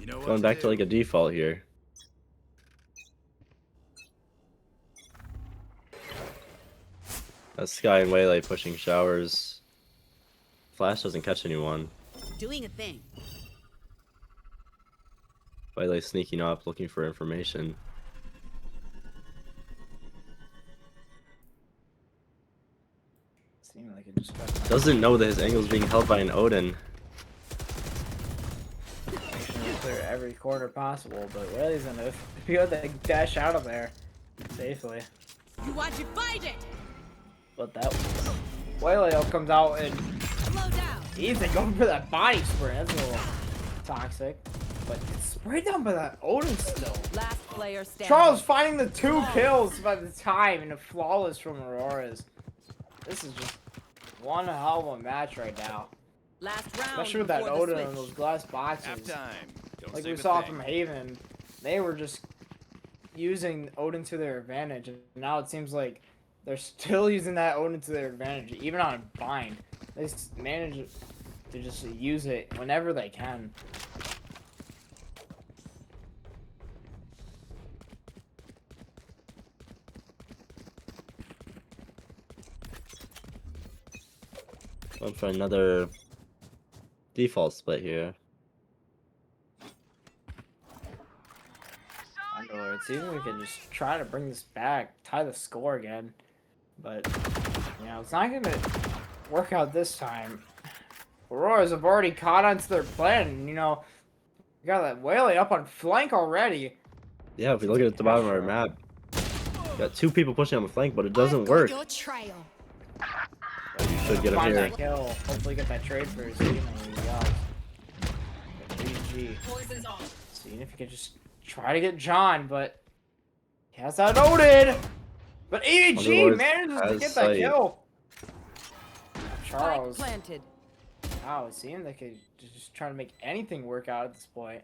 going back to like a default here. That's Sky and Waylay pushing showers. Flash doesn't catch anyone. Doing a thing. Waylay sneaking up, looking for information. Seemed like it just Doesn't know that his angle is being held by an Odin. through every corner possible, but Whaley's gonna be able to dash out of there safely. You watch it, fight it! But that Whaley comes out and Slow down! he's going for that body spray. That's a little toxic. But it's sprayed down by that Odin still. Last player standing. Charles finding the 2 kills by the time and a flawless from Auroras. This is just one hell of a match right now. Last round. Especially with that before the Odin and switch. those glass boxes. Halftime. Don't Like save we a saw thing. from Haven, they were just using Odin to their advantage. And now it seems like they're still using that Odin to their advantage, even on bind. They manage to just use it whenever they can. Going for another default split here. Underlords, see if we can just try to bring this back, tie the score again. But, you know, it's not going to work out this time. Auroras have already caught onto their plan, and, you know, we got that Whaley up on flank already. Yeah, if we look at the bottom of our map, got 2 people pushing on the flank, but it doesn't work. Your trail. You should get him Find here. that kill. Hopefully get that trade for his team. And he goes. GG. Poison's off. Seeing if you can just try to get John, but he has that Odin. But AEG Underlords manages to has get that sight. kill. Spike Charles. planted. Wow, it seemed like he's just trying to make anything work out at this point.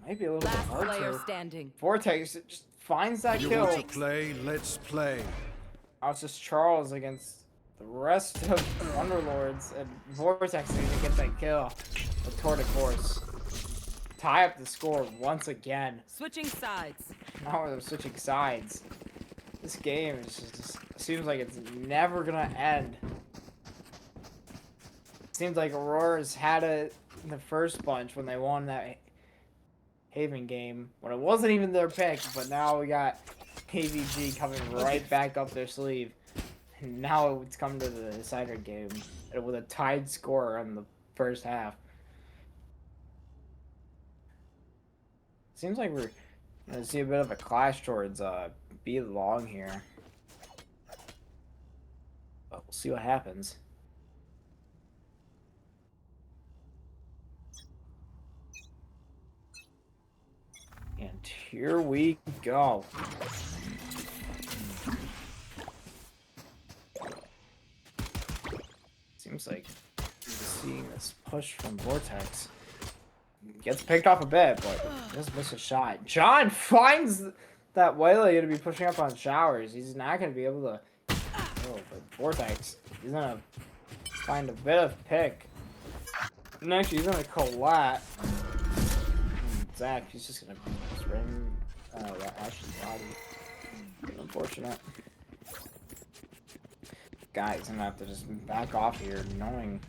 Might be a little bit Last hard player to. standing. Vortex just finds that You kill. want to play? Let's play. Now it's just Charles against the rest of Underlords, and Vortex needs to get that kill with Tour de Force. Tie up the score once again. Switching sides. Now we're switching sides. This game is just seems like it's never gonna end. Seems like Aurora's had it in the first bunch when they won that Haven game, when it wasn't even their pick, but now we got KVG coming right back up their sleeve. And now it's come to the decider game with a tied score on the first half. Seems like we're gonna see a bit of a clash towards B long here. But we'll see what happens. And here we go. Seems like we're seeing this push from Vortex. Gets picked off a bit, but just missed a shot. John finds that Whaley to be pushing up on showers. He's not going to be able to. Oh, but Vortex, he's going to find a bit of pick. And actually, he's going to collat. Zach, he's just going to spray him that Ash's body. Unfortunate. Guys, I'm going to have to just back off here, knowing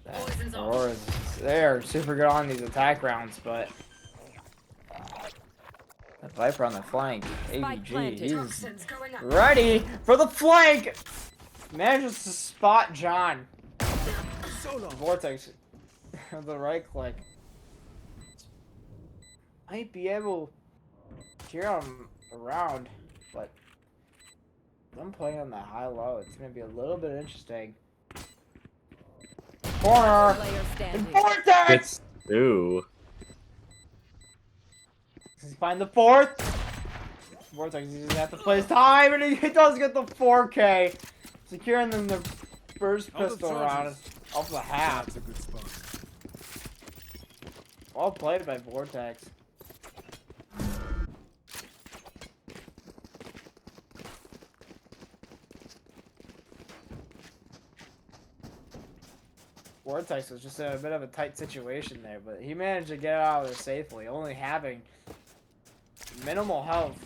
that Auroras, they're super good on these attack rounds, but that Viper on the flank, AVG, he's Toxins going up. ready for the flank! Manages to spot John. Vortex, the right click. Might be able to hear him around, but them playing on that high-low, it's going to be a little bit interesting. Corner! Player And standing. Vortex! It's 2. Does he find the 4th? Vortex, he's gonna have to play his time, and he does get the 4K. Securing them the first Hold the pistol charges. round of the half. That's a good spot. Well played by Vortex. Vortex was just in a bit of a tight situation there, but he managed to get out of there safely, only having minimal health.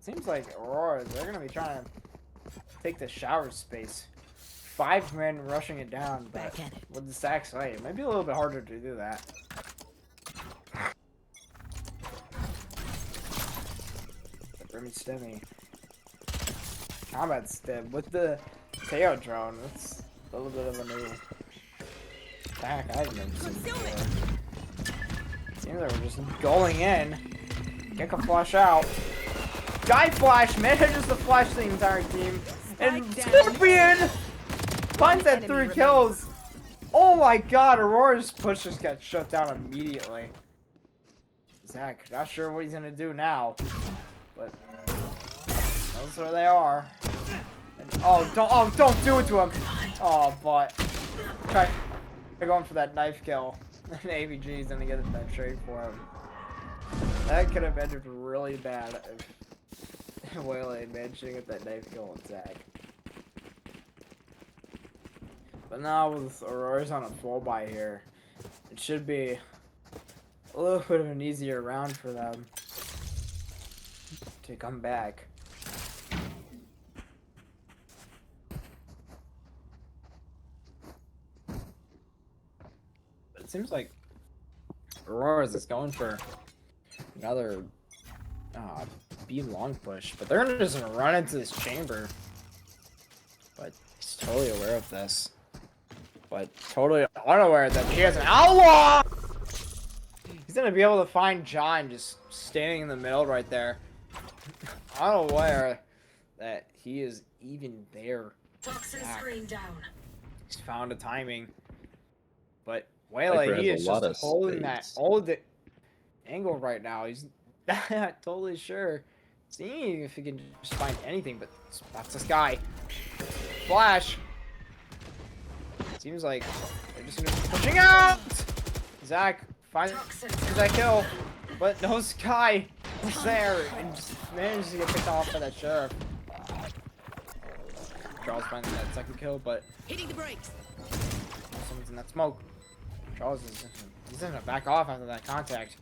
Seems like Auroras, they're going to be trying to take the shower space. 5 men rushing it down, but Back at it. with the stack sight, it might be a little bit harder to do that. Remy Stemmy. Combat stem with the Teo drone. That's a little bit of a new attack I've never seen before. Seems like we're just going in. Get a flash out. Guy flash manages to flash the entire team. And Scorpion finds that 3 kills. Oh my god, Aurora's push just got shut down immediately. Zach, not sure what he's gonna do now. But that's where they are. And, don't do it to him. Oh, but try going for that knife kill. And AVG's gonna get that trade for him. That could have ended really bad if Waylay managed to get that knife kill on Zach. But now with Aurora's on a full buy here, it should be a little bit of an easier round for them to come back. But it seems like Aurora's is going for another B long push, but they're just gonna run into this chamber. But he's totally aware of this. But totally unaware that he has an outlaw! He's gonna be able to find John just standing in the middle right there. Unaware that he is even there. Toxin screen down. He's found a timing. But Waylay, he is just holding that angle right now. He's not totally sure. Seeing if he can just find anything, but spots this guy. Flash! Seems like they're just gonna be pushing out! Zach finds that kill, but no Sky is there and just manages to get picked off by that sheriff. Charles finds that second kill, but Hitting the brakes. someone's in that smoke. Charles he's gonna back off after that contact.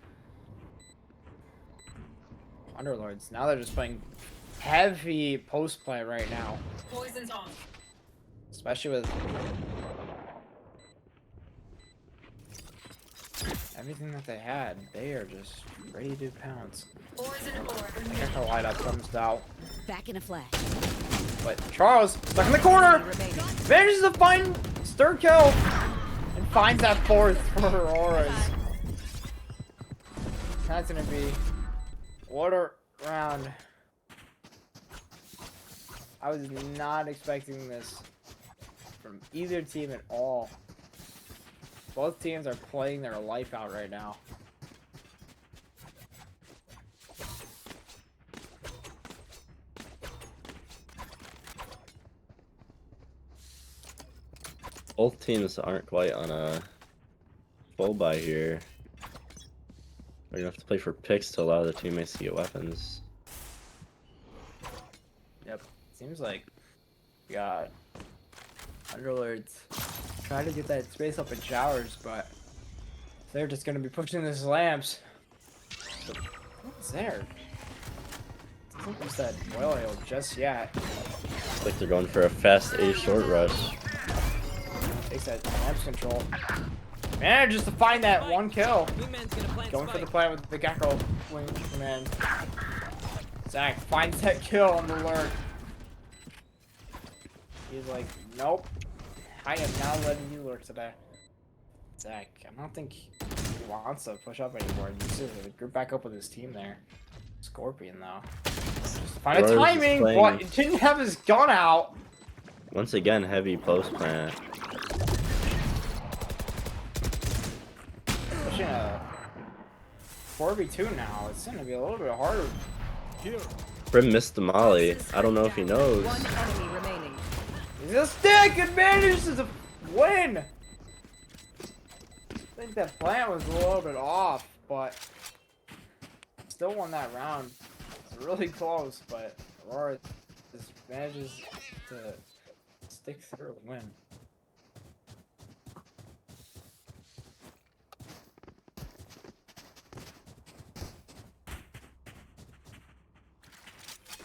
Underlords. Now they're just playing heavy post play right now. Poison's off. Especially with everything that they had. They are just ready to pounce. Poison orb. The light up comes out. Back in a flash. But Charles, stuck in the corner, manages to find stir kill and finds that 4th for Auroras. That's gonna be what a round. I was not expecting this from either team at all. Both teams are playing their life out right now. Both teams aren't quite on a full buy here. We're gonna have to play for picks to allow the teammates to get weapons. Yep, seems like we got Underlords trying to get that space up in showers, but they're just gonna be pushing these lamps. So, what's there? I think there's that oil hill just yet. Looks like they're going for a fast A short rush. Takes that lamps control. Manages to find that 1 kill. Wingman's gonna plant Going for the spike. play with the Gecko wingman. Zach finds that kill on the lurk. He's like, nope. I am not letting you lurk today. Zach, I don't think he wants to push up anymore. He's just group back up with his team there. Scorpion though. Just find a Auroras is timing, playing- but it didn't have his gun out. Once again, heavy post plant. Pushing a 4v2 now. It's gonna be a little bit harder. Here. Brim missed the molly. I don't know if he knows. One enemy remaining. He's a stick and manages to win. I think that plan was a little bit off, but still won that round. It's really close, but Aurora just manages to stick through and win.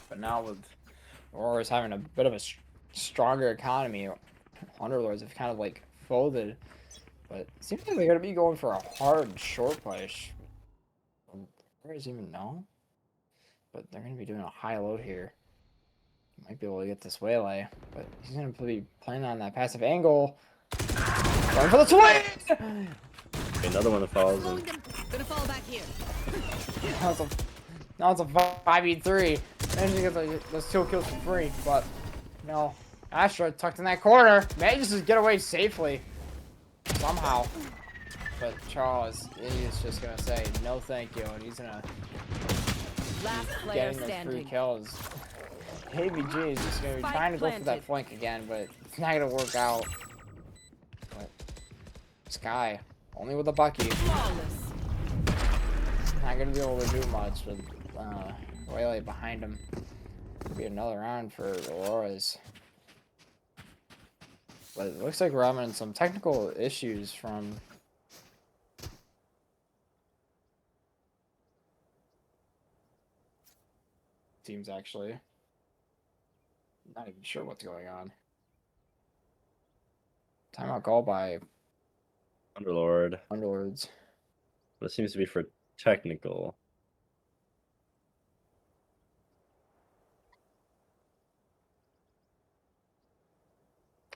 But now with Aurora's having a bit of a stronger economy, Underlords have kind of like folded. But it seems like they're gonna be going for a hard short push. Auroras even know? But they're gonna be doing a high load here. Might be able to get this Waylay, but he's gonna be playing on that passive angle. Going for the swing! Another one that falls Throwing in. them. Gonna fall back here. Now it's a 5v3. Manages to get those 2 kills for free, but no. Astra tucked in that corner. Manages to get away safely. Somehow. But Charles, he's just gonna say no thank you, and he's gonna Last player getting those 3 standing. kills. ABG is just gonna be Spike trying to go for that planted. flank again, but it's not gonna work out. But Sky, only with a Bucky, Flawless. not gonna be able to do much with Rayleigh behind him. Could be another round for Auroras. But it looks like we're having some technical issues from teams, actually. Not even sure what's going on. Timeout call by Underlord. Underlords. But it seems to be for technical.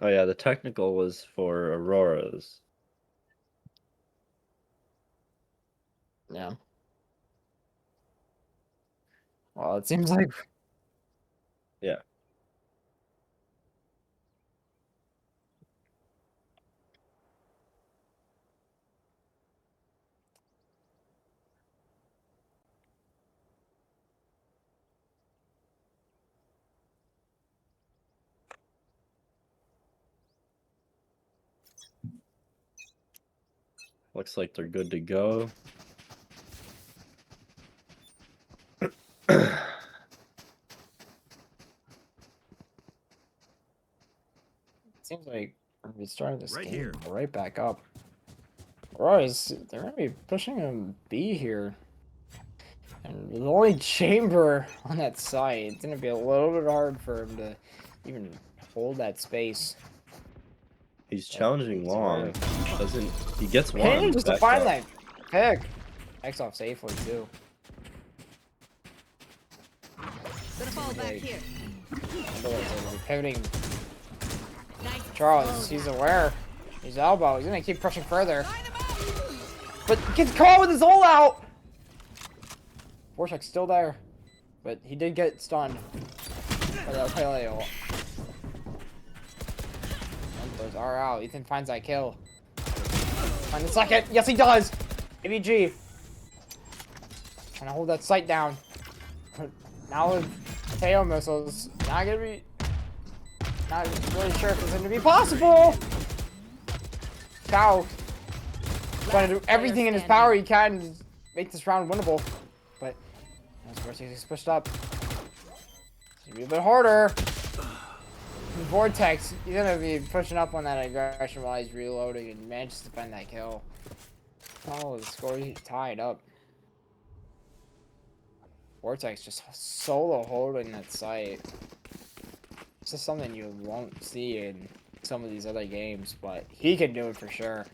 Oh yeah, the technical was for Auroras. Yeah. Well, it seems like Yeah. Looks like they're good to go. seems like we started this Right game here. right back up. Royce, they're gonna be pushing him B here. And with only Chamber on that side, it's gonna be a little bit hard for him to even hold that space. He's challenging it's long. hard. Doesn't he gets one? Pinning just to back find up. that pick. X off safely too. Gonna fall back Like, here. Underlords are gonna be pivoting. Nice. Charles, he's aware. He's elbow. He's gonna keep pushing further. But gets caught with his ult out! Vortex still there. But he did get stunned. By that paleo. Those are out. Ethan finds that kill. Find the second. Yes, he does! ABG. Trying to hold that sight down. But now with Teo missiles, not gonna be. Not really sure if it's going to be possible. Cow trying to do everything in his power he can to make this round winnable, but as Vortex is pushed up, it's gonna be a bit harder. And Vortex, he's gonna be pushing up on that aggression while he's reloading and manages to find that kill. Oh, the score tied up. Vortex just solo holding that site. This is something you won't see in some of these other games, but he can do it for sure.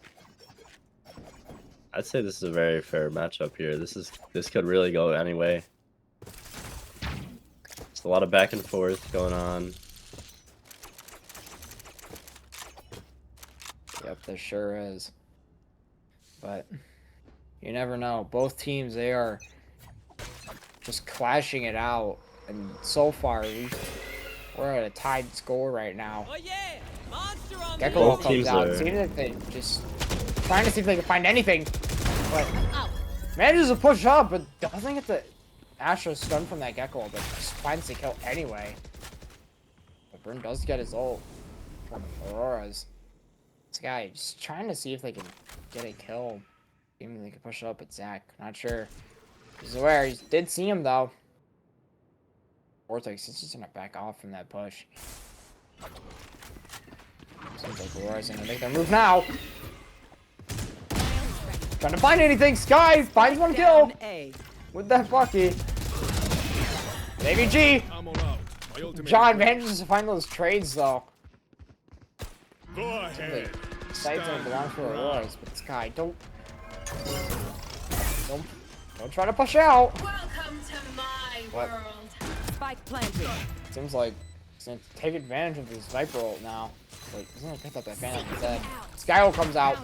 I'd say this is a very fair matchup here. This could really go any way. It's a lot of back and forth going on. Yep, there sure is. But you never know. Both teams, they are just clashing it out, and so far we're at a tied score right now. Oh yeah! Monster on Gecko Both comes teams out, are- seeing if they just trying to see if they can find anything, but manages to push up, but doesn't get the Astra stun from that Gecko, but just finds the kill anyway. But Bryn does get his ult from Auroras. This guy just trying to see if they can get a kill. Even they can push up at Zach. Not sure. He's aware. He did see him though. Vortex is just gonna back off from that push. Seems like Aurora's gonna make their move now. Trying to find anything. Sky finds one kill Down A. with that Bucky. ABG. Ammo out. My ultimate John is ready. manages to find those trades though. Go ahead. Sights don't belong for Auroras, but Sky, don't try to push out. Welcome to my What? world. Spike planted. Seems like He's gonna take advantage of his Viper ult now. But he's gonna pick up that Phantom instead. Skylo comes out.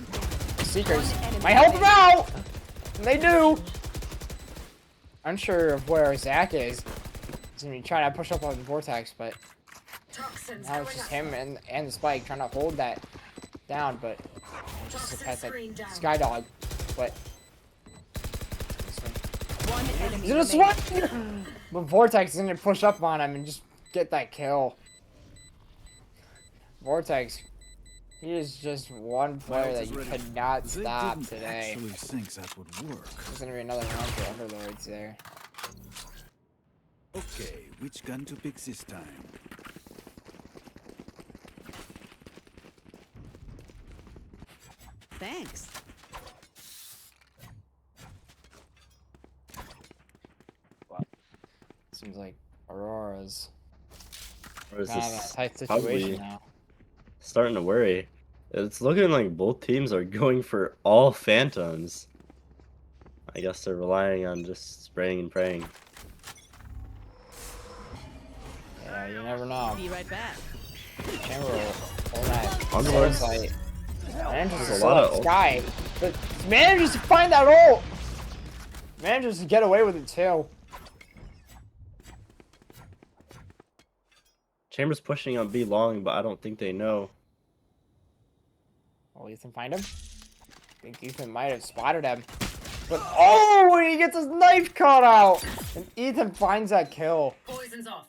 The Seekers might help him out! And they do! Unsure of where Zach is. He's gonna be trying to push up on the Vortex, but Toxins now it's going just up. him and the Spike trying to hold that down, but just to pass that Screen down. Skydog. But One enemy he's gonna remaining. swing! But Vortex is gonna push up on him and just get that kill. Vortex, he is just one player that you could not stop today. Actually think that would work. There's gonna be another round for Underlords there. Okay, which gun to pick this time? Thanks. Seems like Aurora's Or is kind of in a this tight probably situation now. starting to worry? It's looking like both teams are going for all Phantoms. I guess they're relying on just spraying and praying. Yeah, you never know. Be right back. Chamber will hold that Underlords. sight. Manages to There's a slow lot up of Sky, but manages to find that ult. Manages to get away with it too. Chambers pushing on B long, but I don't think they know. Will Ethan find him? I think Ethan might have spotted him. But oh, and he gets his knife cut out! And Ethan finds that kill. Poison's off.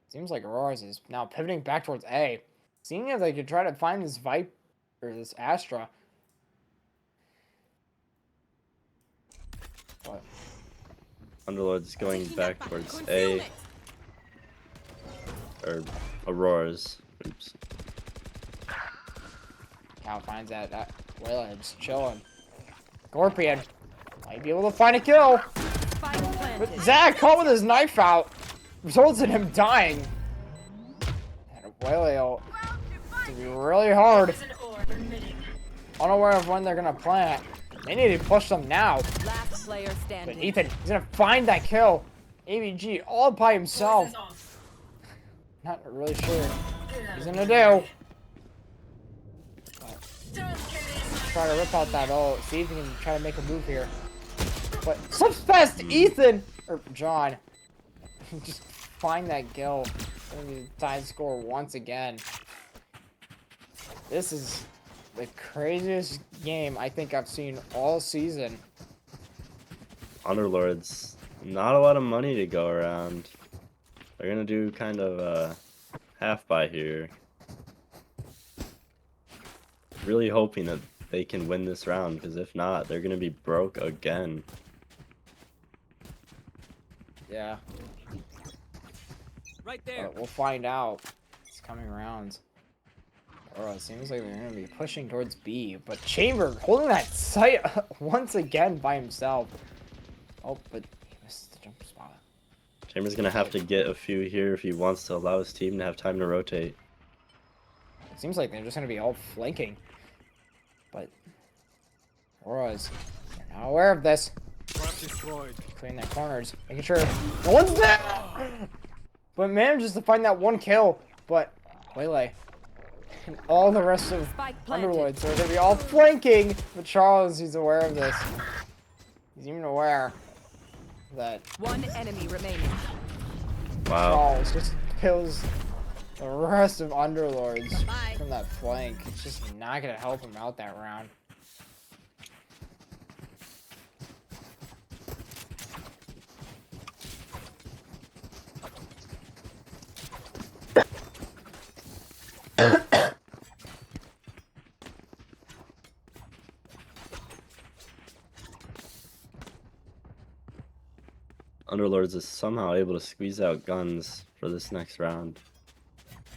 Seems like Auroras is now pivoting back towards A. Seeing as they could try to find this Viper, or this Astra. What? Underlords going Taking back that towards A, concealment. or Auroras. Oops. Cal finds that Wayland just chilling. Scorpion might be able to find a kill. Spike planted. But Zach caught with his knife out results in him dying. And Whaleo to be really hard. Poison orb emitting. Unaware of when they're gonna plant. They need to push them now. Last player But standing. Ethan, he's gonna find that kill. AVG all by himself. Poison's off. Not really sure what Get out he's of gonna here. do. Don't get in. Try to rip out that ult. See if he can try to make a move here. But slips past Ethan or John. Just find that kill. And tie the score once again. This is the craziest game I think I've seen all season. Underlords, not a lot of money to go around. They're gonna do kind of a half buy here. Really hoping that they can win this round, because if not, they're gonna be broke again. Yeah, Right there. but we'll find out. It's coming rounds. Oh, it seems like they're gonna be pushing towards B, but Chamber holding that sight once again by himself. Oh, but he missed the jump spot. Chambers gonna have to get a few here if he wants to allow his team to have time to rotate. It seems like they're just gonna be all flanking. But Auroras, they're not aware of this. Trap destroyed. Clearing their corners, making sure no one's there. But manages to find that one kill. But Waylay and all the rest of Spike planted. Underlords are gonna be all flanking. But Charles, he's aware of this. He's even aware that One enemy remaining. Wow. Charles just kills the rest of Underlords Bye. from that flank. It's just not gonna help him out that round. Underlords is somehow able to squeeze out guns for this next round.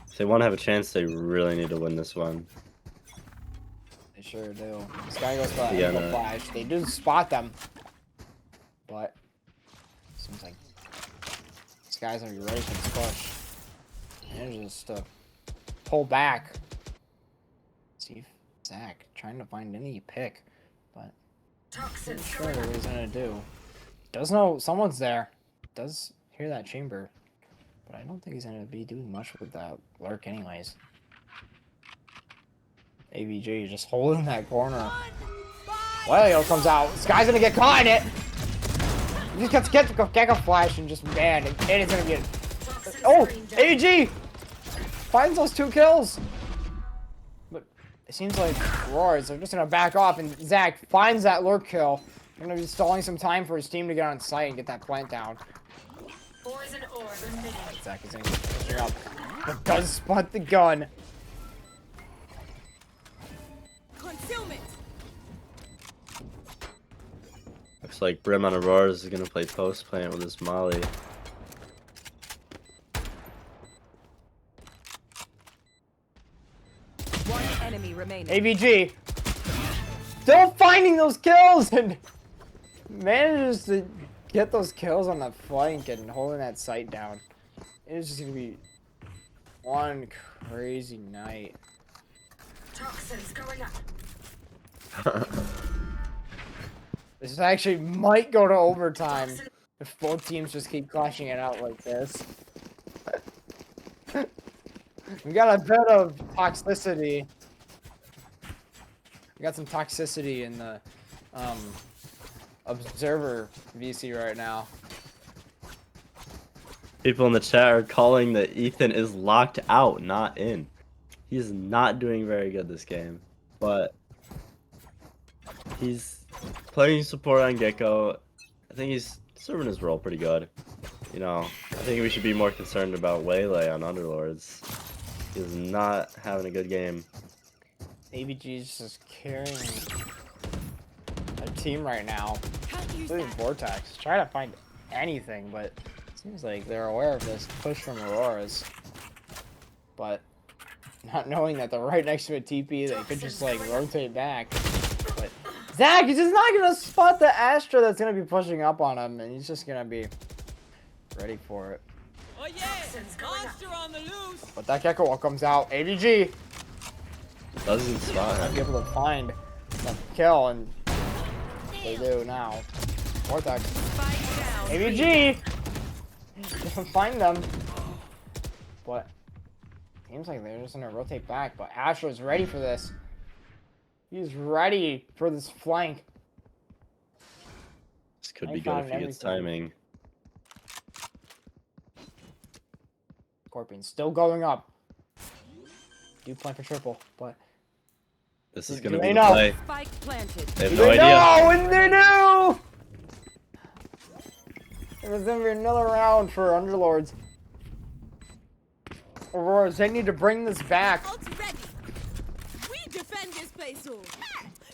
If they want to have a chance, they really need to win this one. They sure do. This guy goes for that Yeah, ankle no. flash. They do spot them. But seems like this guy's gonna be ready for this push. And just to pull back. See if Zach trying to find any pick. But I'm Toxins not sure going what up. he's gonna do. Does know someone's there. Does hear that chamber. But I don't think he's going to be doing much with that lurk anyways. AVG just holding that corner. Wailio comes out. This guy's going to get caught in it. He just gets Gecko Flash and just, man, and it's going to get... Oh, AVG finds those 2 kills. But it seems like Auroras are just going to back off, and Zach finds that lurk kill. They're going to be stalling some time for his team to get on site and get that plant down. Poison orb emitting. Zach is pushing up, but does spot the gun. Concealment. Looks like Brim on Auroras is gonna play post plant with his Molly. One enemy remaining. AVG still finding those kills and manages to get those kills on the flank and holding that site down. It's just gonna be one crazy night. Toxins going up. This actually might go to overtime if both teams just keep clashing it out like this. We got a bit of toxicity. We got some toxicity in the observer VC right now. People in the chat are calling that Ethan is locked out, not in. He's not doing very good this game, but he's playing support on Gecko. I think he's serving his role pretty good. You know, I think we should be more concerned about Waylay on Underlords. He's not having a good game. AVG's just carrying a team right now, including Vortex. Trying to find anything, but it seems like they're aware of this push from Auroras. But not knowing that they're right next to a TP, they could just like rotate back. But Zach is just not gonna spot the Astra that's gonna be pushing up on him, and he's just gonna be ready for it. Oh yeah! Monster on the loose! But that Gecko wall comes out. AVG Doesn't spot might him. be able to find the kill, and they do now. Vortex. Spike down. AVG doesn't find them. But seems like they're just gonna rotate back. But Astro's ready for this. He's ready for this flank. This could I be good found if he gets everything. timing. Scorpion still going up. Do plan for triple, but This is Do gonna they be the know? play. Spike planted. They have they no idea. know, and they knew. There's gonna be another round for Underlords. Auroras, they need to bring this back. Ult ready. We defend this place, all.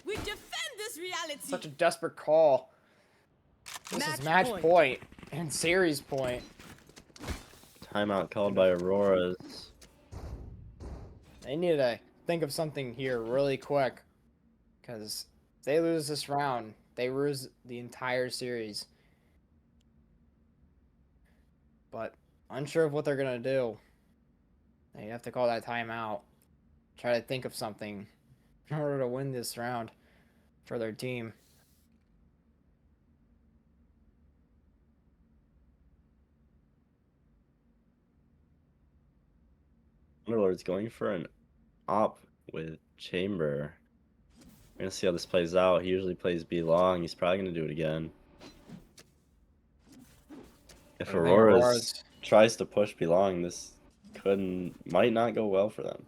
We defend this reality. Such a desperate call. This is match point and series point. Timeout called by Auroras. They need to think of something here really quick. Because if they lose this round, they lose the entire series. But unsure of what they're going to do. They have to call that timeout. Try to think of something in order to win this round for their team. Underlord's going for an op with Chamber. We're gonna see how this plays out. He usually plays B long. He's probably gonna do it again. If I think Auroras tries to push B long, this might not go well for them.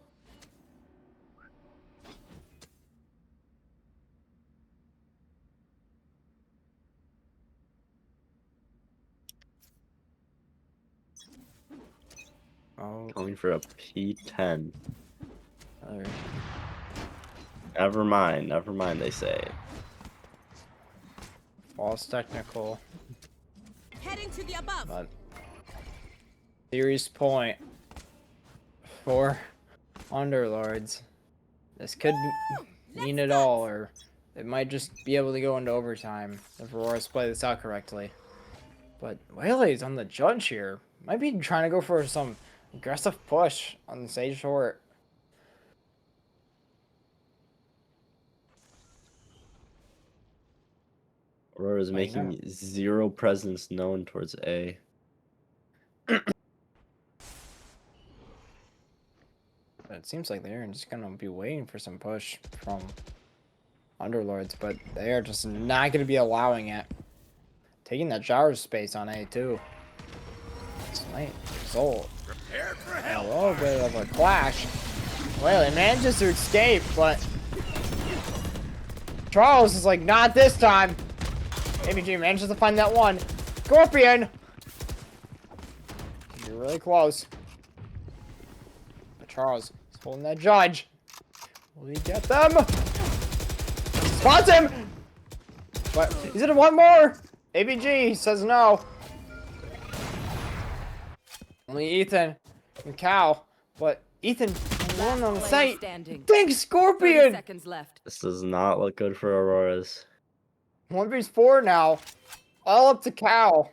Oh, Going for a P10. another Never mind, they say. false technical. Heading to the above. But series point for Underlords. This could mean it all, or it might just be able to go into overtime if Auroras play this out correctly. But Waylay's on the judge here. Might be trying to go for some aggressive push on the Sage short. Aurora is Why making zero presence known towards A. it seems like they're just gonna be waiting for some push from Underlords, but they are just not gonna be allowing it. Taking that shower space on A2. Slight result. A little bit of a clash. Well, he manages to escape, but Charles is like, not this time. ABG manages to find that one. Scorpion! You're really close. But Charles is holding that judge. Will he get them? Spots him! But he's gonna want more! ABG says no. Only Ethan and Cal. But Ethan, one on the Player site. standing. Big 30 Scorpion! seconds left. This does not look good for Auroras. 1v4 now. All up to Cal.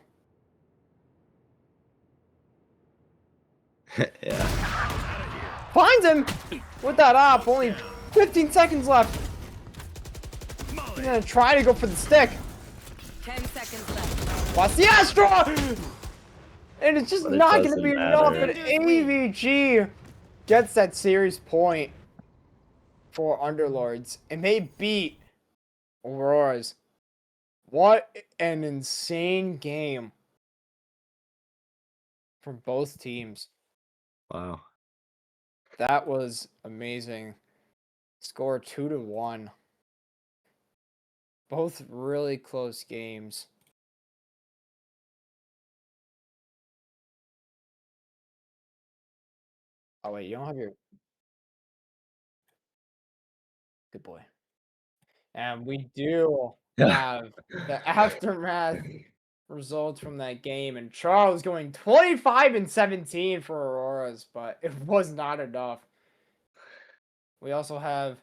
Yeah. Finds him with that op. Only 15 seconds left. He's gonna try to go for the stick. 10 seconds left. Watch the Astra! And it's just But it not gonna doesn't be enough. matter. But AVG gets that series point for Underlords. And they beat Auroras. What an insane game from both teams. Wow. That was amazing. Score 2-1. Both really close games. Oh wait, you don't have your good boy. And we do have the aftermath results from that game, and Charles going 25-17 for Auroras, but it was not enough. We also have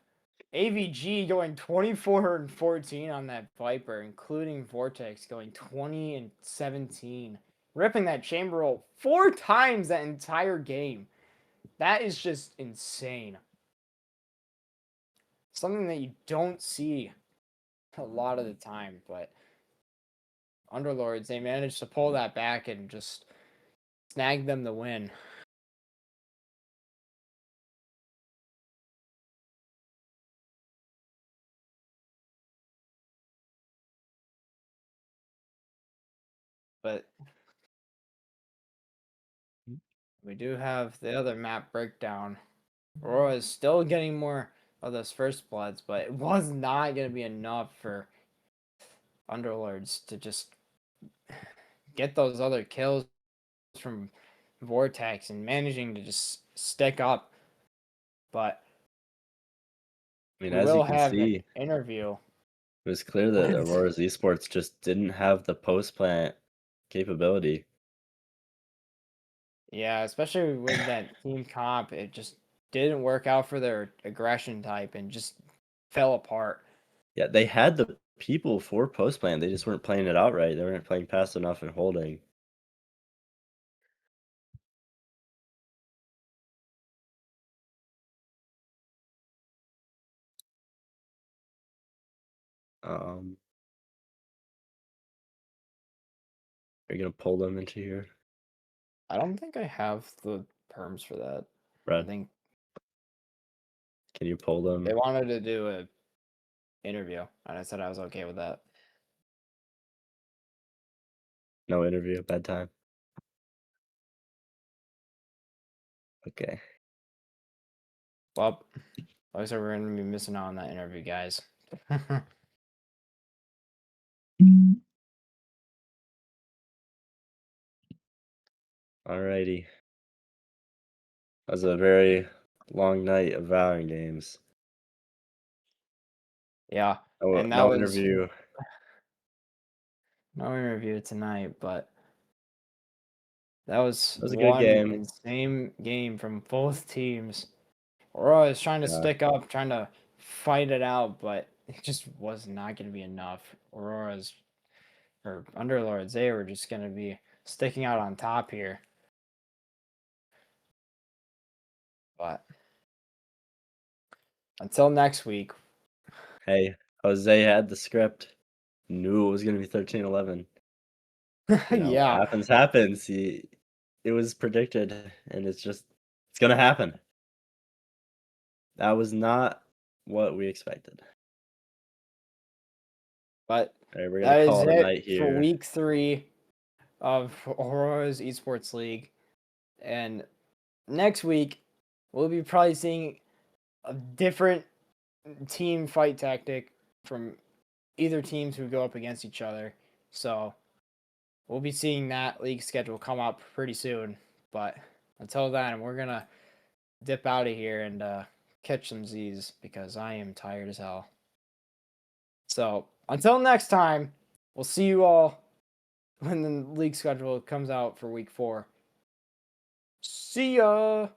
AVG going 24-14 on that Viper, including Vortex going 20-17, ripping that chamber roll 4 times that entire game. That is just insane. Something that you don't see a lot of the time, but Underlords, they managed to pull that back and just snag them the win. But we do have the other map breakdown. Aurora is still getting more of those first bloods, but it was not going to be enough for Underlords to just get those other kills from Vortex and managing to just stick up. But I mean, we as will you can have see, an interview. it was clear that Auroras Esports just didn't have the post plant capability. Yeah, especially with that team comp, it just didn't work out for their aggression type and just fell apart. Yeah, they had the people for post plant. They just weren't playing it out right. They weren't playing fast enough and holding. Are you gonna pull them into here, I don't think I have the perms for that. I Brad? think Can you pull them? they wanted to do a interview, and I said I was okay with that. No interview, bedtime. Okay. Well, looks like we're gonna be missing out on that interview, guys. Alrighty. That was a very long night of Valorant games. Yeah, No, and that no was interview. no interview tonight, but that was That was a good one game. insane game from both teams. Aurora is trying to Yeah. stick up, trying to fight it out, but it just was not going to be enough. Aurora's or Underlords, they were just going to be sticking out on top here. But until next week. Hey, Jose had the script. Knew it was gonna be 13-11. Yeah. Happens. It was predicted, and it's gonna happen. That was not what we expected. But All right, we're that gonna is call it a night it for here. week 3 of Auroras Esports League. And next week, we'll be probably seeing a different team fight tactic from either teams who go up against each other. So we'll be seeing that league schedule come up pretty soon. But until then, we're going to dip out of here and catch some Z's because I am tired as hell. So until next time, we'll see you all when the league schedule comes out for week 4. See ya!